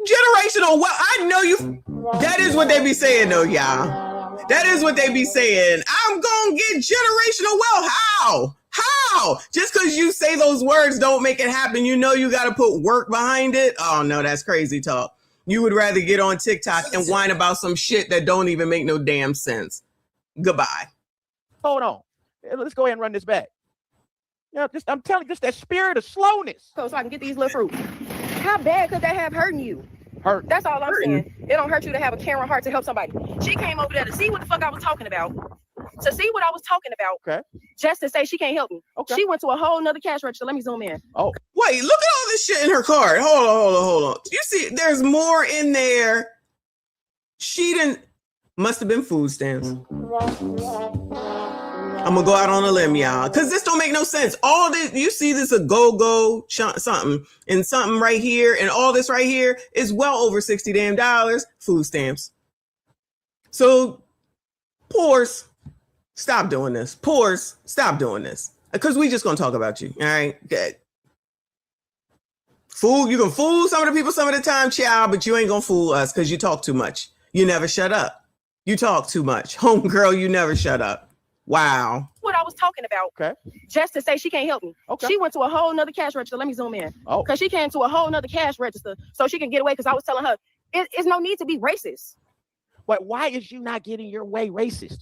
Generational wealth. I know you. That is what they be saying, though, y'all. That is what they be saying. I'm gonna get generational wealth. How? Just because you say those words don't make it happen. You know you got to put work behind it. Oh no, that's crazy talk. You would rather get on TikTok and whine about some shit that don't even make no damn sense. Goodbye. Hold on. Let's go ahead and run this back. I'm telling you, just that spirit of slowness. So I can get these little fruits. How bad could that have hurting you? Hurt. That's all I'm saying. It don't hurt you to have a caring heart to help somebody. She came over there to see what the fuck I was talking about. To see what I was talking about. Okay. Just to say she can't help me. Okay. She went to a whole nother cash register. Let me zoom in. Oh. Wait, look at all this shit in her card. Hold on. You see, there's more in there. She must have been food stamps. I'm gonna go out on a limb, y'all, because this don't make no sense. All this, you see this a go something and something right here, and all this right here is well over $60 damn food stamps. So, poors, stop doing this. Poors, stop doing this, because we just gonna talk about you. All right, good. Fool, you can fool some of the people some of the time, child, but you ain't gonna fool us because you talk too much. You never shut up. You talk too much, homegirl. You never shut up. Wow. What I was talking about. Okay. Just to say she can't help me. Okay. She went to a whole nother cash register. Let me zoom in. Oh. Because she came to a whole nother cash register so she can get away, because I was telling her, it's no need to be racist. But why is you not getting your way racist?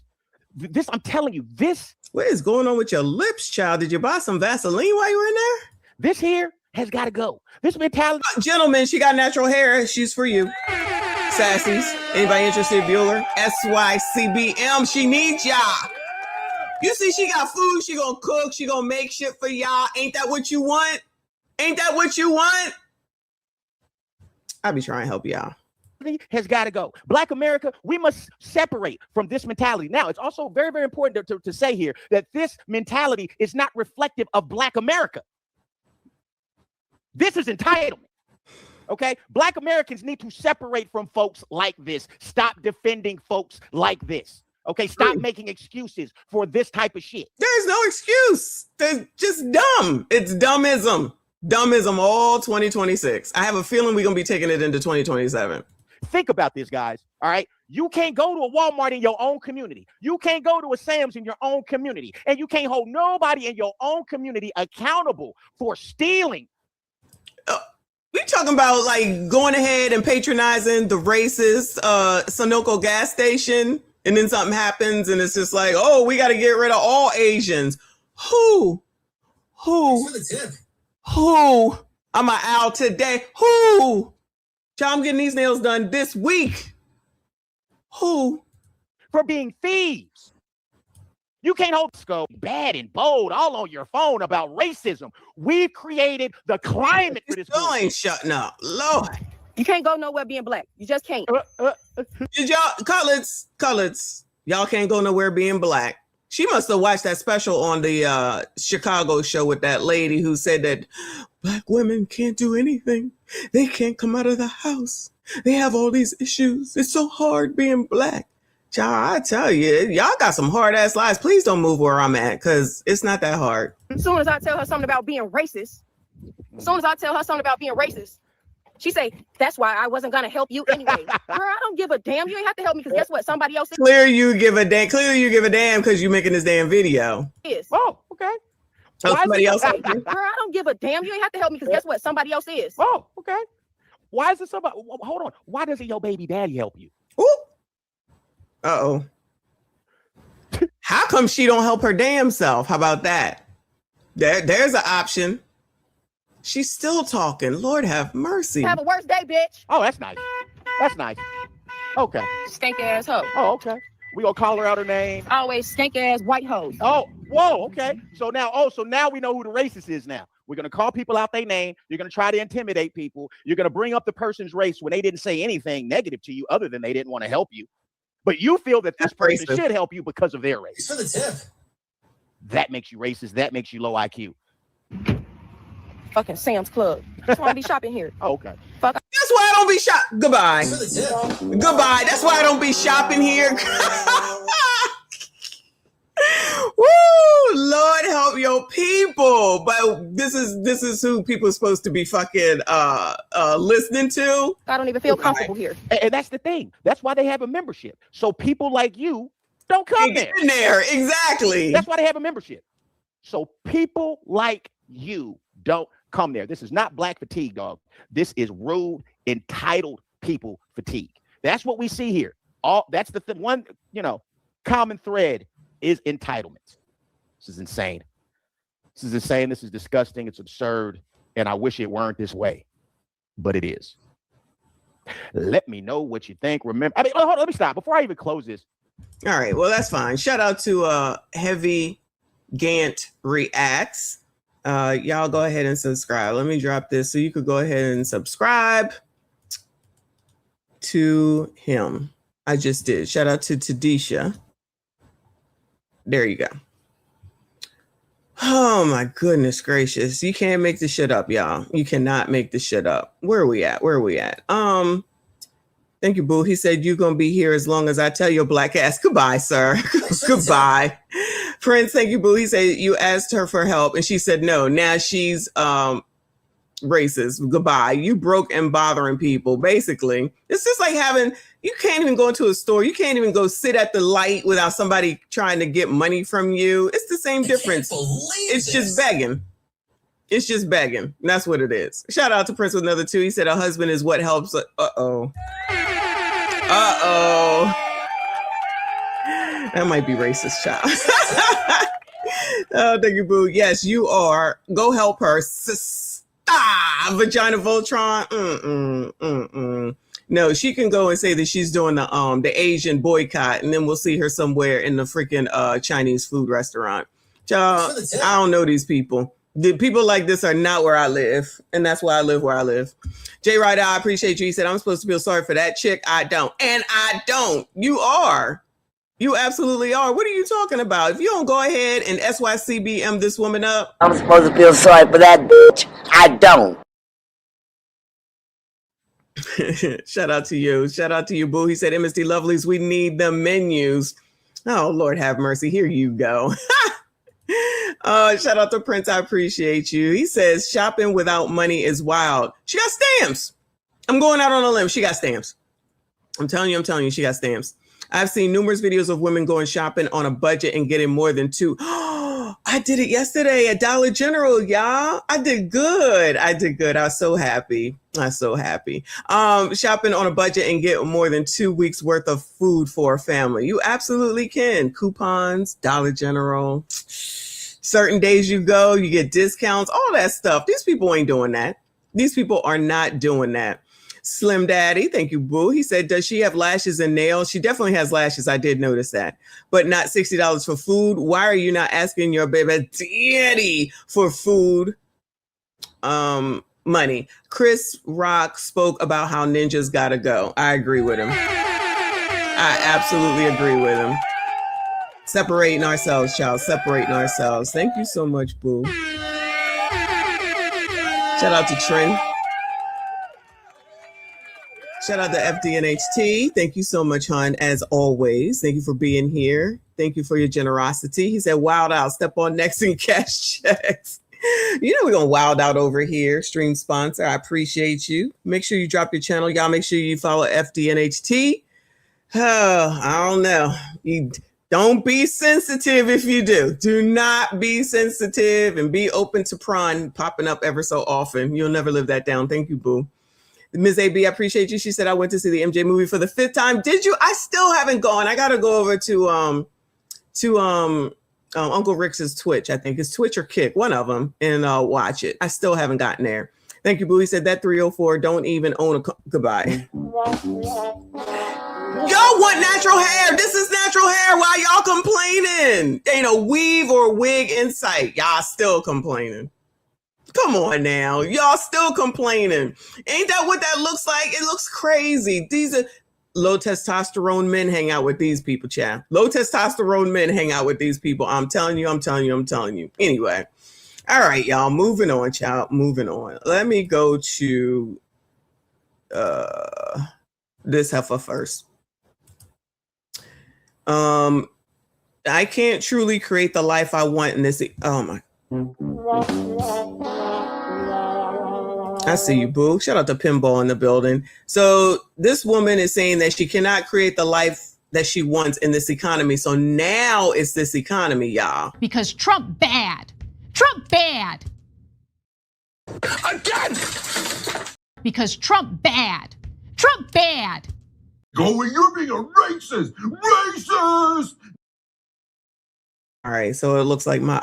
This, I'm telling you, this. What is going on with your lips, child? Did you buy some Vaseline while you were in there? This here has got to go. This mentality. Gentlemen, she got natural hair. She's for you. Sassies. Anybody interested? Bueller. SYCBM. She needs y'all. You see, she got food. She gonna cook. She gonna make shit for y'all. Ain't that what you want? Ain't that what you want? I be trying to help y'all. Has got to go. Black America, we must separate from this mentality. Now, it's also very, very important to say here that this mentality is not reflective of Black America. This is entitlement. Okay? Black Americans need to separate from folks like this. Stop defending folks like this. Okay, stop making excuses for this type of shit. There's no excuse. They're just dumb. It's dummism. Dummism all 2026. I have a feeling we're going to be taking it into 2027. Think about this, guys. All right. You can't go to a Walmart in your own community. You can't go to a Sam's in your own community. And you can't hold nobody in your own community accountable for stealing. We talking about like going ahead and patronizing the racist Sunoco gas station. And then something happens and it's just like, oh, we got to get rid of all Asians. Who? I'm an owl today. Who? Child, I'm getting these nails done this week. Who? For being thieves. You can't hold scope bad and bold all on your phone about racism. We've created the climate for this. Still ain't shutting up. Lord. You can't go nowhere being Black. You just can't. Did y'all, coloreds, y'all can't go nowhere being Black. She must have watched that special on the Chicago show with that lady who said that Black women can't do anything. They can't come out of the house. They have all these issues. It's so hard being Black. Child, I tell you, y'all got some hard ass lives. Please don't move where I'm at, because it's not that hard. As soon as I tell her something about being racist, she say, that's why I wasn't going to help you anyway. Girl, I don't give a damn. You ain't have to help me, because guess what? Somebody else is. Clearly you give a damn because you making this damn video. Oh, okay. So somebody else. Girl, I don't give a damn. You ain't have to help me, because guess what? Somebody else is. Oh, okay. Why is it somebody? Hold on. Why doesn't your baby daddy help you? Ooh. Uh-oh. How come she don't help her damn self? How about that? There's an option. She's still talking. Lord have mercy. Have a worse day, bitch. Oh, that's nice. That's nice. Okay. Stink ass hoe. Oh, okay. We gonna call her out her name. Always stink ass white hoes. Oh, whoa, okay. So now we know who the racist is now. We're gonna call people out their name. You're gonna try to intimidate people. You're gonna bring up the person's race when they didn't say anything negative to you other than they didn't want to help you. But you feel that this person should help you because of their race. It's for the tip. That makes you racist. That makes you low IQ. Fucking Sam's Club. That's why I be shopping here. Oh, okay. fuck. That's why I don't be Goodbye. Goodbye. That's why I don't be shopping here. Woo! Lord help your people. But this is who people are supposed to be fucking listening to. I don't even feel comfortable here. And that's the thing. That's why they have a membership. So people like you don't come there. In there. Exactly. That's why they have a membership. So people like you don't come there. This is not black fatigue, dog. This is rude, entitled people fatigue. That's what we see here. That's the one, common thread is entitlement. This is insane. This is insane. This is disgusting. It's absurd. And I wish it weren't this way, but it is. Let me know what you think. Remember, hold on, let me stop before I even close this. All right. Well, that's fine. Shout out to Heavy Gant Reacts. Y'all go ahead and subscribe. Let me drop this so you could go ahead and subscribe to him. I just did. Shout out to Tadisha. There you go. Oh my goodness gracious. You can't make this shit up, y'all. You cannot make this shit up. Where are we at? Thank you, boo. He said you're gonna be here as long as I tell your black ass. Goodbye, sir. Goodbye. Prince, thank you, boo. He said you asked her for help and she said no. Now she's racist. Goodbye. You broke and bothering people. Basically, it's just like you can't even go into a store. You can't even go sit at the light without somebody trying to get money from you. It's the same difference. It's just begging. It's just begging. And that's what it is. Shout out to Prince with another 2. He said a husband is what helps. Uh-oh. That might be racist, child. Oh, thank you, boo. Yes, you are. Go help her. Vagina Voltron. No, she can go and say that she's doing the Asian boycott, and then we'll see her somewhere in the freaking Chinese food restaurant. Child, I don't know these people. The people like this are not where I live, and that's why I live where I live. Jay Ryder, I appreciate you. He said I'm supposed to feel sorry for that chick. I don't, and I don't. You are. You absolutely are. What are you talking about? If you don't go ahead and SYCBM this woman up, I'm supposed to feel sorry for that bitch. I don't. Shout out to you. Shout out to you, boo. He said, MSD Lovelies, we need the menus. Oh, Lord have mercy. Here you go. Shout out to Prince. I appreciate you. He says, shopping without money is wild. She got stamps. I'm going out on a limb. She got stamps. I'm telling you, she got stamps. I've seen numerous videos of women going shopping on a budget and getting more than 2. I did it yesterday at Dollar General, y'all. I did good. I was so happy. Shopping on a budget and get more than 2 weeks worth of food for a family. You absolutely can. Coupons, Dollar General. Certain days you go, you get discounts, all that stuff. These people ain't doing that. These people are not doing that. Slim Daddy, thank you, boo. He said, does she have lashes and nails? She definitely has lashes. I did notice that. But not $60 for food. Why are you not asking your baby daddy for food money? Chris Rock spoke about how ninjas gotta go. I agree with him. I absolutely agree with him. Separating ourselves, child. Separating ourselves. Thank you so much, boo. Shout out to Trent. Shout out to FDNHT. Thank you so much, hon, as always. Thank you for being here. Thank you for your generosity. He said, wild out, step on next and cash checks. You know we're going to wild out over here. Stream sponsor, I appreciate you. Make sure you drop your channel. Y'all make sure you follow FDNHT. Oh, I don't know. You don't be sensitive if you do. Do not be sensitive and be open to prawn popping up ever so often. You'll never live that down. Thank you, boo. Ms. AB, I appreciate you. She said, I went to see the MJ movie for the 5th time. Did you? I still haven't gone. I got to go over to Uncle Rick's Twitch. I think it's Twitch or Kick, one of them, and watch it. I still haven't gotten there. Thank you, boo. He said that 304 don't even own a goodbye. Y'all want natural hair. This is natural hair. Why y'all complaining? Ain't a weave or wig in sight. Y'all still complaining. Come on now. Y'all still complaining. Ain't that what that looks like? It looks crazy. These are low testosterone men hang out with these people, chat. Low testosterone men hang out with these people. I'm telling you. Anyway. All right, y'all. Moving on, child. Moving on. Let me go to this heifer first. I can't truly create the life I want in this. Oh my. I see you, boo. Shout out to Pinball in the building. So this woman is saying that she cannot create the life that she wants in this economy. So now it's this economy, y'all. Because Trump bad. Trump bad. Again! Because Trump bad. Trump bad. Going, you're being a racist! Racist! All right, so it looks like my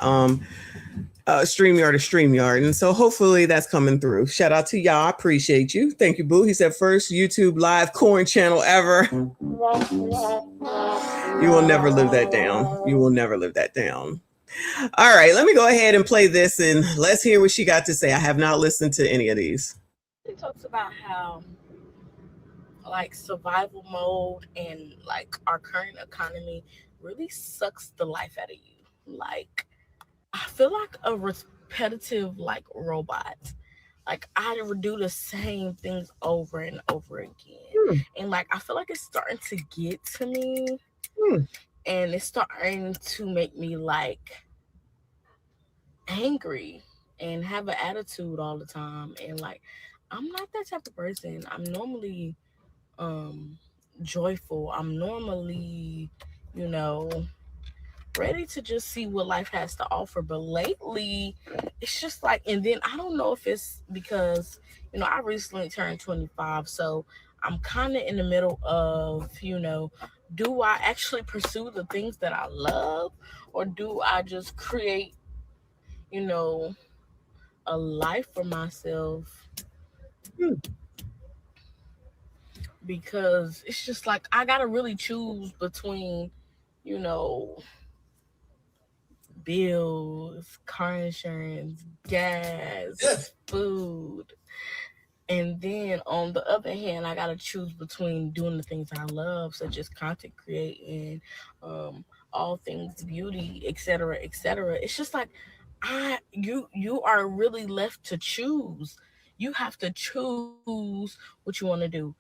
StreamYard is StreamYard. And so hopefully that's coming through. Shout out to y'all. Appreciate you. Thank you, boo. He said first YouTube live corn channel ever. You will never live that down. You will never live that down. All right, let me go ahead and play this and let's hear what she got to say. I have not listened to any of these. It talks about how like survival mode and like our current economy really sucks the life out of you. Like I feel like a repetitive like robot. Like I would do the same things over and over again. And like I feel like it's starting to get to me. And it's starting to make me like angry and have an attitude all the time. And like I'm not that type of person. I'm normally joyful. I'm normally, you know, ready to just see what life has to offer. But lately it's just like, and then I don't know if it's because, you know, I recently turned 25, so I'm kind of in the middle of, you know, do I actually pursue the things that I love, or do I just create, you know, a life for myself? Because it's just like I gotta really choose between, you know, bills, car insurance, gas, food. And then on the other hand, I gotta choose between doing the things I love, such as content creating, all things beauty, etc., etc. It's just like you are really left to choose. You have to choose what you want to do.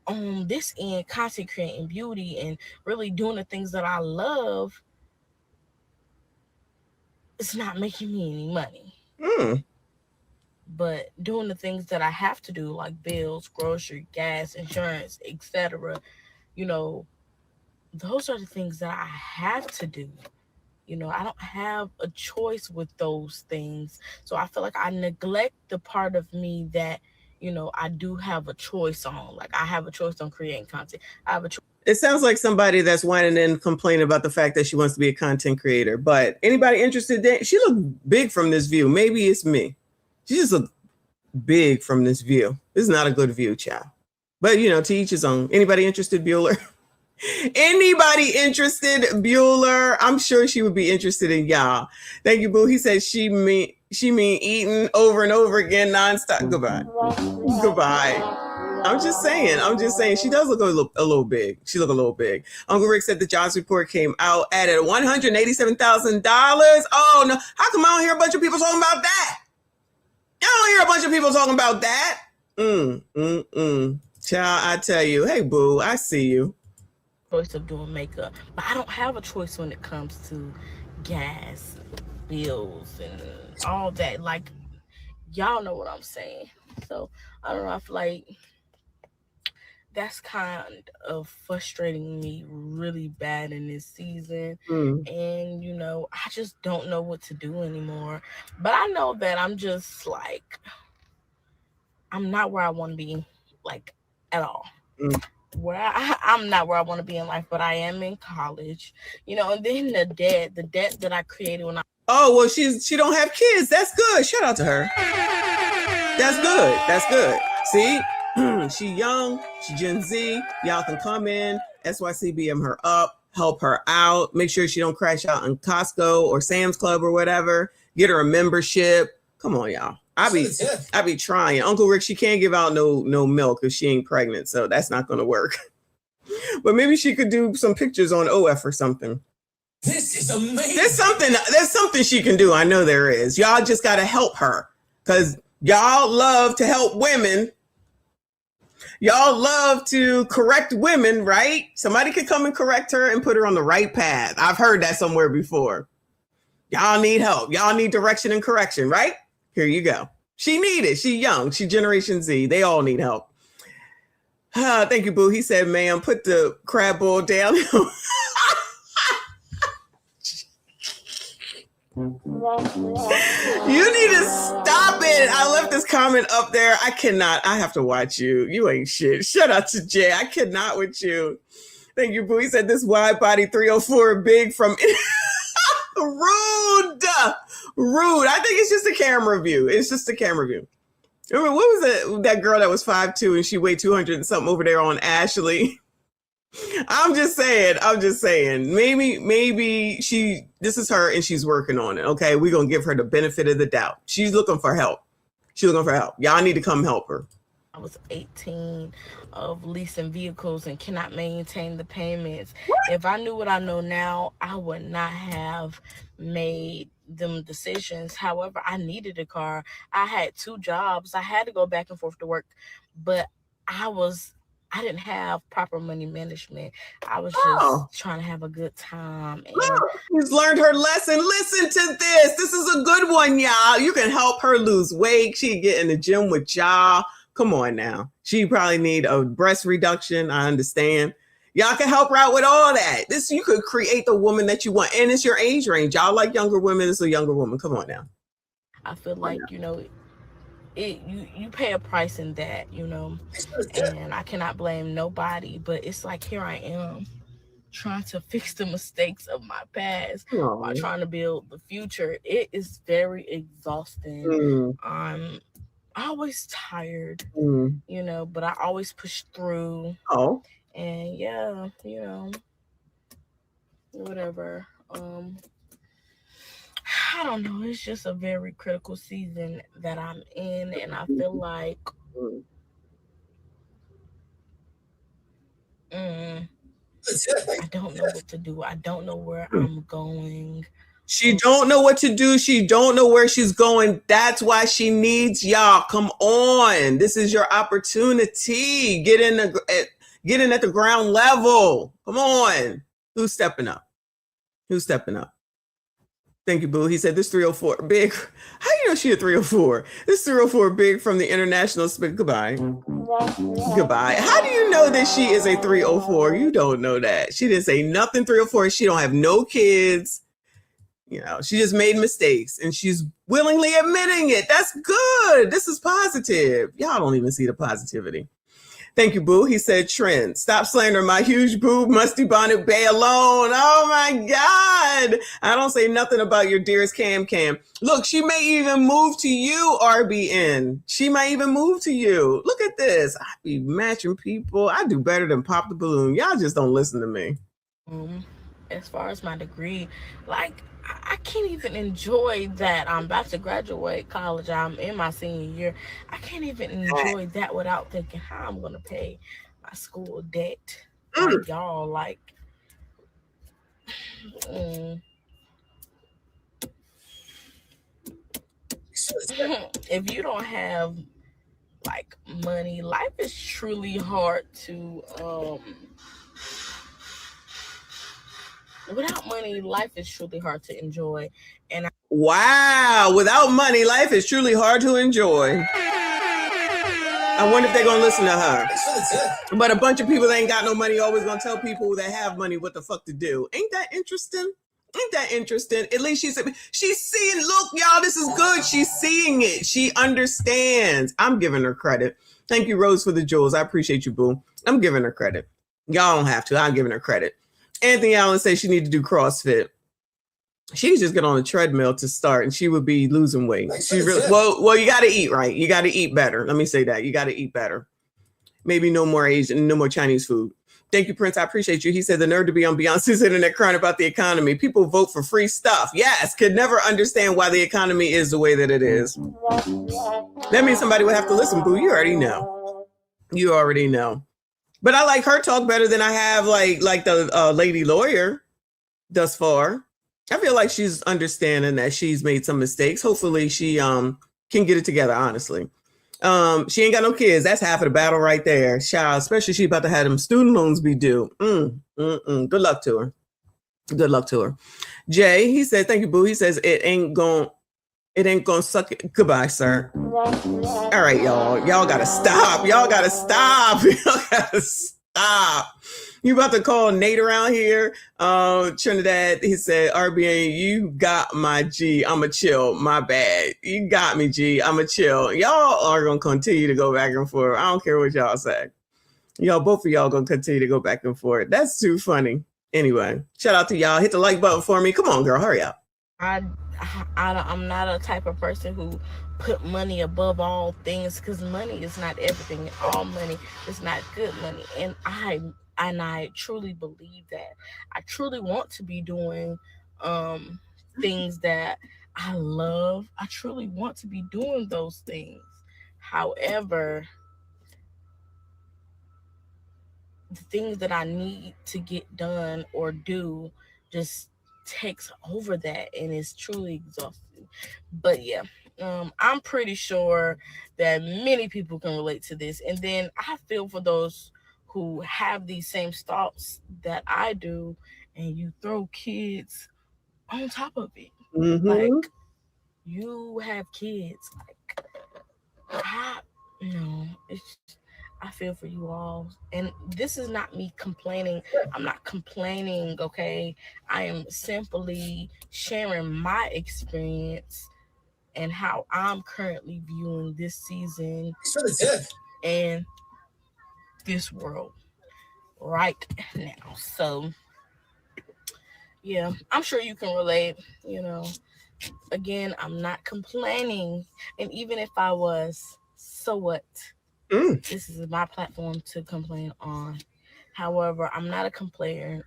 On this end, content creating beauty and really doing the things that I love, it's not making me any money. But doing the things that I have to do, like bills, grocery, gas, insurance, etc., you know, those are the things that I have to do. You know, I don't have a choice with those things. So I feel like I neglect the part of me that, you know, I do have a choice on. Like I have a choice on creating content. I have a choice. It sounds like somebody that's whining and complaining about the fact that she wants to be a content creator. But anybody interested in, she looked big from this view. Maybe it's me. She just looked big from this view. This is not a good view, child. But, you know, to each his own. Anybody interested, Bueller? Anybody interested, Bueller? I'm sure she would be interested in y'all. Thank you, boo. He said she mean eating over and over again nonstop. Goodbye. Goodbye. I'm just saying. She does look a little big. She look a little big. Uncle Rick said the jobs report came out, added $187,000. Oh no! How come I don't hear a bunch of people talking about that? I don't hear a bunch of people talking about that. Child, I tell you, hey boo, I see you. Choice of doing makeup, but I don't have a choice when it comes to gas, bills, and all that. Like, y'all know what I'm saying. So I don't know. I feel like that's kind of frustrating me really bad in this season. And, you know, I just don't know what to do anymore. But I know that I'm just like, I'm not where I want to be, like, at all. I'm not where I want to be in life, but I am in college, you know. And then the debt that I created when I. Oh, well, she don't have kids. That's good. Shout out to her. That's good. That's good. See? She young, she Gen Z. Y'all can come in, SYCBM her up, help her out. Make sure she don't crash out in Costco or Sam's Club or whatever. Get her a membership. Come on, y'all. I be trying. Uncle Rick, she can't give out no milk if she ain't pregnant, so that's not gonna work. But maybe she could do some pictures on OF or something. This is amazing. There's something she can do. I know there is. Y'all just gotta help her, because y'all love to help women. Y'all love to correct women, right? Somebody could come and correct her and put her on the right path. I've heard that somewhere before. Y'all need help. Y'all need direction and correction, right? Here you go. She needed. She young. She Generation Z. They all need help. Thank you, Boo. He said, ma'am, put the crab boil down. You need to stop it. I left this comment up there. I cannot. I have to watch you. You ain't shit. Shout out to Jay. I cannot with you. Thank you, Boo. He said this wide body 304 big from rude. Rude. I think it's just a camera view. It's just a camera view. Remember, what was that girl that was 5'2" and she weighed 200 and something over there on Ashley? I'm just saying. Maybe this is her and she's working on it. Okay, we're gonna give her the benefit of the doubt. She's looking for help. Y'all need to come help her. I was 18 of leasing vehicles and cannot maintain the payments. If I knew what I know now, I would not have made them decisions. However, I needed a car. I had 2 jobs. I had to go back and forth to work, but I didn't have proper money management. I was just trying to have a good time. And she's learned her lesson. Listen to this. This is a good one, y'all. You can help her lose weight. She can get in the gym with y'all. Come on now. She probably need a breast reduction. I understand. Y'all can help her out with all that. You could create the woman that you want. And it's your age range. Y'all like younger women. It's a younger woman. Come on now. I feel like, you pay a price in that, and I cannot blame nobody, but it's like, here I am trying to fix the mistakes of my past while trying to build the future. It is very exhausting. I'm always tired, but I always push through. And yeah, whatever. I don't know. It's just a very critical season that I'm in, and I feel like I don't know what to do. I don't know where I'm going. She don't know what to do. She don't know where she's going. That's why she needs y'all. Come on. This is your opportunity. Get in at the ground level. Come on. Who's stepping up? Thank you, Boo. He said this 304 big. How do you know she a 304? This 304 big from the international spin. Goodbye. How do you know that she is a 304? You don't know that. She didn't say nothing 304. She don't have no kids. She just made mistakes and she's willingly admitting it. That's good. This is positive. Y'all don't even see the positivity. Thank you, Boo. He said, Trent, stop slandering my huge boob, musty bonnet bay alone. Oh my God. I don't say nothing about your dearest Cam. Look, she may even move to you, RBN. She might even move to you. Look at this. I be matching people. I do better than Pop the Balloon. Y'all just don't listen to me. As far as my degree, I can't even enjoy that. I'm about to graduate college. I'm in my senior year. I can't even enjoy that without thinking how I'm going to pay my school debt. Y'all, if you don't have money, life is truly hard to without money, life is truly hard to enjoy. And wow, without money, life is truly hard to enjoy. I wonder if they're gonna listen to her. But a bunch of people that ain't got no money always gonna tell people that have money what the fuck to do. Ain't that interesting? At least she's seeing, look, y'all, this is good. She's seeing it. She understands. I'm giving her credit. Thank you, Rose, for the jewels. I appreciate you, Boo. I'm giving her credit. Y'all don't have to. I'm giving her credit. Anthony Allen says she need to do CrossFit. She could just get on a treadmill to start and she would be losing weight. She's really well, you gotta eat right. You gotta eat better. Let me say that. You gotta eat better. Maybe no more Asian, no more Chinese food. Thank you, Prince. I appreciate you. He said the nerve to be on Beyonce's internet crying about the economy. People vote for free stuff. Yes, could never understand why the economy is the way that it is. That means somebody would have to listen, Boo. You already know. But I like her talk better than I have like the lady lawyer thus far. I feel like she's understanding that she's made some mistakes. Hopefully she can get it together, honestly. She ain't got no kids. That's half of the battle right there. Child, especially she about to have them student loans be due. Good luck to her. Good luck to her. Jay, he said, thank you, boo. He says it ain't gonna suck it. Goodbye, sir. All right, y'all. Y'all gotta stop. Y'all gotta stop. Y'all gotta stop. You about to call Nate around here? Trinidad, he said, RBA, you got my G. I'ma chill. My bad. You got me, G. I'ma chill. Y'all are gonna continue to go back and forth. I don't care what y'all say. Both of y'all gonna continue to go back and forth. That's too funny. Anyway, shout out to y'all. Hit the like button for me. Come on, girl. Hurry up. I'm not a type of person who put money above all things, because money is not everything. All money is not good money. And I truly believe that. I truly want to be doing things that I love. I truly want to be doing those things. However, the things that I need to get done or do just takes over that, and it's truly exhausting. But yeah, I'm pretty sure that many people can relate to this. And then I feel for those who have these same thoughts that I do, and you throw kids on top of it. Like, you have kids. Like, I feel for you all. And this is not me complaining. I'm not complaining, okay? I am simply sharing my experience and how I'm currently viewing this season and this world right now. So, yeah, I'm sure you can relate, Again, I'm not complaining. And even if I was, so what? This is my platform to complain on. However, I'm not a complainer.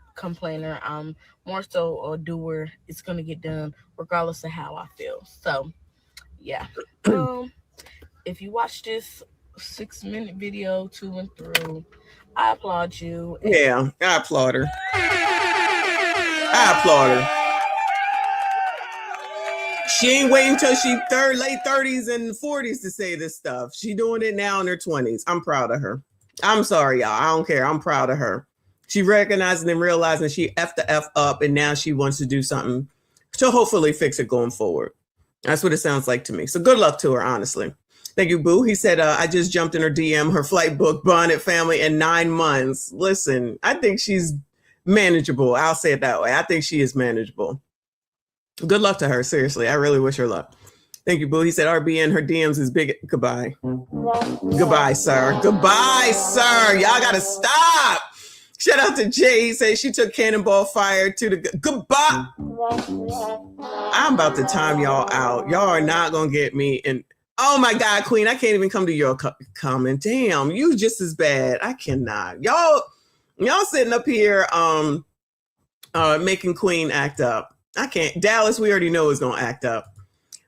I'm more so a doer. It's going to get done regardless of how I feel. So, yeah. If you watch this 6-minute video to and through, I applaud you. Yeah, I applaud her. I applaud her. She ain't waiting until she late 30s and 40s to say this stuff. She doing it now in her 20s. I'm proud of her. I'm sorry, y'all. I don't care. I'm proud of her. She recognizing and realizing she effed the F up, and now she wants to do something to hopefully fix it going forward. That's what it sounds like to me. So good luck to her, honestly. Thank you, boo. He said, I just jumped in her DM, her flight book, bonded family in 9 months. Listen, I think she's manageable. I'll say it that way. I think she is manageable. Good luck to her. Seriously, I really wish her luck. Thank you, boo. He said RB in her DMs is big. Goodbye. Goodbye, sir. Goodbye, sir. Y'all gotta stop. Shout out to Jay. He said she took cannonball fire to the goodbye. I'm about to time y'all out. Y'all are not gonna get me. And oh my God, Queen, I can't even come to your comment. Damn, you just as bad. I cannot. Y'all sitting up here making Queen act up. I can't. Dallas, we already know is gonna act up.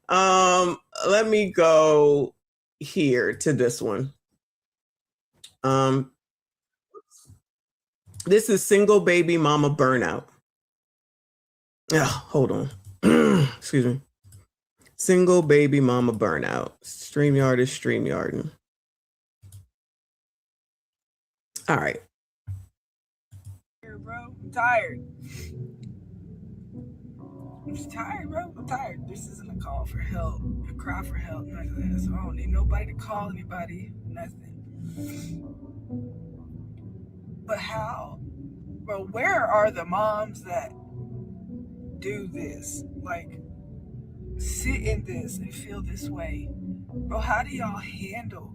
Let me go here to this one. This is single baby mama burnout. Hold on. Excuse me. Single baby mama burnout. StreamYard is StreamYarding. All right. Bro, I'm tired. I'm just tired, bro. I'm tired. This isn't a call for help, a cry for help, nothing like that. So I don't need nobody to call anybody, nothing. But how, bro, where are the moms that do this? Like, sit in this and feel this way. Bro, how do y'all handle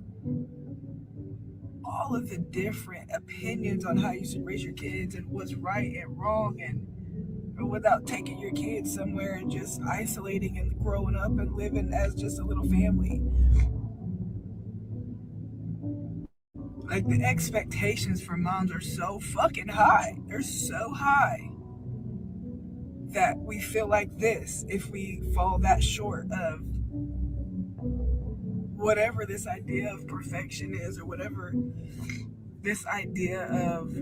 all of the different opinions on how you should raise your kids and what's right and wrong, and without taking your kids somewhere and just isolating and growing up and living as just a little family? Like, the expectations for moms are so fucking high. They're so high that we feel like this if we fall that short of whatever this idea of perfection is, or whatever this idea of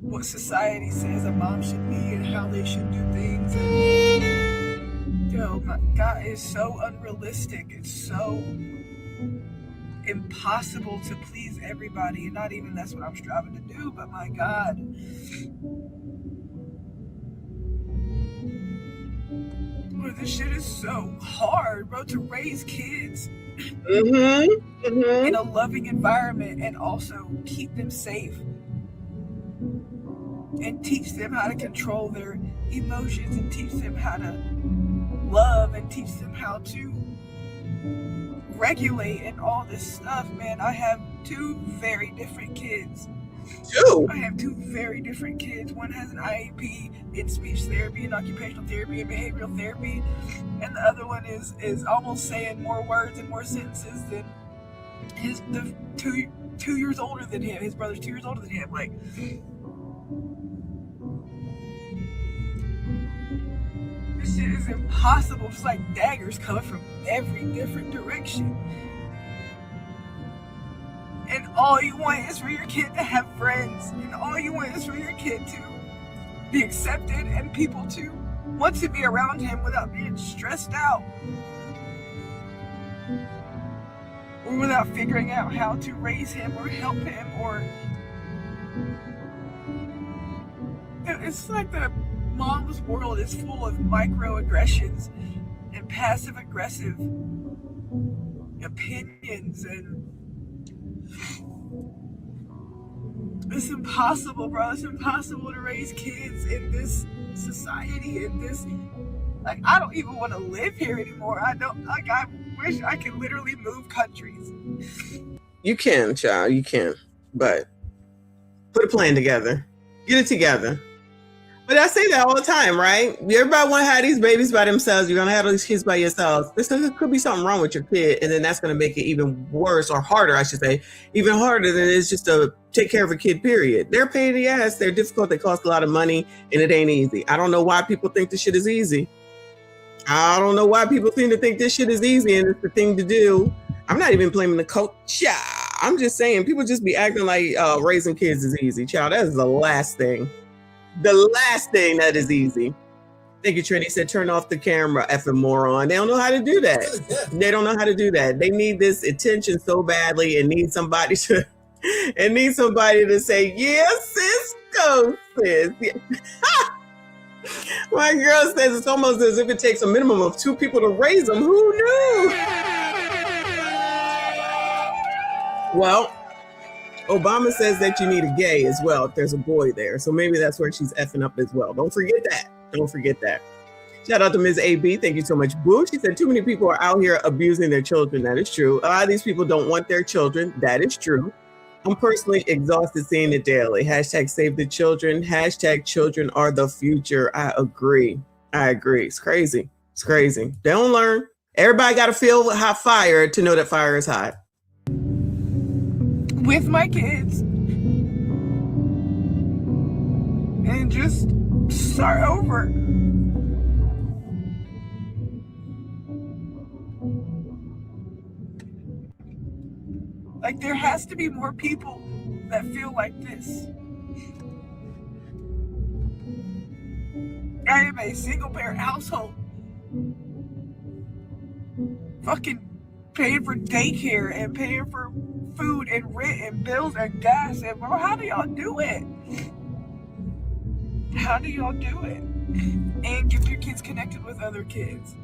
what society says a mom should be and how they should do things. And oh my God, it's so unrealistic. It's so impossible to please everybody. And not even that's what I'm striving to do, but my God. Bro, this shit is so hard, bro, to raise kids in a loving environment and also keep them safe and teach them how to control their emotions and teach them how to love and teach them how to regulate and all this stuff, man. I have two very different kids. I have two very different kids. One has an IEP in speech therapy and occupational therapy and behavioral therapy, and the other one is almost saying more words and more sentences than the two years older than him. His brother's 2 years older than him. Like, this shit is impossible. It's like daggers coming from every different direction. And all you want is for your kid to have friends. And all you want is for your kid to be accepted and people to want to be around him without being stressed out. Or without figuring out how to raise him or help him or... It's like the mom's world is full of microaggressions and passive-aggressive opinions, and it's impossible, bro. It's impossible to raise kids in this society, in this, like, I don't even want to live here anymore. I wish I could literally move countries. You can, child, you can, but put a plan together. Get it together. But I say that all the time, right? Everybody want to have these babies by themselves. You're going to have these kids by yourselves. There could be something wrong with your kid, and then that's going to make it even worse, or harder, I should say. Even harder than it is just to take care of a kid, period. They're a pain in the ass. They're difficult. They cost a lot of money, and it ain't easy. I don't know why people think this shit is easy. I don't know why people seem to think this shit is easy and it's the thing to do. I'm not even blaming the coach. I'm just saying people just be acting like raising kids is easy. Child, that is the last thing. The last thing that is easy. Thank you, Trini. Said turn off the camera, effing moron. They don't know how to do that. They don't know how to do that. They need this attention so badly and need somebody to say, yes, sis, go, sis. Yeah. My girl says it's almost as if it takes a minimum of 2 people to raise them. Who knew? Well, Obama says that you need a gay as well if there's a boy there. So maybe that's where she's effing up as well. Don't forget that. Don't forget that. Shout out to Ms. AB. Thank you so much, Boo. She said too many people are out here abusing their children. That is true. A lot of these people don't want their children. That is true. I'm personally exhausted seeing it daily. Hashtag save the children. Hashtag children are the future. I agree. It's crazy. It's crazy. They don't learn. Everybody got to feel hot fire to know that fire is hot. With my kids. And just start over. Like, there has to be more people that feel like this. I am a single parent household. Fucking paying for daycare and paying for food and rent and bills and gas. And bro, how do y'all do it? How do y'all do it? And get your kids connected with other kids.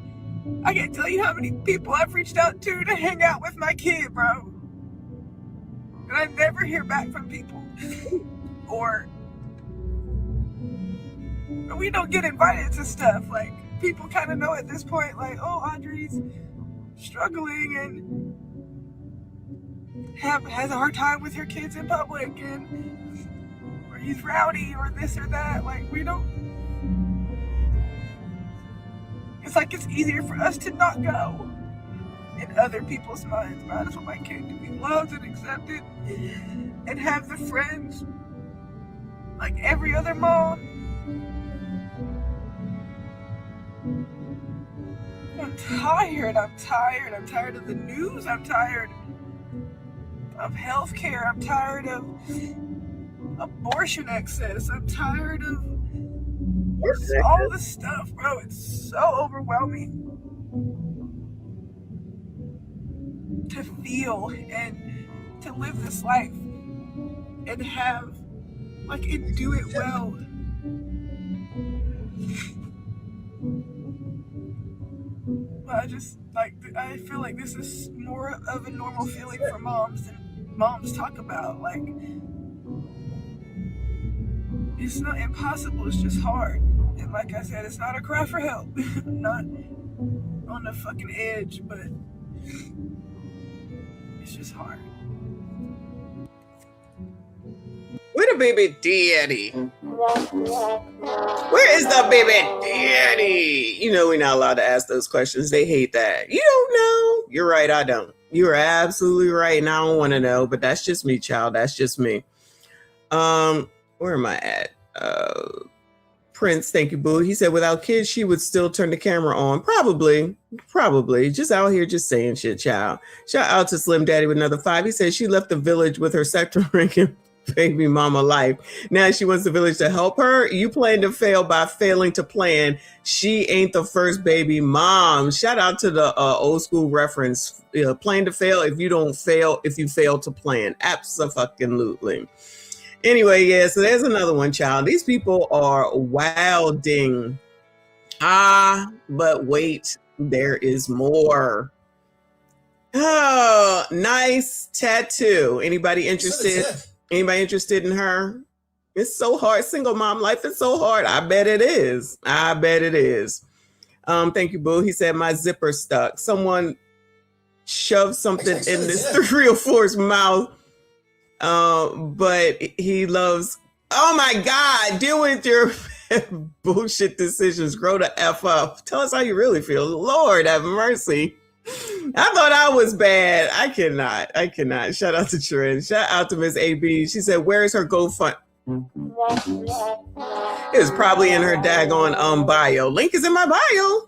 I can't tell you how many people I've reached out to hang out with my kid, bro. And I never hear back from people. Or we don't get invited to stuff. Like, people kind of know at this point, like, oh, Audrey's struggling and has a hard time with her kids in public, and or he's rowdy or this or that. Like, we don't. It's like it's easier for us to not go in other people's minds. But I just want my kid to be loved and accepted and have the friends like every other mom. I'm tired of the news, I'm tired of healthcare, I'm tired of abortion access, I'm tired of Just all the stuff, bro. It's so overwhelming to feel and to live this life and have, like, and do it well. But I feel like this is more of a normal feeling for moms than moms talk about. Like, it's not impossible, it's just hard. And like I said, it's not a cry for help. I'm not on the fucking edge, but it's just hard. Where the baby daddy? Where is the baby daddy? You know we're not allowed to ask those questions. They hate that. You don't know. You're right, I don't. You're absolutely right, and I don't want to know, but that's just me, child. That's just me. Where am I at? Prince, thank you, boo. He said without kids, she would still turn the camera on. Probably. Just out here just saying shit, child. Shout out to Slim Daddy with another 5. He said she left the village with her sector ranking baby mama life. Now she wants the village to help her. You plan to fail by failing to plan. She ain't the first baby mom. Shout out to the old school reference. Plan to fail if you don't fail, if you fail to plan. Abso-fucking-lutely. Anyway, yeah, so there's another one, child. These people are wilding. But wait, there is more. Oh, nice tattoo. Anybody interested? Anybody interested in her? It's so hard. Single mom life is so hard. I bet it is. Thank you, boo. He said my zipper stuck. Someone shoved something in this 3 or 4's mouth. But he loves, oh my God, deal with your bullshit decisions. Grow the F up. Tell us how you really feel. Lord have mercy. I thought I was bad. I cannot. Shout out to Trent. Shout out to Miss AB. She said, where is her GoFund? It was probably in her daggone bio. Link is in my bio.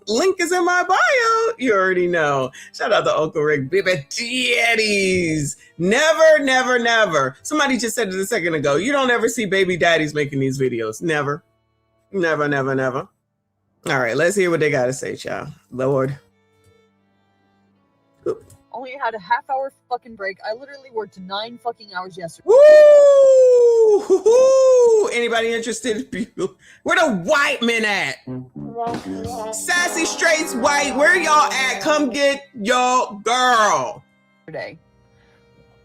You already know. Shout out to Uncle Rick. Baby daddies. Never. Somebody just said it a second ago. You don't ever see baby daddies making these videos. Never. All right, let's hear what they got to say, child. Lord. Only had a half-hour fucking break. I literally worked 9 fucking hours yesterday. Woo! Anybody interested? Where the white men at? Sassy Straights White, where y'all at? Come get your girl.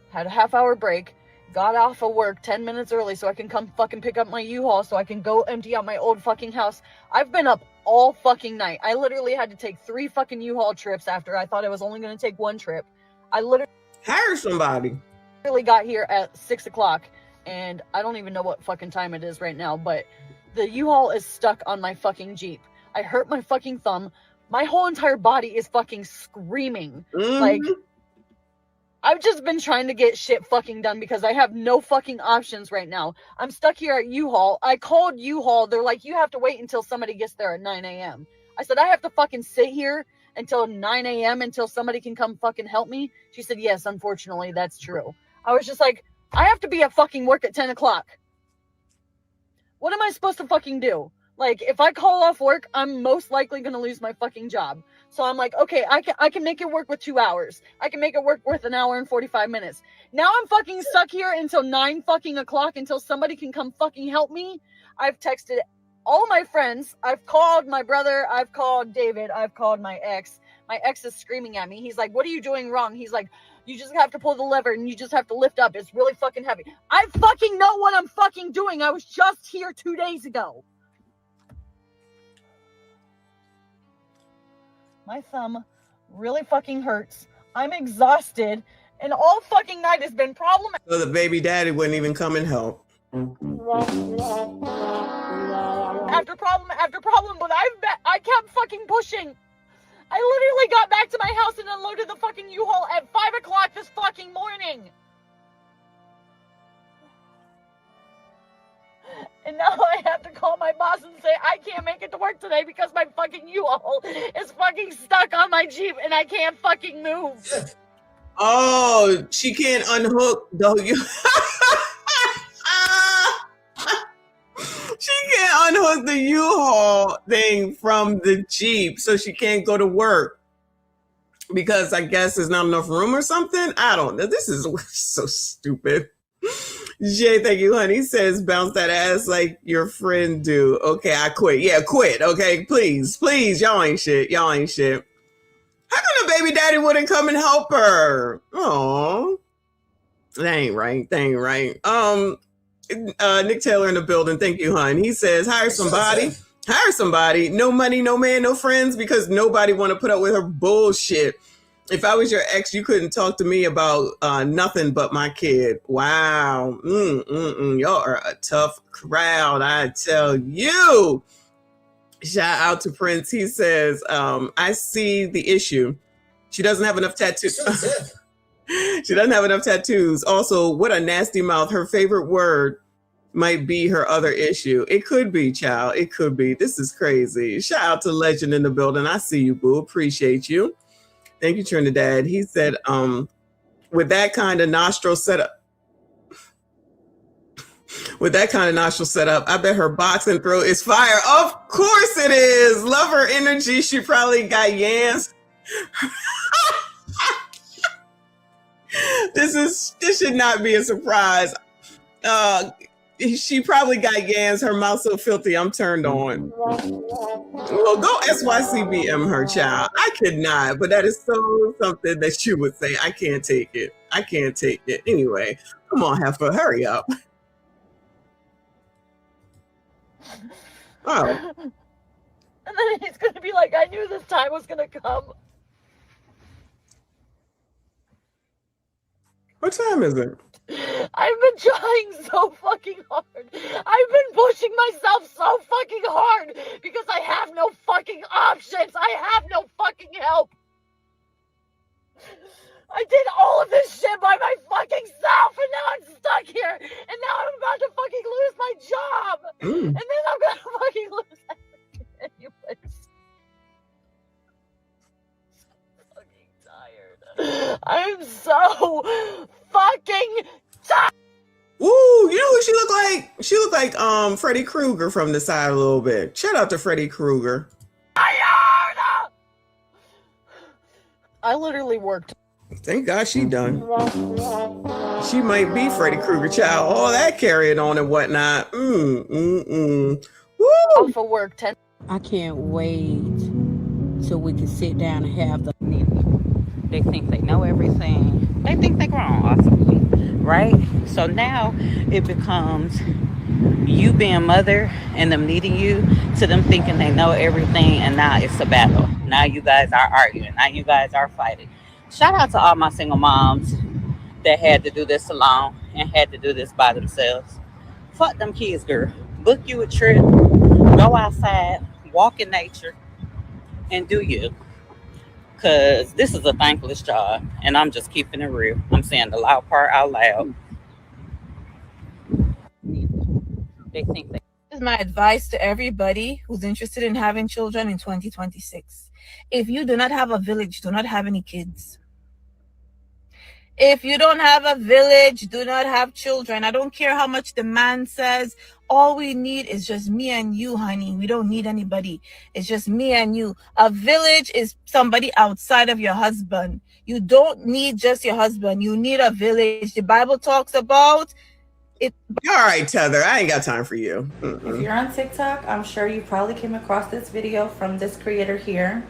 Had a half-hour break. Got off of work 10 minutes early so I can come fucking pick up my U-Haul so I can go empty out my old fucking house. I've been up all fucking night. I literally had to take 3 fucking U-Haul trips after I thought I was only going to take 1 trip. I literally hire somebody. Really got here at 6 o'clock and I don't even know what fucking time it is right now, but the U-Haul is stuck on my fucking Jeep. I hurt my fucking thumb. My whole entire body is fucking screaming. Like, I've just been trying to get shit fucking done because I have no fucking options right now. I'm stuck here at U-Haul. I called U-Haul. They're like, you have to wait until somebody gets there at 9 a.m. I said, I have to fucking sit here until 9 a.m. until somebody can come fucking help me. She said, yes, unfortunately, that's true. I was just like, I have to be at fucking work at 10 o'clock. What am I supposed to fucking do? Like, if I call off work, I'm most likely going to lose my fucking job. So I'm like, okay, I can make it work with 2 hours. I can make it work with 1 hour and 45 minutes. Now I'm fucking stuck here until 9 fucking o'clock until somebody can come fucking help me. I've texted all my friends. I've called my brother. I've called David. I've called my ex. My ex is screaming at me. He's like, what are you doing wrong? He's like, you just have to pull the lever and you just have to lift up. It's really fucking heavy. I fucking know what I'm fucking doing. I was just here 2 days ago. My thumb really fucking hurts. I'm exhausted. And all fucking night has been problematic. So the baby daddy wouldn't even come and help. After problem, but I kept fucking pushing. I literally got back to my house and unloaded the fucking U-Haul at 5 o'clock this fucking morning. And now I have to call my boss and say I can't make it to work today because my fucking U-Haul is fucking stuck on my Jeep and I can't fucking move. Oh, she can't unhook the She can't unhook the U-Haul thing from the Jeep so she can't go to work because I guess there's not enough room or something. I don't know. This is so stupid. Jay, thank you, honey. Says bounce that ass like your friend do. Okay, I quit. Yeah, quit. Okay, please. Y'all ain't shit. How come the baby daddy wouldn't come and help her? Oh, that ain't right. Nick Taylor in the building. Thank you, hon. He says, hire somebody. No money, no man, no friends, because nobody want to put up with her bullshit. If I was your ex, you couldn't talk to me about nothing but my kid. Wow. Y'all are a tough crowd, I tell you. Shout out to Prince. He says, I see the issue. She doesn't have enough tattoos. She doesn't have enough tattoos. Also, what a nasty mouth. Her favorite word might be her other issue. It could be, child. It could be. This is crazy. Shout out to Legend in the building. I see you, boo. Appreciate you. Thank you, Trinidad. He said, with that kind of nostril setup, I bet her boxing throw is fire. Of course it is. Love her energy. She probably got yams. This should not be a surprise. She probably got yams. Her mouth so filthy, I'm turned on. Well, go SYCBM her, child. I could not, but that is so something that you would say. I can't take it. Anyway, come on, Heifer, hurry up. Oh. And then he's going to be like, I knew this time was going to come. What time is it? I've been trying so fucking hard. I've been pushing myself so fucking hard because I have no fucking options. I have no fucking help. I did all of this shit by my fucking self, and now I'm stuck here. And now I'm about to fucking lose my job. And then I'm gonna fucking lose everything anyways. I'm so fucking tired. Ooh, you know who she looked like? She looked like Freddy Krueger from the side a little bit. Shout out to Freddy Krueger. I literally worked. Thank God she done. She might be Freddy Krueger, child. All that carrying on and whatnot. Woo! Off of work 10. I can't wait till we can sit down and have the meeting. They think they know everything. They think they're grown, ultimately, right? So now it becomes you being mother and them needing you to them thinking they know everything, and now it's a battle. Now you guys are arguing. Now you guys are fighting. Shout out to all my single moms that had to do this alone and had to do this by themselves. Fuck them kids, girl. Book you a trip, go outside, walk in nature, and do you. Because this is a thankless job, and I'm just keeping it real. I'm saying the loud part out loud. They think they... This is my advice to everybody who's interested in having children in 2026. If you do not have a village, do not have any kids. If you don't have a village, do not have children. I don't care how much the man says. All we need is just me and you, honey. We don't need anybody. It's just me and you. A village is somebody outside of your husband. You don't need just your husband. You need a village. The Bible talks about it. All right, Tether. I ain't got time for you. If you're on TikTok, I'm sure you probably came across this video from this creator here.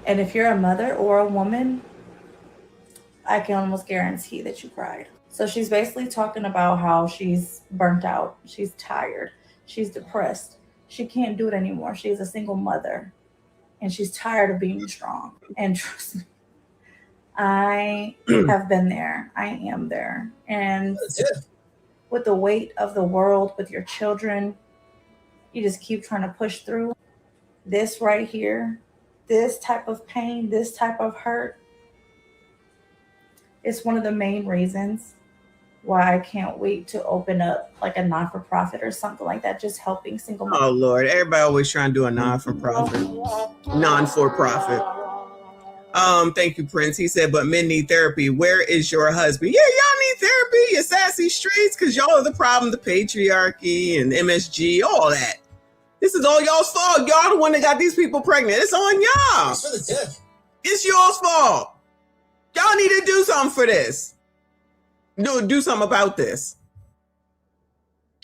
And if you're a mother or a woman, I can almost guarantee that you cried. So she's basically talking about how she's burnt out. She's tired. She's depressed. She can't do it anymore. She's a single mother and she's tired of being strong. And trust me, I have been there. I am there. And with the weight of the world, with your children, you just keep trying to push through. This right here, this type of pain, this type of hurt, it's one of the main reasons why I can't wait to open up like a non-for-profit or something like that, just helping single mothers. Oh, Lord. Everybody always trying to do a non-for-profit. Thank you, Prince. He said, but men need therapy. Where is your husband? Yeah, y'all need therapy, you sassy streets, because y'all are the problem, the patriarchy and MSG, all that. This is all y'all's fault. Y'all the one that got these people pregnant. It's on y'all. It's for the death. It's y'all's fault. Y'all need to do something for this. Do something about this.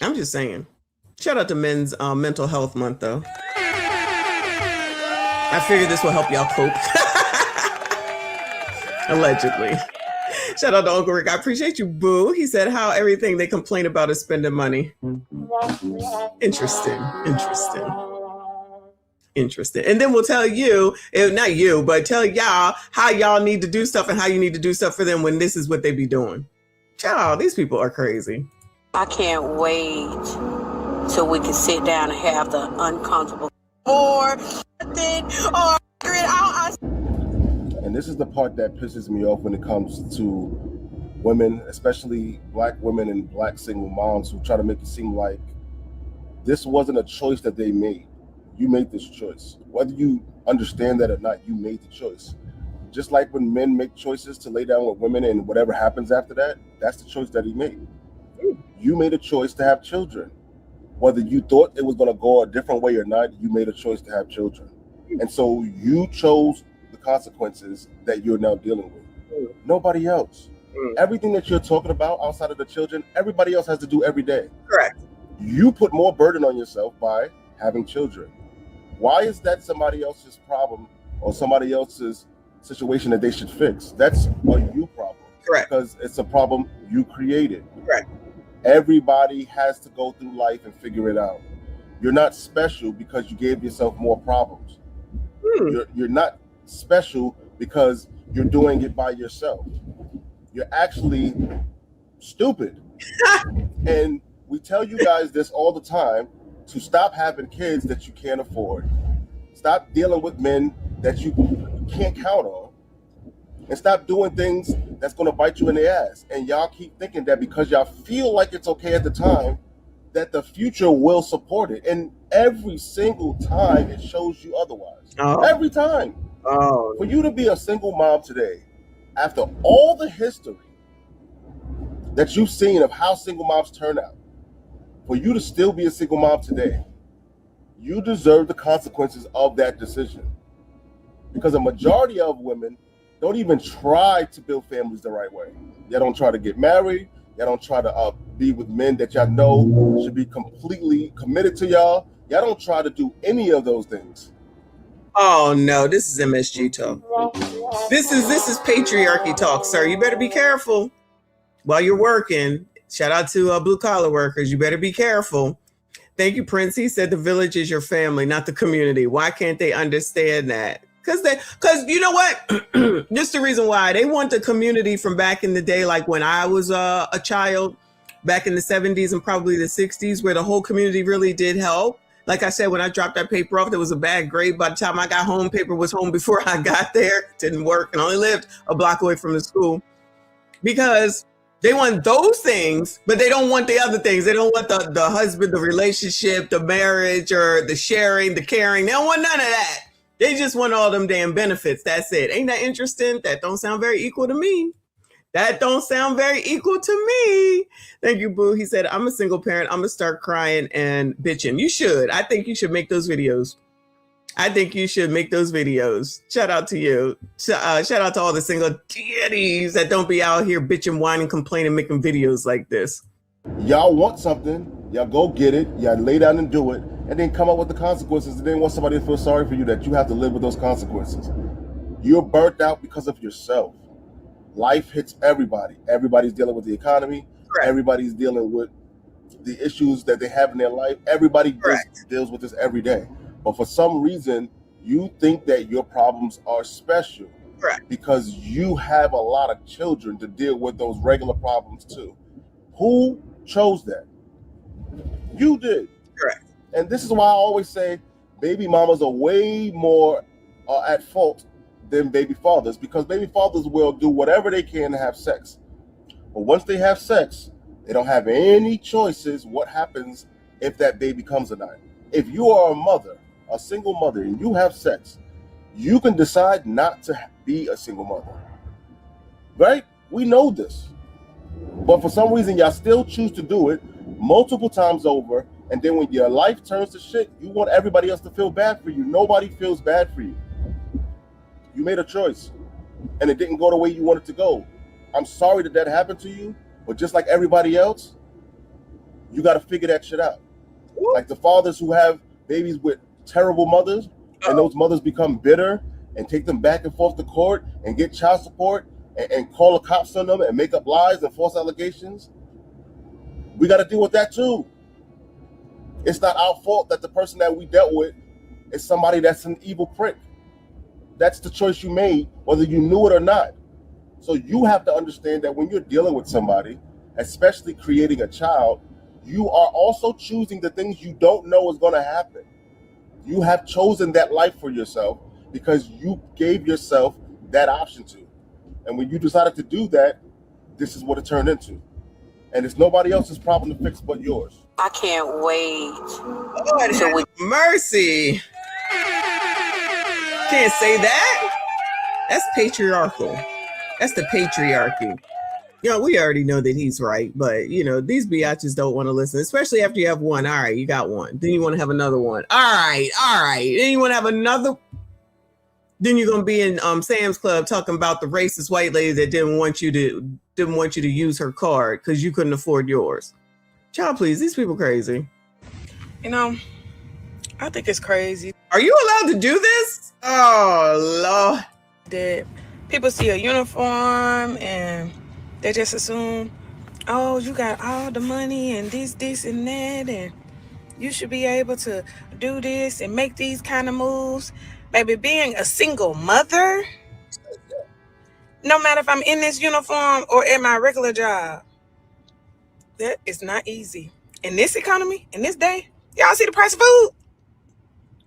I'm just saying. Shout out to Men's Mental Health Month, though. I figured this will help y'all cope. Allegedly. Shout out to Uncle Rick. I appreciate you, boo. He said how everything they complain about is spending money. Interesting. And then we'll tell you, not you, but tell y'all how y'all need to do stuff and how you need to do stuff for them when this is what they be doing. Child, these people are crazy. I can't wait till we can sit down and have the uncomfortable And this is the part that pisses me off when it comes to women, especially black women and black single moms who try to make it seem like this wasn't a choice that they made. You made this choice. Whether you understand that or not, you made the choice. Just like when men make choices to lay down with women and whatever happens after that, that's the choice that he made. You made a choice to have children. Whether you thought it was going to go a different way or not, you made a choice to have children. And so you chose the consequences that you're now dealing with. Nobody else. Everything that you're talking about outside of the children, everybody else has to do every day. Correct. You put more burden on yourself by having children. Why is that somebody else's problem or somebody else's situation that they should fix? That's a you problem. Correct. Because it's a problem you created. Correct. Everybody has to go through life and figure it out. You're not special because you gave yourself more problems. You're not special because you're doing it by yourself. You're actually stupid. And we tell you guys this all the time, to stop having kids that you can't afford. Stop dealing with men that you can't count on. And stop doing things that's going to bite you in the ass. And y'all keep thinking that because y'all feel like it's okay at the time, that the future will support it. And every single time it shows you otherwise. Every time. For you to be a single mom today, after all the history that you've seen of how single moms turn out, for you to still be a single mom today, you deserve the consequences of that decision. Because a majority of women don't even try to build families the right way. They don't try to get married. They don't try to be with men that y'all know should be completely committed to y'all. Y'all don't try to do any of those things. Oh no, this is MSG talk. This is patriarchy talk, sir. You better be careful while you're working. Shout out to blue collar workers. You better be careful. Thank you, Prince. He said the village is your family, not the community. Why can't they understand that? Because you know what? Just the reason why they want the community from back in the day, like when I was a child, back in the 70s and probably the 60s, where the whole community really did help. Like I said, when I dropped that paper off, there was a bad grade. By the time I got home, paper was home before I got there. Didn't work, and I only lived a block away from the school. Because they want those things, but they don't want the other things. They don't want the husband, the relationship, the marriage, or the sharing, the caring. They don't want none of that. They just want all them damn benefits. That's it. Ain't that interesting? That don't sound very equal to me. That don't sound very equal to me. Thank you, Boo. He said, I'm a single parent. I'm going to start crying and bitching. You should. I think you should make those videos. Shout out to you. Shout out to all the single daddies that don't be out here bitching, whining, complaining, making videos like this. Y'all want something, y'all go get it, y'all lay down and do it, and then come up with the consequences, and then want somebody to feel sorry for you that you have to live with those consequences. You're burnt out because of yourself. Life hits everybody. Everybody's dealing with the economy. Correct. Everybody's dealing with the issues that they have in their life. Everybody deals with this every day. But for some reason, you think that your problems are special. Correct. Because you have a lot of children to deal with those regular problems too. Who chose that? You did. Correct. And this is why I always say baby mamas are way more at fault than baby fathers, because baby fathers will do whatever they can to have sex. But once they have sex, they don't have any choices what happens if that baby comes or not. If you are a mother, a single mother, and you have sex, you can decide not to be a single mother. Right? We know this. But for some reason, y'all still choose to do it multiple times over. And then when your life turns to shit, you want everybody else to feel bad for you. Nobody feels bad for you. You made a choice, and it didn't go the way you wanted to go. I'm sorry that happened to you, but just like everybody else, you got to figure that shit out. Like the fathers who have babies with terrible mothers, and those mothers become bitter and take them back and forth to court and get child support and call the cops on them and make up lies and false allegations. We got to deal with that too. It's not our fault that the person that we dealt with is somebody that's an evil prick. That's the choice you made, whether you knew it or not. So you have to understand that when you're dealing with somebody, especially creating a child, you are also choosing the things you don't know is going to happen. You have chosen that life for yourself because you gave yourself that option to. And when you decided to do that, this is what it turned into. And it's nobody else's problem to fix but yours. I can't wait. Lord have mercy. Can't say that. That's patriarchal. That's the patriarchy. You know, we already know that he's right, but you know, these biatches don't want to listen, especially after you have one. All right, you got one. Then you want to have another one. All right. Then you want to have another. Then you're gonna be in Sam's Club talking about the racist white lady that didn't want you to use her card because you couldn't afford yours. Child, please, these people crazy. You know, I think it's crazy. Are you allowed to do this? Oh Lord. That people see a uniform and they just assume, oh, you got all the money and this and that, and you should be able to do this and make these kind of moves. Baby, being a single mother, no matter if I'm in this uniform or at my regular job, that is not easy. In this economy, in this day, y'all see the price of food?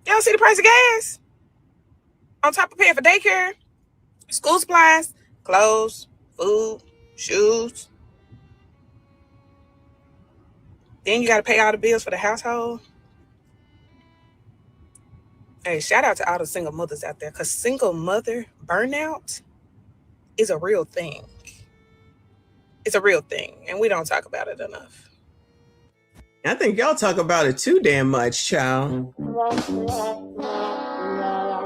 Y'all see the price of gas? On top of paying for daycare, school supplies, clothes, food, shoes. Then you got to pay all the bills for the household. Hey, shout out to all the single mothers out there, because single mother burnout is a real thing. It's a real thing, and we don't talk about it enough. I think y'all talk about it too damn much, child.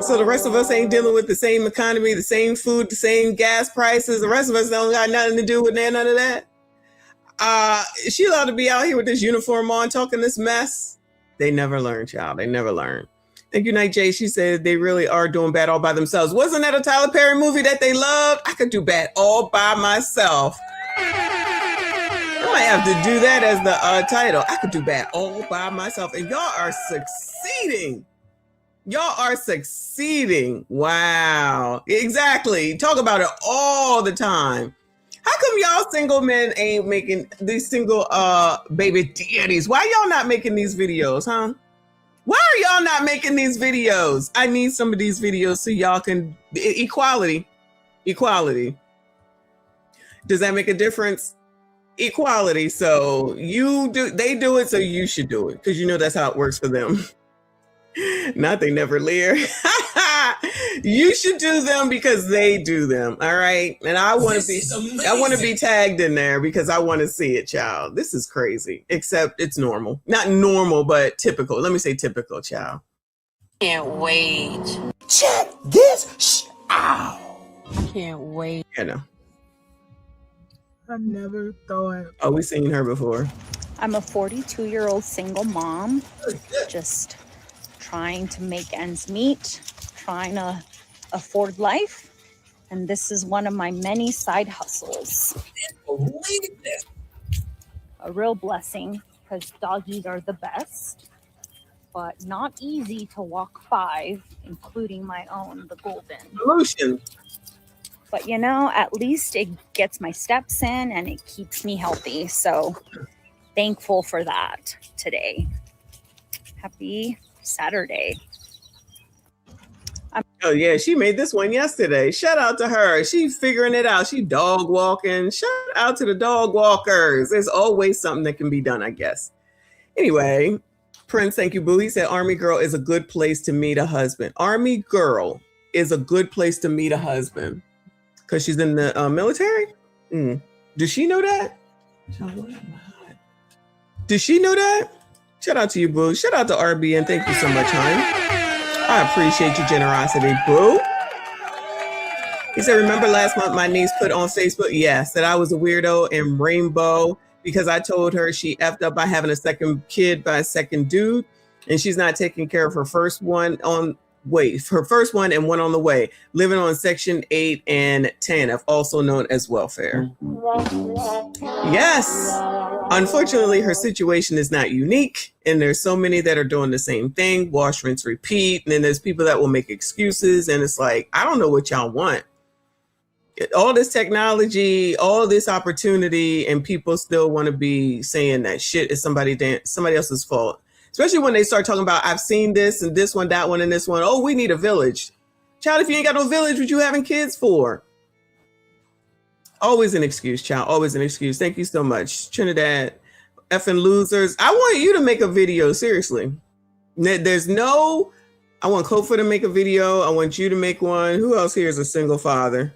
So the rest of us ain't dealing with the same economy, the same food, the same gas prices. The rest of us don't got nothing to do with none of that. Is she allowed to be out here with this uniform on talking this mess? They never learn, child. They never learn. Thank you, Night J. She said they really are doing bad all by themselves. Wasn't that a Tyler Perry movie that they loved? I could do bad all by myself. I might have to do that as the title. I could do bad all by myself. And y'all are succeeding. Y'all are succeeding. Wow. Exactly. Talk about it all the time. How come y'all single men ain't making these single baby daddies? Why y'all not making these videos, huh? Why are y'all not making these videos? I need some of these videos so y'all can equality. Does that make a difference? Equality. So they do it, so you should do it, because you know that's how it works for them. Not they never leer. You should do them because they do them. All right. And I want to be tagged in there because I want to see it, child. This is crazy. Except it's normal. Not normal, but typical. Let me say typical, child. Can't wait. Check this. Ow. I can't wait. I know. I never thought. Oh, we've seen her before. I'm a 42-year-old single mom, just trying to make ends meet, trying to afford life, and this is one of my many side hustles. A real blessing, because doggies are the best, but not easy to walk 5, including my own, the Golden. Solution. But you know, at least it gets my steps in and it keeps me healthy. So thankful for that today. Happy Saturday. Oh yeah, she made this one yesterday. Shout out to her. She's figuring it out. She dog walking. Shout out to the dog walkers. There's always something that can be done, I guess. Anyway, Prince, thank you, boo. He said Army Girl is a good place to meet a husband. Army Girl is a good place to meet a husband because she's in the military. Does she know that? Does she know that? Shout out to you, boo. Shout out to RB, and thank you so much, hon. I appreciate your generosity, boo. He said, remember last month my niece put on Facebook, yes, that I was a weirdo and rainbow because I told her she effed up by having a second kid by a second dude, and she's not taking care of her first one and one on the way, living on Section 8 and 10, also known as welfare. Yes. Unfortunately, her situation is not unique, and there's so many that are doing the same thing, wash, rinse, repeat, and then there's people that will make excuses, and it's like, I don't know what y'all want. All this technology, all this opportunity, and people still want to be saying that shit is somebody else's fault. Especially when they start talking about, I've seen this and this one, that one, and this one. Oh, we need a village. Child, if you ain't got no village, what you having kids for? Always an excuse, child. Always an excuse. Thank you so much. Trinidad, effing losers. I want you to make a video, seriously. I want Kofa to make a video. I want you to make one. Who else here is a single father?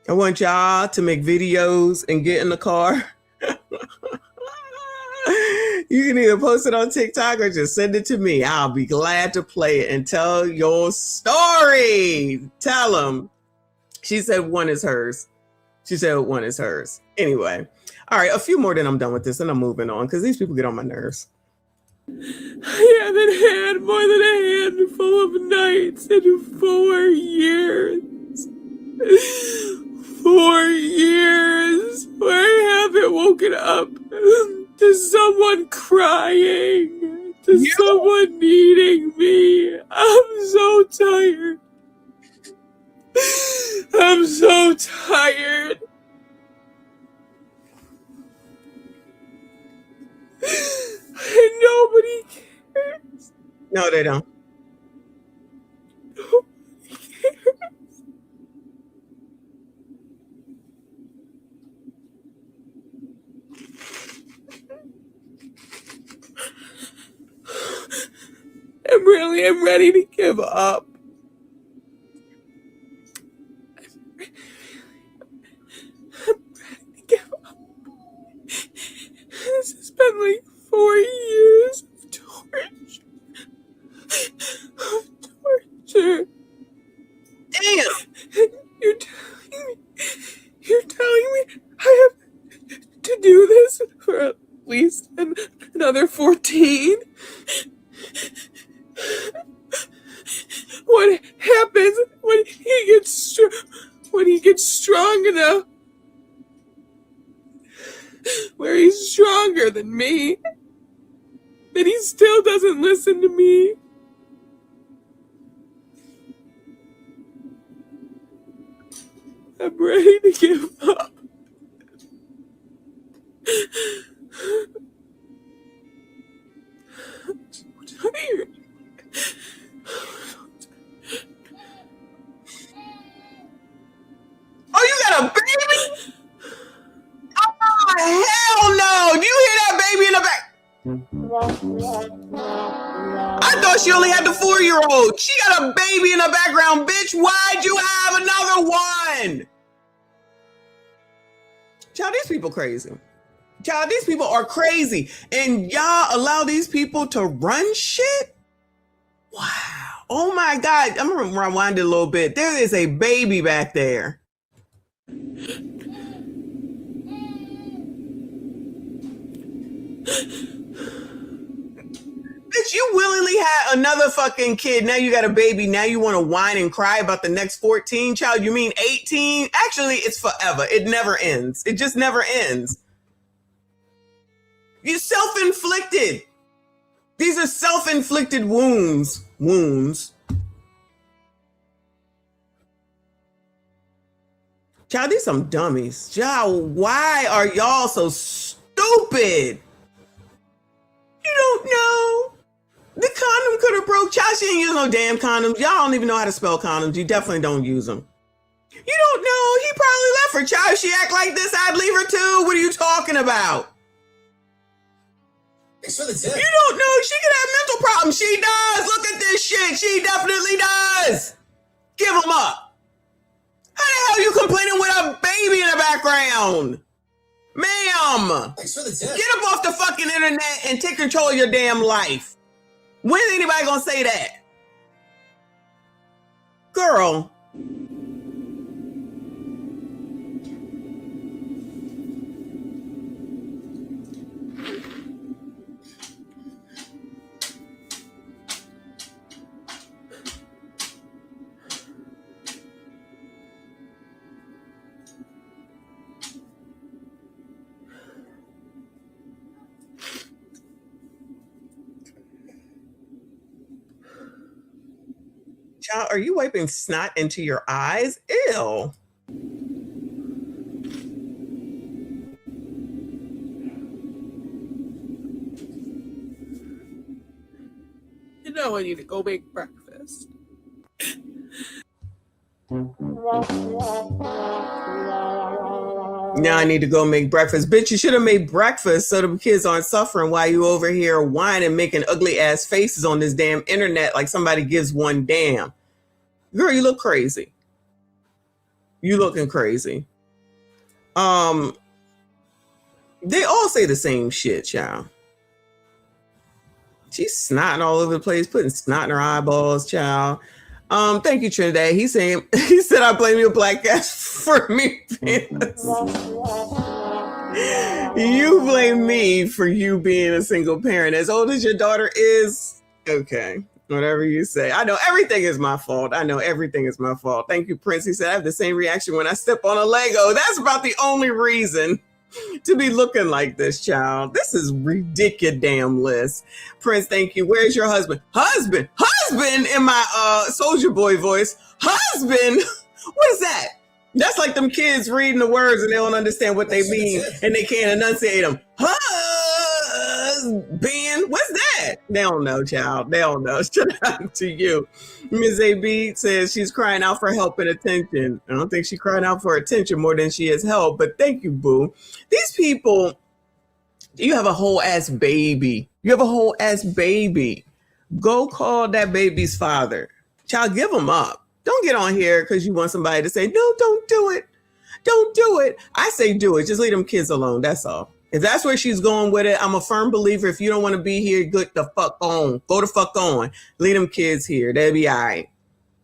I want y'all to make videos and get in the car. You can either post it on TikTok or just send it to me. I'll be glad to play it and tell your story. Tell them. She said one is hers. She said one is hers. Anyway. All right. A few more, then I'm done with this and I'm moving on because these people get on my nerves. I haven't had more than a handful of nights in 4 years. 4 years where I haven't woken up to someone crying, to someone needing me. I'm so tired. I'm so tired. And nobody cares. No, they don't. Nobody cares. I'm ready to give up. I'm ready to give up. This has been like 4 years of torture. Damn! You're telling me I have to do this for at least another 14? What happens when he gets strong enough? Where he's stronger than me, but he still doesn't listen to me. I'm ready to give up. I'm so tired. Oh, you got a baby? Oh, hell no. Do you hear that baby in the back? I thought she only had the 4-year-old. She got a baby in the background, bitch. Why'd you have another one? Child, these people crazy. Child, these people are crazy. And y'all allow these people to run shit? Wow. Oh my God. I'm going to rewind it a little bit. There is a baby back there. Bitch, you willingly had another fucking kid. Now you got a baby. Now you want to whine and cry about the next 14, child? You mean 18? Actually, it's forever. It never ends. It just never ends. You're self-inflicted. These are self-inflicted wounds. Child, these some dummies. Child, why are y'all so stupid? You don't know. The condom could have broke. Child, she ain't use no damn condoms. Y'all don't even know how to spell condoms. You definitely don't use them. You don't know. He probably left her. Child, if she act like this, I'd leave her too. What are you talking about? Thanks for the tip. You don't know. She could have mental problems. She does. Look at this shit. She definitely does. Give them up. How the hell are you complaining with a baby in the background? Ma'am, get up off the fucking internet and take control of your damn life. When is anybody gonna say that? Girl. Child, are you wiping snot into your eyes? Ew. You know I need to go make breakfast. Now I need to go make breakfast. Bitch, you should have made breakfast so the kids aren't suffering while you over here whining, making ugly ass faces on this damn internet like somebody gives one damn. Girl, you look crazy. You looking crazy. They all say the same shit, child. She's snotting all over the place, putting snot in her eyeballs, child. Thank you, Trinidad. He said I blame you, black ass, for me. You blame me for you being a single parent. As old as your daughter is, okay, whatever you say. I know everything is my fault. I know everything is my fault. Thank you, Prince. He said I have the same reaction when I step on a Lego. That's about the only reason to be looking like this, child. This is ridiculous, damn list. Prince, thank you. Where's your husband? Husband in my Soldier Boy voice. Husband? What is that? That's like them kids reading the words and they don't understand what they mean and they can't enunciate them. Husband? What's that? They don't know, child. They don't know. Shout out to you. Ms. AB says she's crying out for help and attention. I don't think she's crying out for attention more than she is help, but thank you, boo. These people, you have a whole ass baby. You have a whole ass baby. Go call that baby's father. Child, give him up. Don't get on here because you want somebody to say, no, don't do it. Don't do it. I say do it. Just leave them kids alone. That's all. If that's where she's going with it, I'm a firm believer. If you don't want to be here, get the fuck on. Go the fuck on. Leave them kids here. They'll be all right.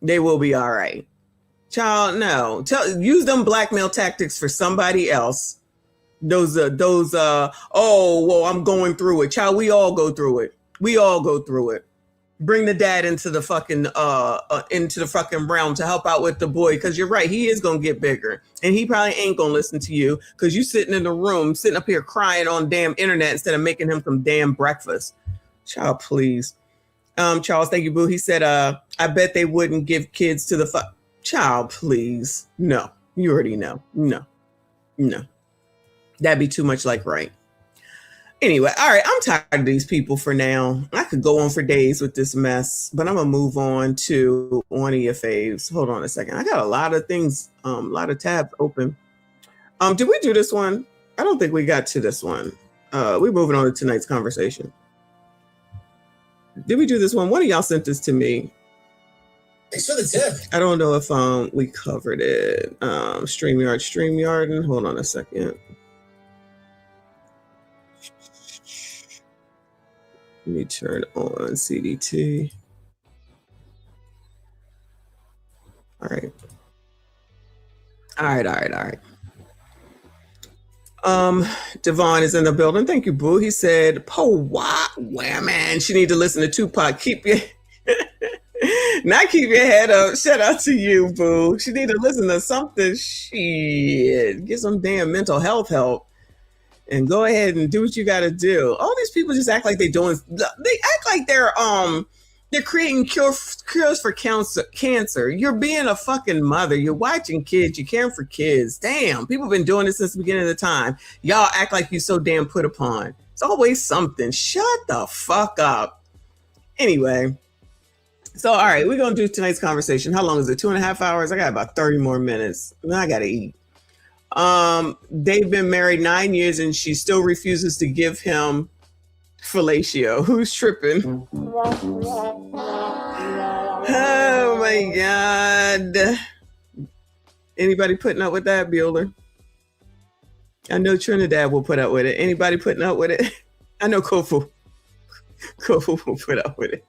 They will be all right. Child, no. Use them blackmail tactics for somebody else. Oh, well, I'm going through it. Child, we all go through it. We all go through it. Bring the dad into the fucking realm to help out with the boy, because you're right, he is gonna get bigger and he probably ain't gonna listen to you because you sitting in the room sitting up here crying on damn internet instead of making him some damn breakfast. Child, please. Charles, thank you, boo. He said I bet they wouldn't give kids to the child, please. No, you already know. No, that'd be too much like right. Anyway, all right, I'm tired of these people for now. I could go on for days with this mess, but I'm going to move on to one of your faves. Hold on a second. I got a lot of things, a lot of tabs open. Did we do this one? I don't think we got to this one. We're moving on to tonight's conversation. Did we do this one? One of y'all sent this to me. Thanks for the tip. I don't know if we covered it. StreamYard, and hold on a second. Let me turn on CDT. All right. Devon is in the building. Thank you, boo. He said, man, she need to listen to Tupac. Keep your head up. Shout out to you, boo. She need to listen to something. Shit. Get some damn mental health help. And go ahead and do what you got to do. All these people just act like they act like they're creating cures for cancer. You're being a fucking mother. You're watching kids. You're caring for kids. Damn, people have been doing this since the beginning of the time. Y'all act like you so damn put upon. It's always something. Shut the fuck up. Anyway, so all right, we're gonna do tonight's conversation. How long is it? 2.5 hours? I got about 30 more minutes. Then I gotta eat. They've been married 9 years and she still refuses to give him fellatio. Who's tripping? Oh my God. Anybody putting up with that, Bueller? I know Trinidad will put up with it. Anybody putting up with it? I know Kofu. Kofu will put up with it.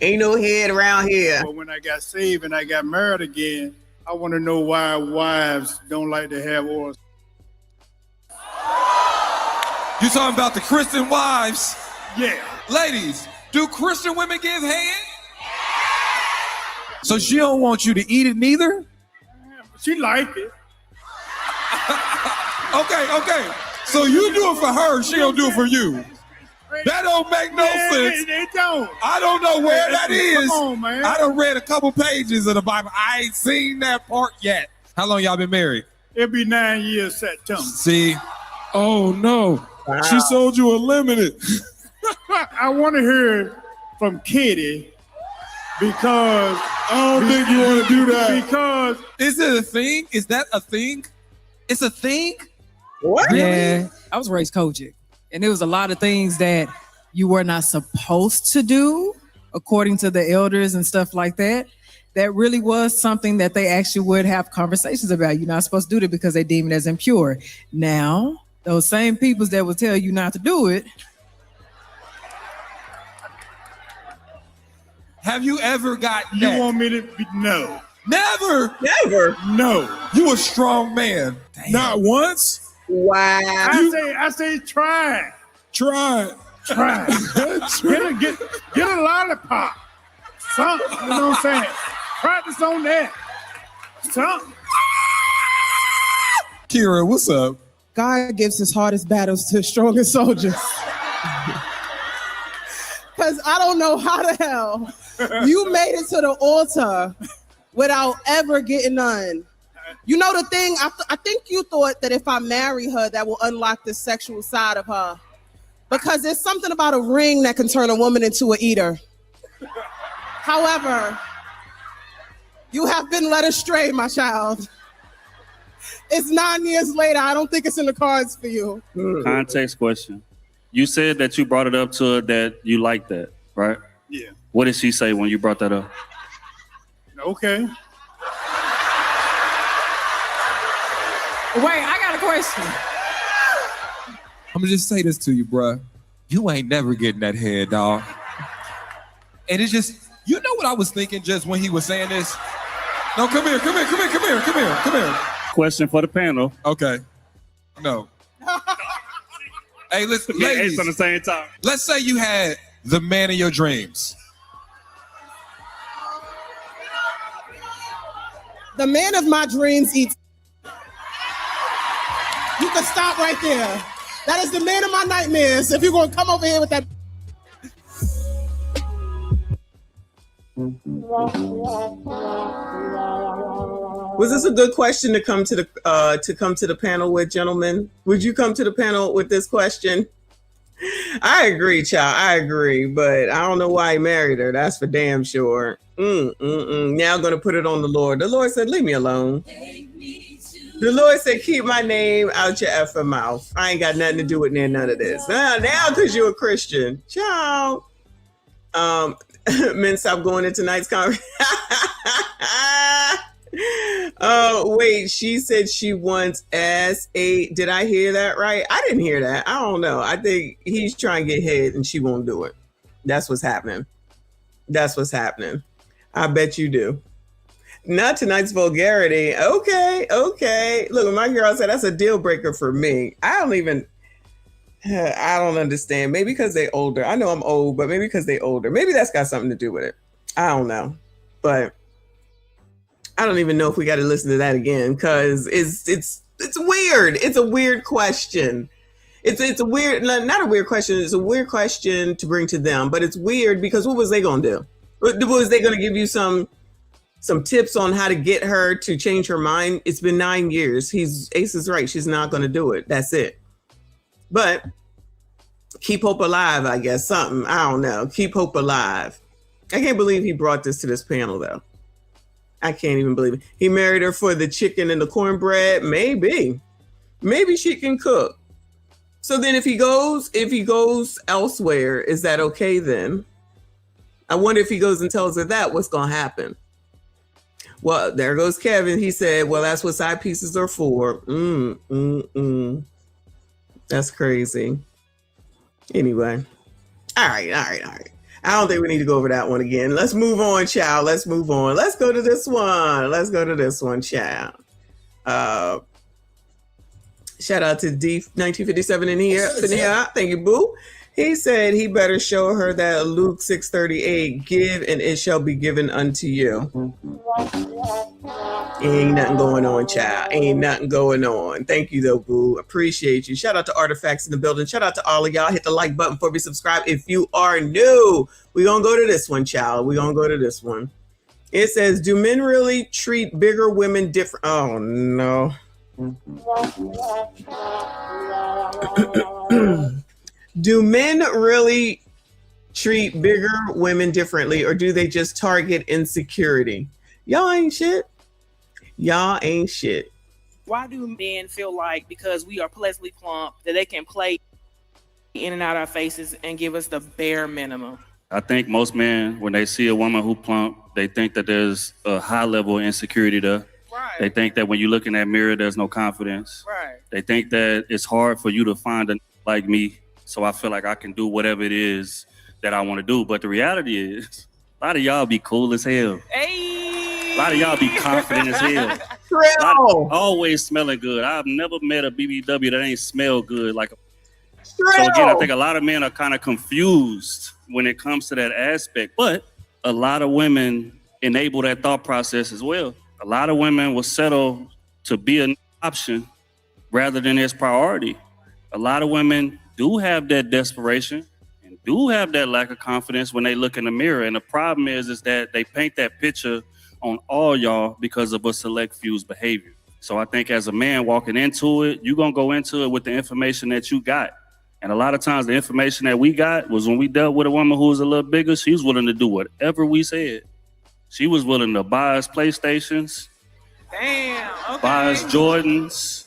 Ain't no head around here. But when I got saved and I got married again, I want to know why wives don't like to have oral. You talking about the Christian wives? Yeah. Ladies, do Christian women give head? So she don't want you to eat it neither? She like it. Okay. So you do it for her, she don't do it for you. That don't make no sense. They don't. I don't know where that is. Come on, man. I done read a couple pages of the Bible. I ain't seen that part yet. How long y'all been married? It'll be 9 years September. See? Oh, no. Wow. She sold you a limited. I want to hear from Kitty because I don't think you want to do that. Because is it a thing? Is that a thing? It's a thing? What? Yeah, I was raised Kojic, and there was a lot of things that you were not supposed to do according to the elders and stuff like that. That really was something that they actually would have conversations about. You're not supposed to do it because they deem it as impure. Now, those same peoples that will tell you not to do it. Have you ever got you that? want me to be no. Never. No. You a strong man. Damn. Not once. Wow. I say try. Try. Get a lollipop. Something. You know what I'm saying? Practice on that. Something. Kira, what's up? God gives his hardest battles to his strongest soldiers. Because I don't know how the hell you made it to the altar without ever getting none. You know the thing, I think you thought that if I marry her, that will unlock the sexual side of her. Because there's something about a ring that can turn a woman into an eater. However, you have been led astray, my child. It's 9 years later. I don't think it's in the cards for you. Context question. You said that you brought it up to her that you liked that, right? Yeah. What did she say when you brought that up? Okay. Wait, I got a question. I'm gonna just say this to you, bruh. You ain't never getting that head, dog. And it's just, you know what I was thinking just when he was saying this? No, come here. Question for the panel. Okay. No. Hey, listen, ladies. On the same time. Let's say you had the man of your dreams. The man of my dreams eats. You can stop right there. That is the man of my nightmares. If you're going to come over here with that. Was this a good question to come to the panel with, gentlemen? Would you come to the panel with this question? I agree, child. I agree, but I don't know why he married her. That's for damn sure. Now I'm going to put it on the Lord. The Lord said, leave me alone. The Lord said, keep my name out your effing mouth. I ain't got nothing to do with none of this. Now, because you're a Christian. Ciao. Men, stop going to tonight's conference. Oh, wait. She said she wants S8. Did I hear that right? I didn't hear that. I don't know. I think he's trying to get head and she won't do it. That's what's happening. I bet you do. Not tonight's vulgarity. Okay. Look, my girl said that's a deal breaker for me. I don't understand. Maybe because they're older. I know I'm old, but maybe because they're older. Maybe that's got something to do with it. I don't know. But I don't even know if we got to listen to that again because it's weird. It's a weird question. It's a weird, not a weird question. It's a weird question to bring to them, but it's weird because what was they going to do? Was they going to give you some tips on how to get her to change her mind? It's been 9 years. Ace is right. She's not going to do it. That's it. But keep hope alive, I guess. Something. I don't know. Keep hope alive. I can't believe he brought this to this panel, though. I can't even believe it. He married her for the chicken and the cornbread. Maybe she can cook. So then if he goes elsewhere, is that okay then? I wonder if he goes and tells her that, what's going to happen? Well, there goes Kevin. He said, well, that's what side pieces are for. That's crazy. Anyway. All right. I don't think we need to go over that one again. Let's move on, child. Let's move on. Let's go to this one, child. Shout out to D1957 in here. Thank you, boo. He said he better show her that Luke 6:38, give and it shall be given unto you. Ain't nothing going on, child. Ain't nothing going on. Thank you, though, boo. Appreciate you. Shout out to Artifacts in the building. Shout out to all of y'all. Hit the like button before we subscribe. If you are new, we're going to go to this one, child. We're going to go to this one. It says, do men really treat bigger women different? Oh, no. Do men really treat bigger women differently, or do they just target insecurity? Y'all ain't shit. Y'all ain't shit. Why do men feel like because we are pleasantly plump that they can play in and out our faces and give us the bare minimum? I think most men, when they see a woman who plump, they think that there's a high level of insecurity there. Right. They think that when you look in that mirror, there's no confidence. Right. They think that it's hard for you to find a like me, so I feel like I can do whatever it is that I want to do. But the reality is, a lot of y'all be cool as hell. Hey. A lot of y'all be confident as hell. Always smelling good. I've never met a BBW that ain't smell good. So again, I think a lot of men are kind of confused when it comes to that aspect. But a lot of women enable that thought process as well. A lot of women will settle to be an option rather than its priority. A lot of women do have that desperation and do have that lack of confidence when they look in the mirror. And the problem is that they paint that picture on all y'all because of a select few's behavior. So I think as a man walking into it, you're going to go into it with the information that you got. And a lot of times the information that we got was when we dealt with a woman who was a little bigger, she was willing to do whatever we said. She was willing to buy us PlayStations, buy us Jordans,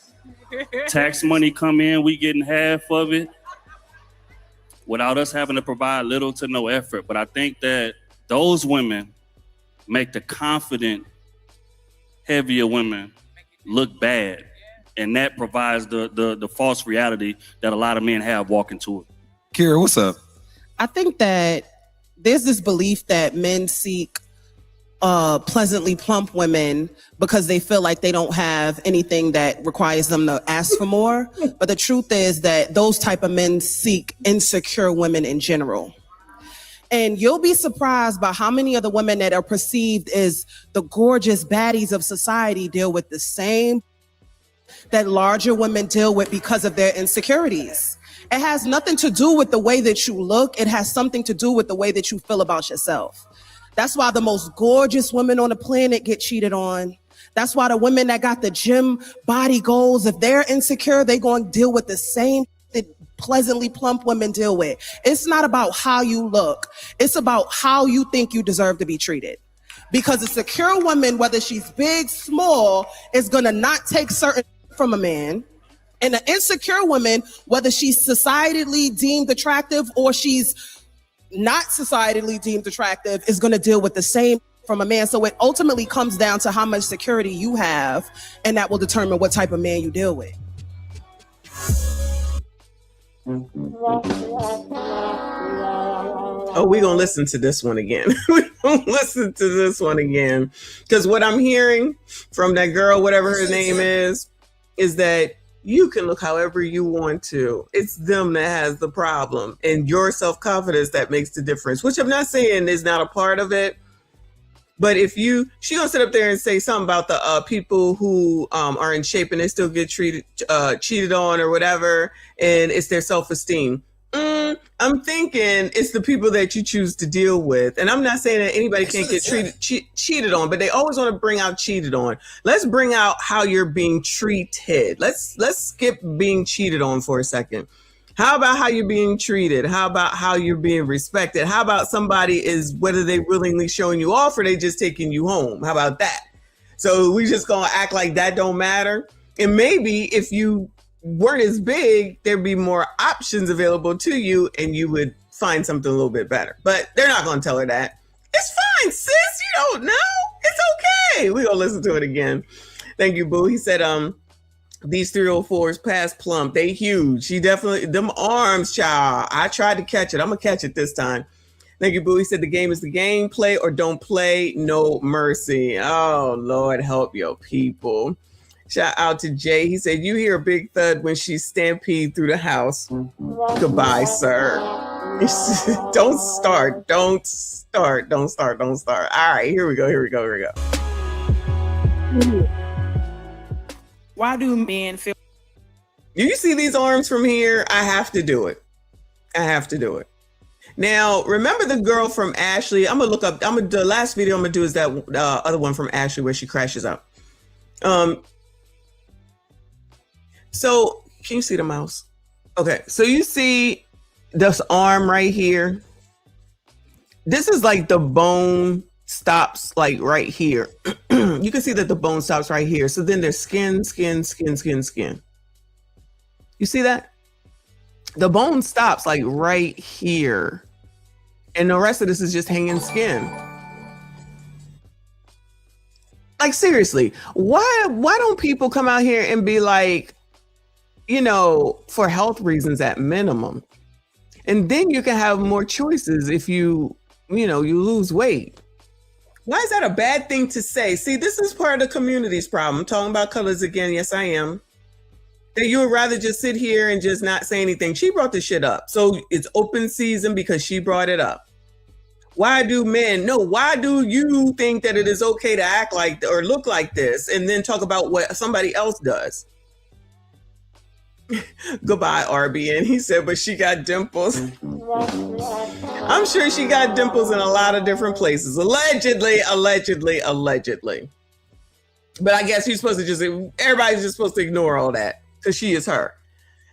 tax money come in, we getting half of it without us having to provide little to no effort. But I think that those women make the confident, heavier women look bad. And that provides the false reality that a lot of men have walking to it. Kira, what's up? I think that there's this belief that men seek pleasantly plump women because they feel like they don't have anything that requires them to ask for more. But the truth is that those type of men seek insecure women in general. And you'll be surprised by how many of the women that are perceived as the gorgeous baddies of society deal with the same that larger women deal with because of their insecurities. It has nothing to do with the way that you look. It has something to do with the way that you feel about yourself. That's why the most gorgeous women on the planet get cheated on. That's why the women that got the gym body goals, if they're insecure, they're going to deal with the same that pleasantly plump women deal with. It's not about how you look. It's about how you think you deserve to be treated. Because a secure woman, whether she's big, small, is going to not take certain from a man. And an insecure woman, whether she's societally deemed attractive or she's not societally deemed attractive, is going to deal with the same from a man. So it ultimately comes down to how much security you have, and that will determine what type of man you deal with. Oh, we're going to listen to this one again. We're going to listen to this one again. Because what I'm hearing from that girl, whatever her name is that you can look however you want to. It's them that has the problem, and your self-confidence that makes the difference, which I'm not saying is not a part of it. But if she gonna sit up there and say something about the people who are in shape and they still get cheated on or whatever, and it's their self-esteem. I'm thinking it's the people that you choose to deal with. And I'm not saying that anybody can't get cheated on, but they always want to bring out cheated on. Let's bring out how you're being treated. Let's skip being cheated on for a second. How about how you're being treated? How about how you're being respected? How about somebody is, whether they willingly showing you off or they just taking you home? How about that? So we just gonna act like that don't matter? And maybe if you weren't as big, there'd be more options available to you and you would find something a little bit better. But they're not going to tell her that. It's fine, sis. You don't know. It's okay. We're going to listen to it again. Thank you, boo. He said, these 304s past plump. They huge. She definitely, them arms, child. I tried to catch it. I'm going to catch it this time. Thank you, boo. He said the game is the game. Play or don't play. No mercy. Oh, Lord, help your people. Shout out to Jay. He said, you hear a big thud when she stampede through the house. Goodbye, sir. Don't start. Don't start. Don't start. Don't start. All right, here we go. Here we go. Here we go. Why do men feel? Do you see these arms from here? I have to do it. I have to do it. Now, remember the girl from Ashley? I'm gonna look up. The last video I'm gonna do is that other one from Ashley where she crashes out. So can you see the mouse? Okay, so you see this arm right here. This is like the bone stops like right here. You can see that the bone stops right here. So then there's skin, skin, skin, skin, skin. You see that? The bone stops like right here. And the rest of this is just hanging skin. Like seriously, why don't people come out here and be like, you know, for health reasons at minimum. And then you can have more choices if you lose weight. Why is that a bad thing to say? See, this is part of the community's problem. I'm talking about colors again. Yes, I am. That you would rather just sit here and just not say anything. She brought this shit up. So it's open season because she brought it up. Why do you think that it is okay to act like or look like this and then talk about what somebody else does? Goodbye, RBN. He said, but she got dimples. I'm sure she got dimples in a lot of different places. Allegedly. But I guess everybody's just supposed to ignore all that because she is her.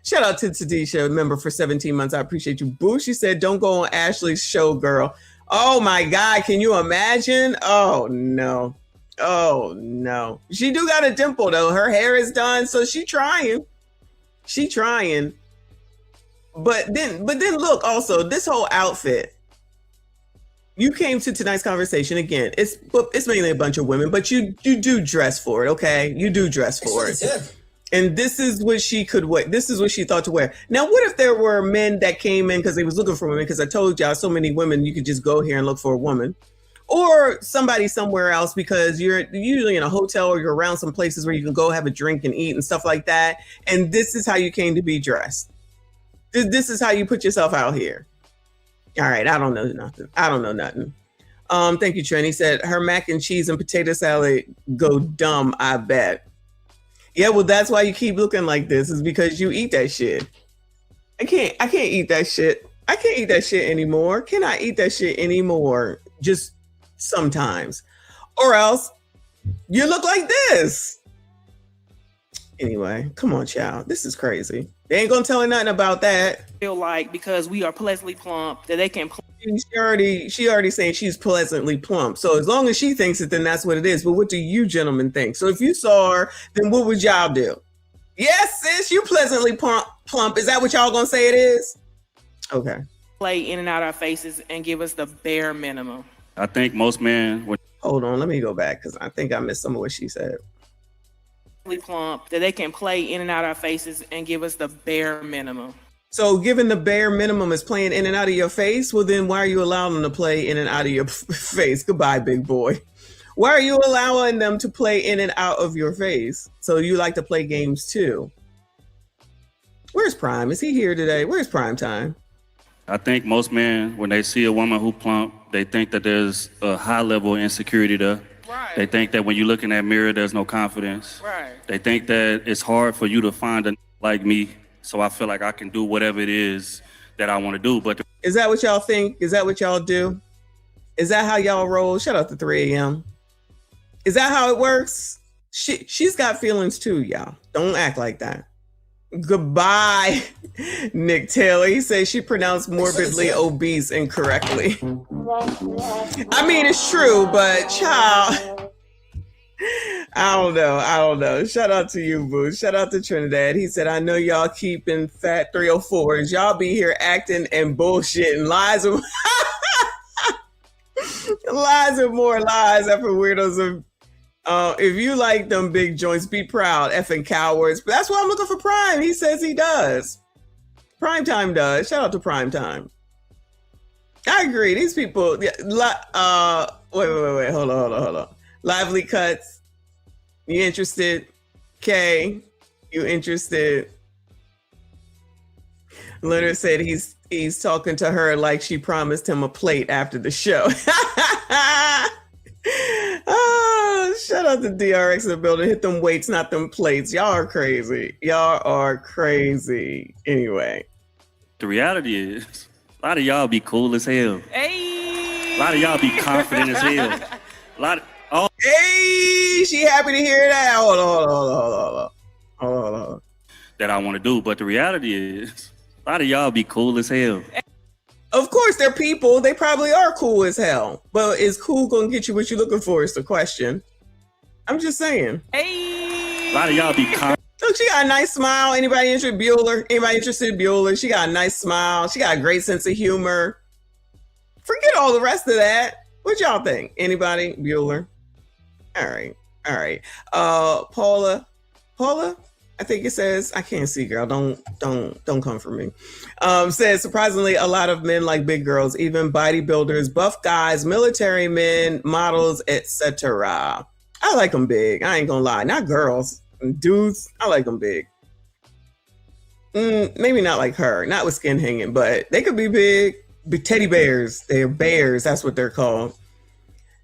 Shout out to Tadisha, member for 17 months. I appreciate you. Boo, she said, don't go on Ashley's show, girl. Oh my God, can you imagine? Oh no. She do got a dimple though. Her hair is done, so she trying. But then look, also this whole outfit. You came to tonight's conversation again. It's mainly a bunch of women, but you do dress for it, okay? You do dress for it. And this is what she could wear. This is what she thought to wear. Now, what if there were men that came in because they was looking for women? Because I told y'all so many women, you could just go here and look for a woman. Or somebody somewhere else because you're usually in a hotel or you're around some places where you can go have a drink and eat and stuff like that. And this is how you came to be dressed. This is how you put yourself out here. All right, I don't know nothing. Thank you, Trent. He said, her mac and cheese and potato salad go dumb, I bet. Yeah, well, that's why you keep looking like this, is because you eat that shit. I can't eat that shit. I can't eat that shit anymore. Can I eat that shit anymore? Just sometimes. Or else you look like this. Anyway, come on, child. This is crazy. They ain't gonna tell her nothing about that. Feel like because we are pleasantly plump that they can. She already saying she's pleasantly plump. So as long as she thinks it, then that's what it is. But what do you gentlemen think? So if you saw her, then what would y'all do? Yes, sis, you pleasantly plump. Is that what y'all gonna say it is? Okay. Play in and out our faces and give us the bare minimum. I think most men would. Hold on, let me go back because I think I missed some of what she said. Plump that they can play in and out our faces and give us the bare minimum. So given the bare minimum is playing in and out of your face, well then why are you allowing them to play in and out of your face? Goodbye, big boy. Why are you allowing them to play in and out of your face? So you like to play games too. Where's Prime? Is he here today? Where's Prime Time? I think most men, when they see a woman who plump, they think that there's a high level of insecurity there. Right. They think that when you look in that mirror, there's no confidence. Right. They think that it's hard for you to find a like me, so I feel like I can do whatever it is that I want to do. But is that what y'all think? Is that what y'all do? Is that how y'all roll? Shout out to 3 a.m. Is that how it works? She's got feelings too, y'all. Don't act like that. Goodbye, Nick Taylor. He says she pronounced morbidly obese incorrectly. I mean, it's true, but child. I don't know. Shout out to you, boo. Shout out to Trinidad. He said, I know y'all keeping fat 304s. Y'all be here acting and bullshitting. Lies and lies and more lies after weirdos. If you like them big joints, be proud. Effing cowards. But that's why I'm looking for Prime. He says he does. Primetime does. Shout out to Primetime. I agree. These people. Yeah, wait. Hold on. Lively Cuts. You interested? Kay, you interested? Leonard said he's talking to her like she promised him a plate after the show. Oh, shout out to DRX in the building. Hit them weights, not them plates. Y'all are crazy. Anyway. The reality is, a lot of y'all be cool as hell. Hey. A lot of y'all be confident as hell. A lot of Hey, she happy to hear that. Hold on. That I want to do, but the reality is, a lot of y'all be cool as hell. Of course, they're people. They probably are cool as hell. But is cool gonna get you what you're looking for is the question. I'm just saying. A lot of y'all be Look, she got a nice smile. Anybody interested in Bueller? Anybody interested in Bueller? She got a nice smile. She got a great sense of humor. Forget all the rest of that. What y'all think? Anybody? Bueller? All right. Paula, I think it says, I can't see, girl. Don't come for me. Says surprisingly, a lot of men like big girls, even bodybuilders, buff guys, military men, models, etc. I like them big. I ain't gonna lie. Not girls, dudes. I like them big. Maybe not like her, not with skin hanging, but they could be big. Big teddy bears. They're bears. That's what they're called.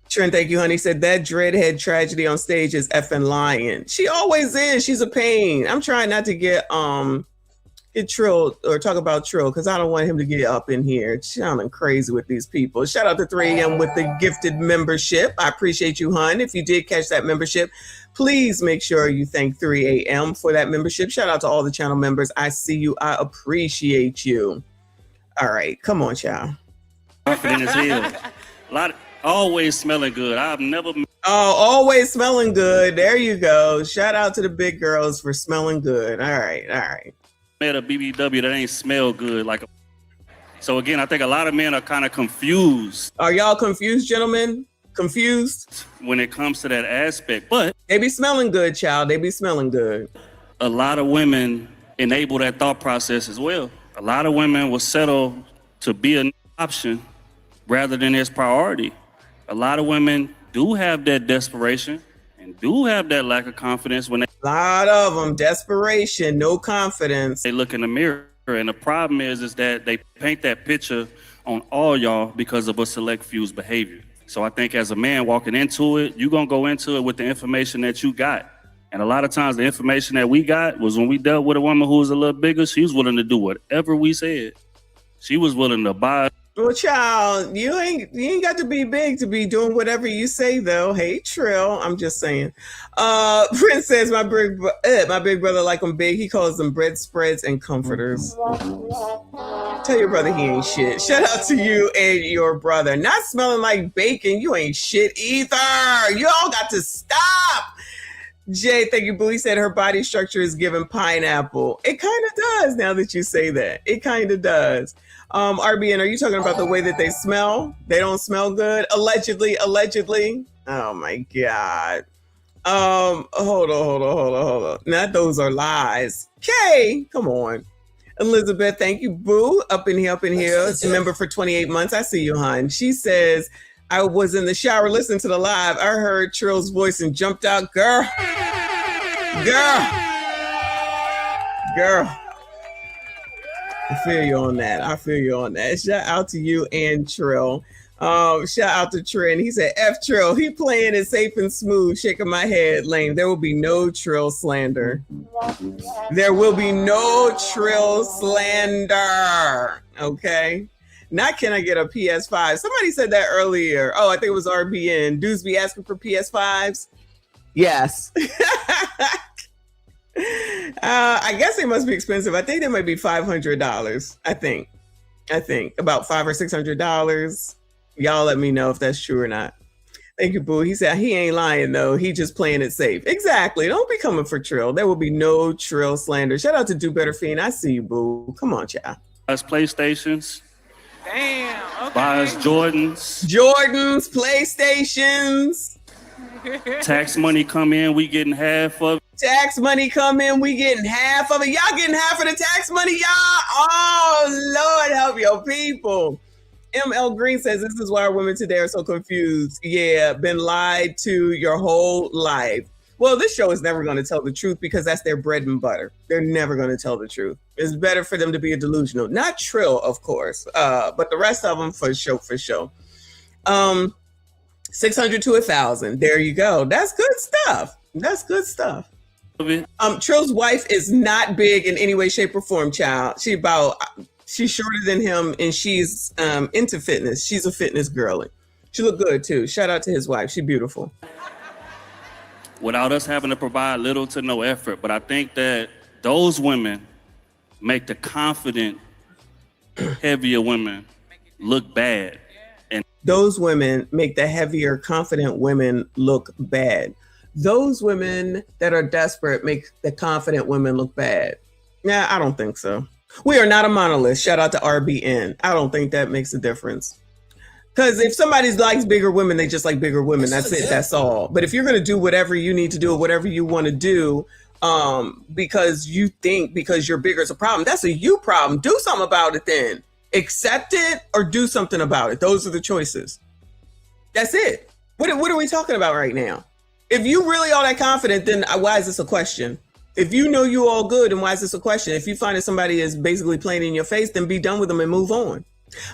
Trent, thank you, honey. Said that dreadhead tragedy on stage is effing lying. She always is. She's a pain. I'm trying not to get Trill or talk about Trill because I don't want him to get up in here sounding crazy with these people. Shout out to 3AM with the gifted membership. I appreciate you, hun. If you did catch that membership, please make sure you thank 3AM for that membership. Shout out to all the channel members. I see you. I appreciate you. All right, come on, child. Confident as hell. A lot of always smelling good. I've never. Always smelling good. There you go. Shout out to the big girls for smelling good. All right. Met a BBW that ain't smell good. So again, I think a lot of men are kind of confused. Are y'all confused, gentlemen? Confused? When it comes to that aspect, but they be smelling good, child. They be smelling good. A lot of women enable that thought process as well. A lot of women will settle to be an option rather than its priority. A lot of women do have that desperation and do have that lack of confidence when they. A lot of them, desperation, no confidence. They look in the mirror, and the problem is that they paint that picture on all y'all because of a select few's behavior. So I think as a man walking into it, you're gonna go into it with the information that you got. And a lot of times the information that we got was when we dealt with a woman who was a little bigger, she was willing to do whatever we said. She was willing to buy. Well, child, you ain't got to be big to be doing whatever you say, though. Hey, Trill, I'm just saying. Prince says my big brother like them big. He calls them bread spreads and comforters. Tell your brother he ain't shit. Shout out to you and your brother. Not smelling like bacon. You ain't shit either. You all got to stop. Jay, thank you, Boo. He said her body structure is giving pineapple. It kind of does now that you say that. It kind of does. RBN, are you talking about the way that they smell? They don't smell good? Allegedly. Oh my God. Hold on. Not those are lies. Okay, come on. Elizabeth, thank you, Boo. Up in here. It's a member for 28 months. I see you, hon. She says, I was in the shower listening to the live. I heard Trill's voice and jumped out. Girl. I feel you on that. Shout out to you and Trill. Shout out to Trent. He said, F Trill. He playing it safe and smooth, shaking my head, lame. There will be no Trill slander. There will be no Trill slander. Okay? Not can I get a PS5. Somebody said that earlier. Oh, I think it was RBN. Dudes be asking for PS5s? Yes. I guess they must be expensive. I think they might be $500. I think about $500 or $600. Y'all let me know if that's true or not. Thank you, Boo. He said he ain't lying though. He just playing it safe. Exactly. Don't be coming for Trill. There will be no Trill slander. Shout out to Do Better Fiend. I see you, Boo. Come on, child. Us PlayStations. Damn. Okay. Buy us Jordans. Jordans, PlayStations. Tax money come in, we getting half of it. Tax money come in, we getting half of it. Y'all getting half of the tax money, y'all? Oh, Lord, help your people. ML Green says, this is why our women today are so confused. Yeah, been lied to your whole life. Well, this show is never going to tell the truth because that's their bread and butter. They're never going to tell the truth. It's better for them to be a delusional. Not Trill, of course, but the rest of them for sure. 600 to 1,000. There you go. That's good stuff. That's good stuff. Trill's wife is not big in any way, shape, or form, child. She's shorter than him and she's into fitness. She's a fitness girly. She look good too. Shout out to his wife. She's beautiful. Without us having to provide little to no effort. But I think that those women make the confident, heavier women look bad. And those women make the heavier, confident women look bad. Those women that are desperate make the confident women look bad. Yeah, I don't think so. We are not a monolith. Shout out to RBN. I don't think that makes a difference. Because if somebody likes bigger women, they just like bigger women. That's it. That's all. But if you're going to do whatever you need to do or whatever you want to do because you think because you're bigger is a problem, that's a you problem. Do something about it then. Accept it or do something about it. Those are the choices. That's it. What are we talking about right now? If you really are that confident, then why is this a question? If you know you all good, then why is this a question? If you find that somebody is basically playing in your face, then be done with them and move on.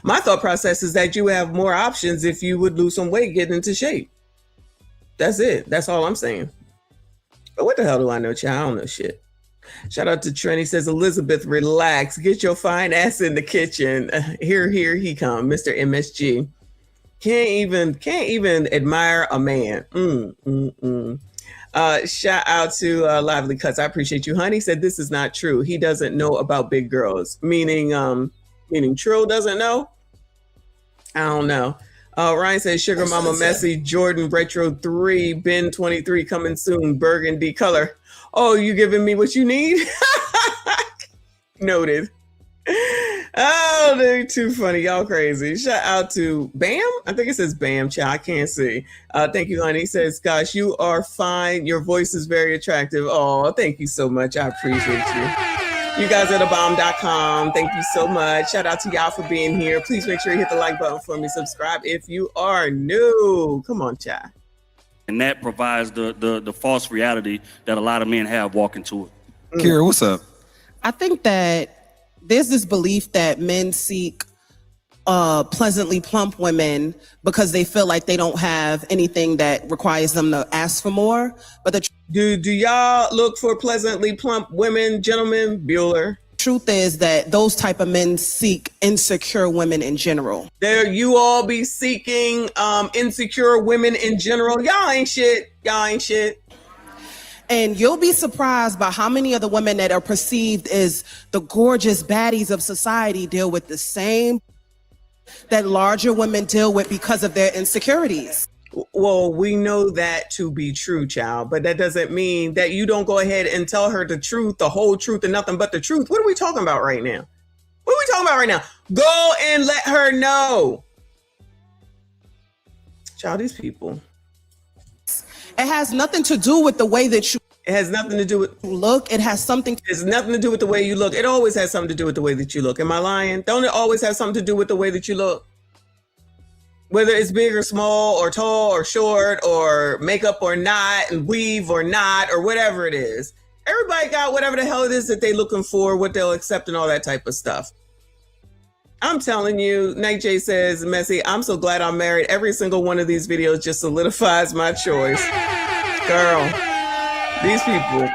My thought process is that you have more options if you would lose some weight, get into shape. That's it. That's all I'm saying. But what the hell do I know, child? I don't know shit. Shout out to Trenny says, Elizabeth, relax. Get your fine ass in the kitchen. Here he come, Mr. MSG. Can't even admire a man. Shout out to Lively Cuts. I appreciate you, honey. Said this is not true. He doesn't know about big girls. Meaning Trill doesn't know. I don't know. Ryan says Sugar Mama Messy Jordan Retro 3 Ben 23 coming soon. Burgundy color. Oh, you giving me what you need? Noted. Oh, they're too funny. Y'all crazy. Shout out to Bam. I think it says Bam, child. I can't see. Thank you, honey. He says, gosh, you are fine. Your voice is very attractive. Oh, thank you so much. I appreciate you. You guys at thebomb.com. Thank you so much. Shout out to y'all for being here. Please make sure you hit the like button for me. Subscribe if you are new. Come on, child. And that provides the false reality that a lot of men have walking to it. Kira, what's up? I think that there's this belief that men seek pleasantly plump women because they feel like they don't have anything that requires them to ask for more. But do y'all look for pleasantly plump women, gentlemen? Bueller. Truth is that those type of men seek insecure women in general. There you all be seeking insecure women in general. Y'all ain't shit. Y'all ain't shit. And you'll be surprised by how many of the women that are perceived as the gorgeous baddies of society deal with the same that larger women deal with because of their insecurities. Well, we know that to be true, child, but that doesn't mean that you don't go ahead and tell her the truth, the whole truth, and nothing but the truth. What are we talking about right now? What are we talking about right now? Go and let her know. Child, these people. It has nothing to do with the way that you. It has nothing to do with look. It has something. It's nothing to do with the way you look. It always has something to do with the way that you look. Am I lying? Don't it always have something to do with the way that you look? Whether it's big or small or tall or short or makeup or not and weave or not or whatever it is. Everybody got whatever the hell it is that they're looking for, what they'll accept and all that type of stuff. I'm telling you, Night J says, Messy, I'm so glad I'm married. Every single one of these videos just solidifies my choice. Girl, these people,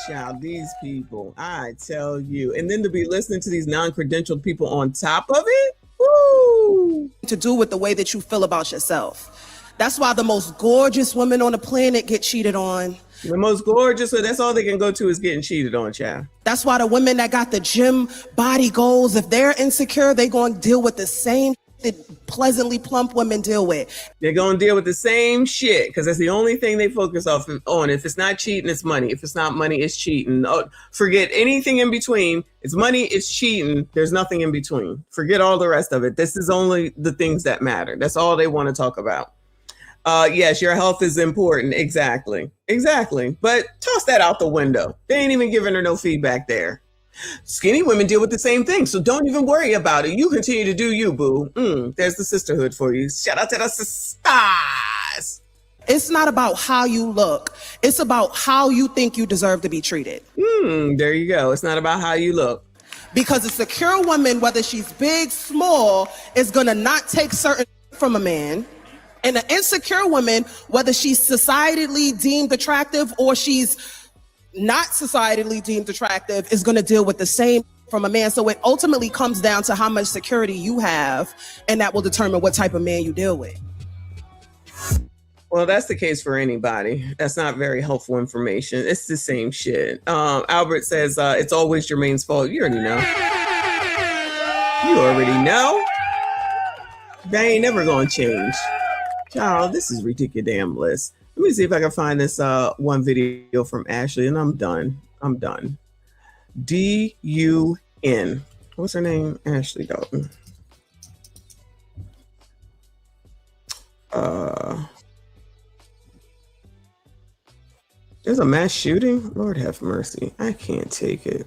Child, these people, I tell you. And then to be listening to these non-credentialed people on top of it, woo! To do with the way that you feel about yourself. That's why the most gorgeous women on the planet get cheated on. The most gorgeous, so that's all they can go to is getting cheated on, child. That's why the women that got the gym body goals, if they're insecure, they going to deal with the same that pleasantly plump women deal with. They're going to deal with the same shit because that's the only thing they focus on. If it's not cheating, it's money. If it's not money, it's cheating. Oh, forget anything in between. It's money, it's cheating. There's nothing in between. Forget all the rest of it. This is only the things that matter. That's all they want to talk about. Yes, your health is important. Exactly. But toss that out the window. They ain't even giving her no feedback there. Skinny women deal with the same thing, so don't even worry about it. You continue to do you, boo. There's the sisterhood for you. Shout out to the sisters. It's not about how you look. It's about how you think you deserve to be treated. There you go. It's not about how you look. Because a secure woman, whether she's big, small, is going to not take certain from a man. And an insecure woman, whether she's societally deemed attractive or she's not societally deemed attractive, is going to deal with the same from a man. So it ultimately comes down to how much security you have, and that will determine what type of man you deal with. Well, that's the case for anybody. That's not very helpful information. It's the same shit. Albert says, it's always Jermaine's fault. You already know. They ain't never going to change. Child, this is ridiculous. Let me see if I can find this one video from Ashley, and I'm done. D-U-N. What's her name? Ashley Dalton. There's a mass shooting? Lord have mercy. I can't take it.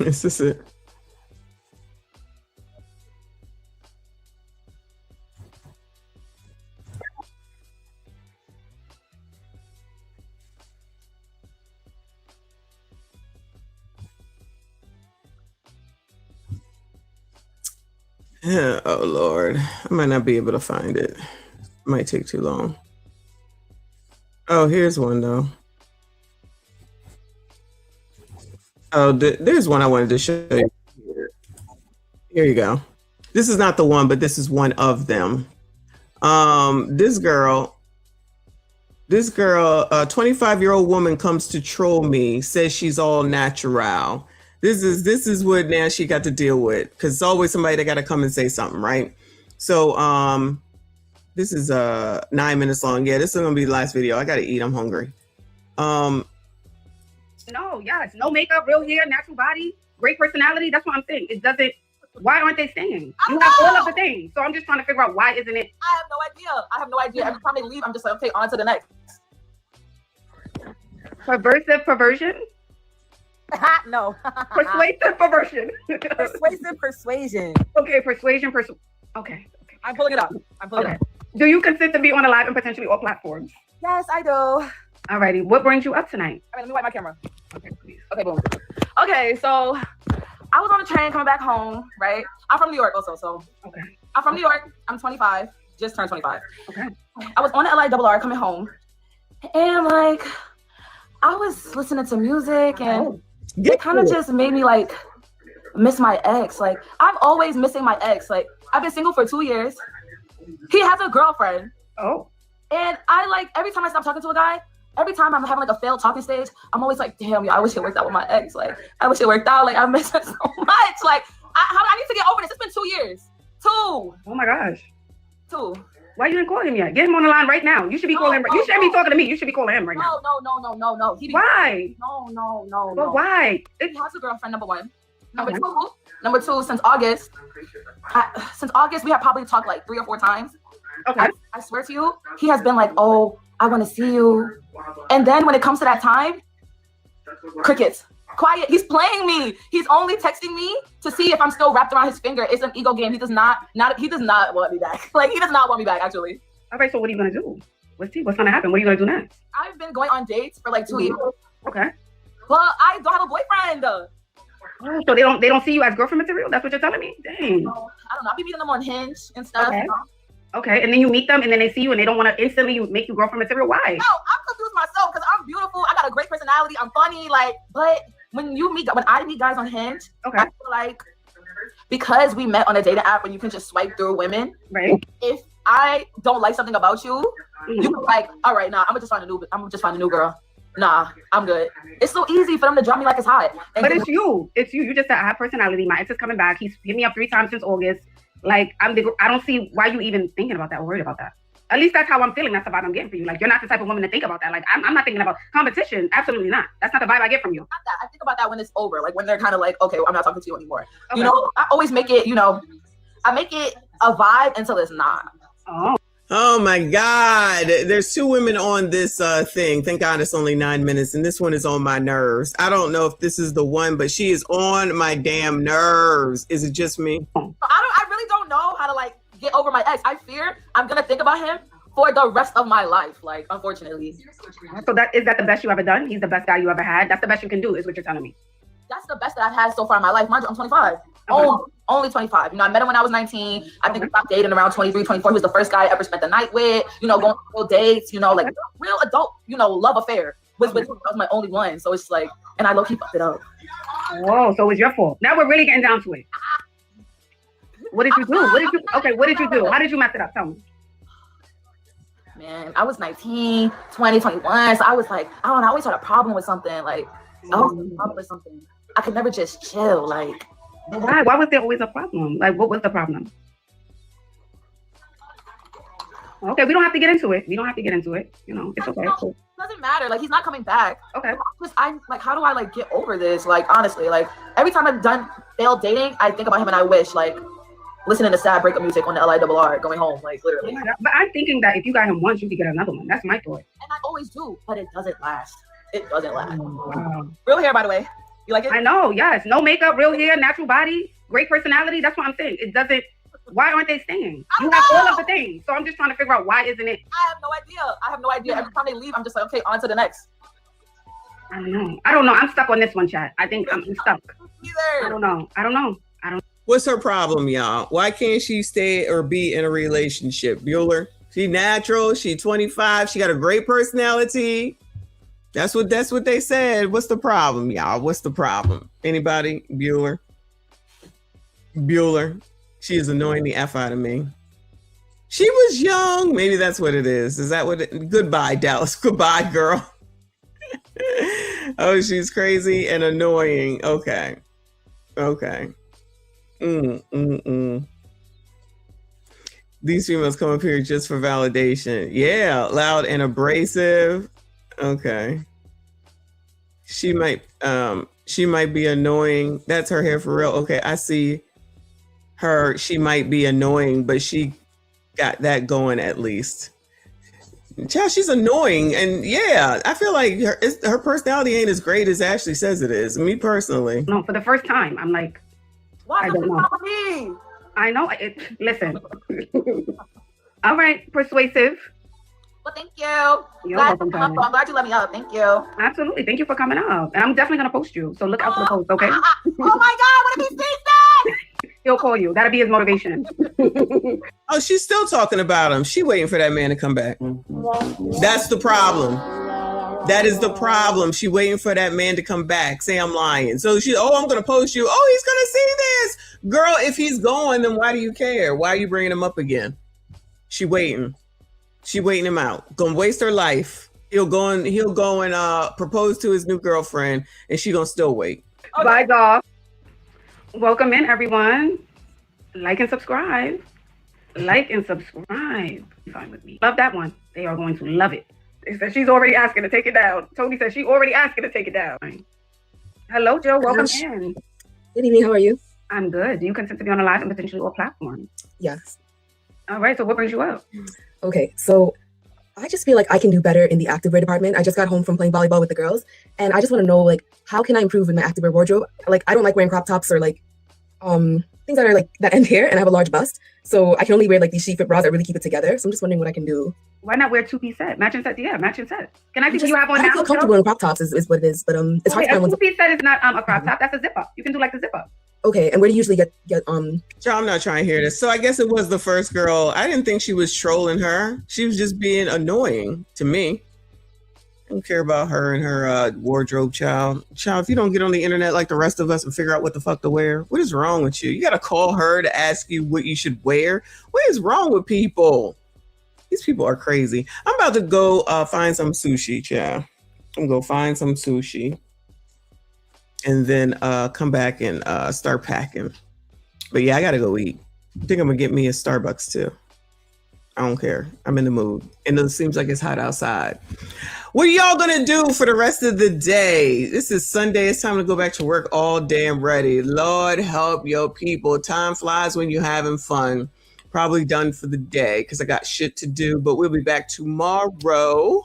Is this it? Oh Lord, I might not be able to find it. It might take too long. Oh, here's one though. Oh, there's one I wanted to show you. Here you go. This is not the one, but this is one of them. This girl, a 25-year-old woman comes to troll me, says she's all natural. This is what now she got to deal with, because it's always somebody that got to come and say something, right? So this is 9 minutes long. Yeah, this is gonna be the last video. I gotta eat. I'm hungry. No, yes, no makeup, real hair, natural body, great personality. That's what I'm saying. It doesn't. Why aren't they staying? You have all of the things. So I'm just trying to figure out why isn't it? I have no idea. Every time they leave, I'm just like, okay, on to the next. Perversive perversion? No. Persuasive perversion. Persuasive persuasion. Okay, persuasion. Okay. I'm pulling it up. Do you consent to be on a live and potentially all platforms? Yes, I do. Alrighty. What brings you up tonight? All right, let me wipe my camera. Okay, please. Okay, boom. Okay, so I was on a train coming back home, right? I'm from New York also, so. Okay. I'm from New York. I'm 25. Just turned 25. Okay. I was on the LIRR coming home. And like, I was listening to music and it kind of just made me like miss my ex. Like, I'm always missing my ex. Like, I've been single for 2 years. He has a girlfriend. Oh. And I like, every time I stop talking to a guy, every time I'm having like a failed talking stage, I'm always like, damn, yo, I wish it worked out with my ex. Like, I wish it worked out. Like, I miss her so much. Like, I need to get over this. It's been 2 years. 2. Oh my gosh. 2. Why you didn't call him yet? Get him on the line right now. You should be calling him. You shouldn't be talking to me. You should be calling him right now. No. Why? No. But why? He has a girlfriend, number one. Number two, since August, we have probably talked like 3 or 4 times. Okay. I swear to you, he has been like, oh, I want to see you. And then when it comes to that time, crickets. Quiet. He's playing me. He's only texting me to see if I'm still wrapped around his finger. It's an ego game. He does not want me back. Like, he does not want me back, actually. All right, so what are you going to do? What's going to happen? What are you going to do next? I've been going on dates for like 2 years. Okay. Well, I don't have a boyfriend. Oh, so they don't see you as girlfriend material? That's what you're telling me? Dang. I don't know. I'll be meeting them on Hinge and stuff. Okay. Okay, and then you meet them and then they see you and they don't want to instantly make you girlfriend material. Why? No, I'm confused myself because I'm beautiful. I got a great personality. I'm funny, like, but when I meet guys on Hinge, I feel like because we met on a dating app and you can just swipe through women, right? If I don't like something about you, you can like, all right, nah, I'm gonna just find a new girl. Nah, I'm good. It's so easy for them to drop me like it's hot. But it's you. You just said I have personality. My ex is coming back. He's hit me up 3 times since August. Like I don't see why you even thinking about that or worried about that. At least that's how I'm feeling. That's the vibe I'm getting for you. Like you're not the type of woman to think about that. Like I'm not thinking about competition. Absolutely not. That's not the vibe I get from you. Not that. I think about that when it's over. Like when they're kind of like, okay, well, I'm not talking to you anymore. Okay. You know, I always make it. You know, I make it a vibe until it's not. Oh my God. There's 2 women on this thing. Thank God it's only 9 minutes. And this one is on my nerves. I don't know if this is the one, but she is on my damn nerves. Is it just me? I really don't know how to like get over my ex. I fear I'm going to think about him for the rest of my life. Like, unfortunately. So is that the best you ever done? He's the best guy you ever had? That's the best you can do is what you're telling me. That's the best that I've had so far in my life. Mind you, I'm 25. Only 25. You know, I met him when I was 19. I think we stopped dating around 23, 24. He was the first guy I ever spent the night with, you know, going on real dates, you know, like real adult, you know, love affair. That was my only one. So it's like, and I low-key fucked it up. Whoa, so it was your fault. Now we're really getting down to it. What did you do? What did you do? How did you mess it up? Tell me. Man, I was 19, 20, 21. So I was like, I don't know, I always had a problem with something. Like, I always had a problem with something. I could never just chill. Like, why? Why was there always a problem? Like, what was the problem? Okay, we don't have to get into it. You know, it's okay. Cool. It doesn't matter. Like, he's not coming back. Okay. I'm like, how do I like get over this? Like, honestly, like every time I've done failed dating, I think about him and I wish like listening to sad breakup music on the LIRR going home, like literally. Oh, but I'm thinking that if you got him once, you could get another one. That's my thought. And I always do, but it doesn't last. It doesn't last. Wow. Real hair, by the way. You like it? I know, yes. No makeup, real hair, natural body, great personality. That's what I'm saying. It doesn't, why aren't they staying? You have all of the things. So I'm just trying to figure out why isn't it? I have no idea. Every time they leave, I'm just like, okay, on to the next. I don't know. I'm stuck on this one, chat. I think I'm stuck. I don't know. What's her problem, y'all? Why can't she stay or be in a relationship? Bueller, she natural, she 25, she got a great personality. That's what they said. What's the problem, y'all? What's the problem? Anybody? Bueller. She is annoying the F out of me. She was young. Maybe that's what it is. Is that what it? Goodbye, Dallas. Goodbye, girl. Oh, she's crazy and annoying. Okay. These females come up here just for validation. Yeah, loud and abrasive. Okay. She might be annoying. That's her hair for real. Okay, I see her. She might be annoying, but she got that going at least. Child, she's annoying, and yeah, I feel like her personality ain't as great as Ashley says it is. Me personally. No, for the first time, I'm like, I don't know. I know. Listen. All right, persuasive. Well, thank you. You're welcome, I'm glad you let me up. Thank you. Absolutely. Thank you for coming up. And I'm definitely going to post you. So look out for the post, okay? Oh my God, what if he sees that? He'll call you. That'll be his motivation. Oh, she's still talking about him. She waiting for that man to come back. That's the problem. That is the problem. She waiting for that man to come back. Say I'm lying. So I'm going to post you. Oh, he's going to see this. Girl, if he's going, then why do you care? Why are you bringing him up again? She waiting him out. Gonna waste her life. He'll go and propose to his new girlfriend, and she gonna still wait. Bye, dog. Welcome in, everyone. Like and subscribe. Fine with me. Love that one. They are going to love it. They said she's already asking to take it down. Tony said she already asking to take it down. Hello, Joe. Welcome in. Good evening. How are you? I'm good. Do you consent to be on a live and potentially all platforms? Yes. All right. So what brings you up? Okay. So I just feel like I can do better in the activewear department. I just got home from playing volleyball with the girls, and I just want to know, like, how can I improve in my activewear wardrobe? Like, I don't like wearing crop tops or like things that are like that end here, and I have a large bust, so I can only wear like these sheet fit bras that really keep it together. So I'm just wondering what I can do. Why not wear two-piece set? Matching set? Yeah, matching set. Can I see what you have on I now? feel comfortable in crop tops is what it is, but it's hard to find a ones. two-piece set is not a crop top. That's a zip-up. You can do like the zip-up. Okay, and where do you usually get I'm not trying to hear this. So I guess it was the first girl. I didn't think she was trolling her. She was just being annoying to me. don't care about her and her wardrobe, child. Child, if you don't get on the internet like the rest of us and figure out what the fuck to wear, what is wrong with you? You got to call her to ask you what you should wear. What is wrong with people? These people are crazy. I'm about to go find some sushi, child. I'm going to go find some sushi and then come back and start packing. But yeah, I got to go eat. I think I'm going to get me a Starbucks too. I don't care. I'm in the mood. And it seems like it's hot outside. What are y'all going to do for the rest of the day? This is Sunday. It's time to go back to work all damn ready. Lord help your people. Time flies when you're having fun. Probably done for the day because I got shit to do. But we'll be back tomorrow.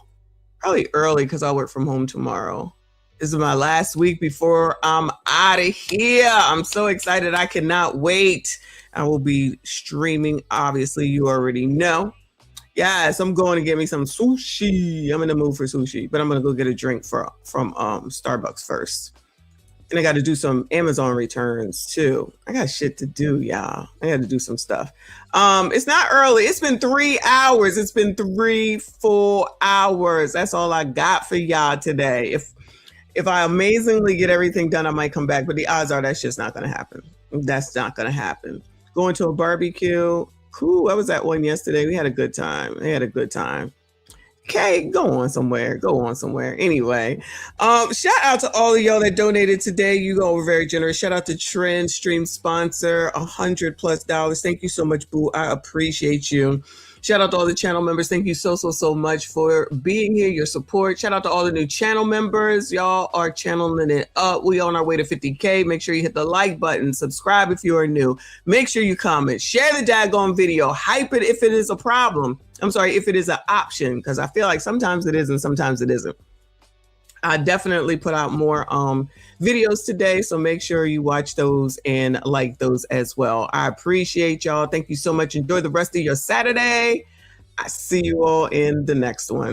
Probably early because I'll work from home tomorrow. This is my last week before I'm out of here. I'm so excited. I cannot wait. I will be streaming. Obviously, you already know. Yes, I'm going to get me some sushi. I'm in the mood for sushi, but I'm going to go get a drink from Starbucks first. And I got to do some Amazon returns too. I got shit to do, y'all. I got to do some stuff. It's not early. It's been 3 hours. It's been 3 full hours. That's all I got for y'all today. If I amazingly get everything done, I might come back, but the odds are that's just not going to happen. That's not going to happen. Going to a barbecue. Cool. I was at one yesterday. We had a good time. Okay, go on somewhere. Anyway, shout out to all of y'all that donated today. You all were very generous. Shout out to Trend Stream sponsor, $100+. Thank you so much, boo. I appreciate you. Shout out to all the channel members. Thank you so much for being here, your support. Shout out to all the new channel members. Y'all are channeling it up. We on our way to 50K. Make sure you hit the like button. Subscribe if you are new. Make sure you comment. Share the daggone video. Hype it if it is a problem. I'm sorry, if it is an option, because I feel like sometimes it is and sometimes it isn't. I definitely put out more videos today, so make sure you watch those and like those as well. I appreciate y'all. Thank you so much. Enjoy the rest of your Saturday. I see you all in the next one.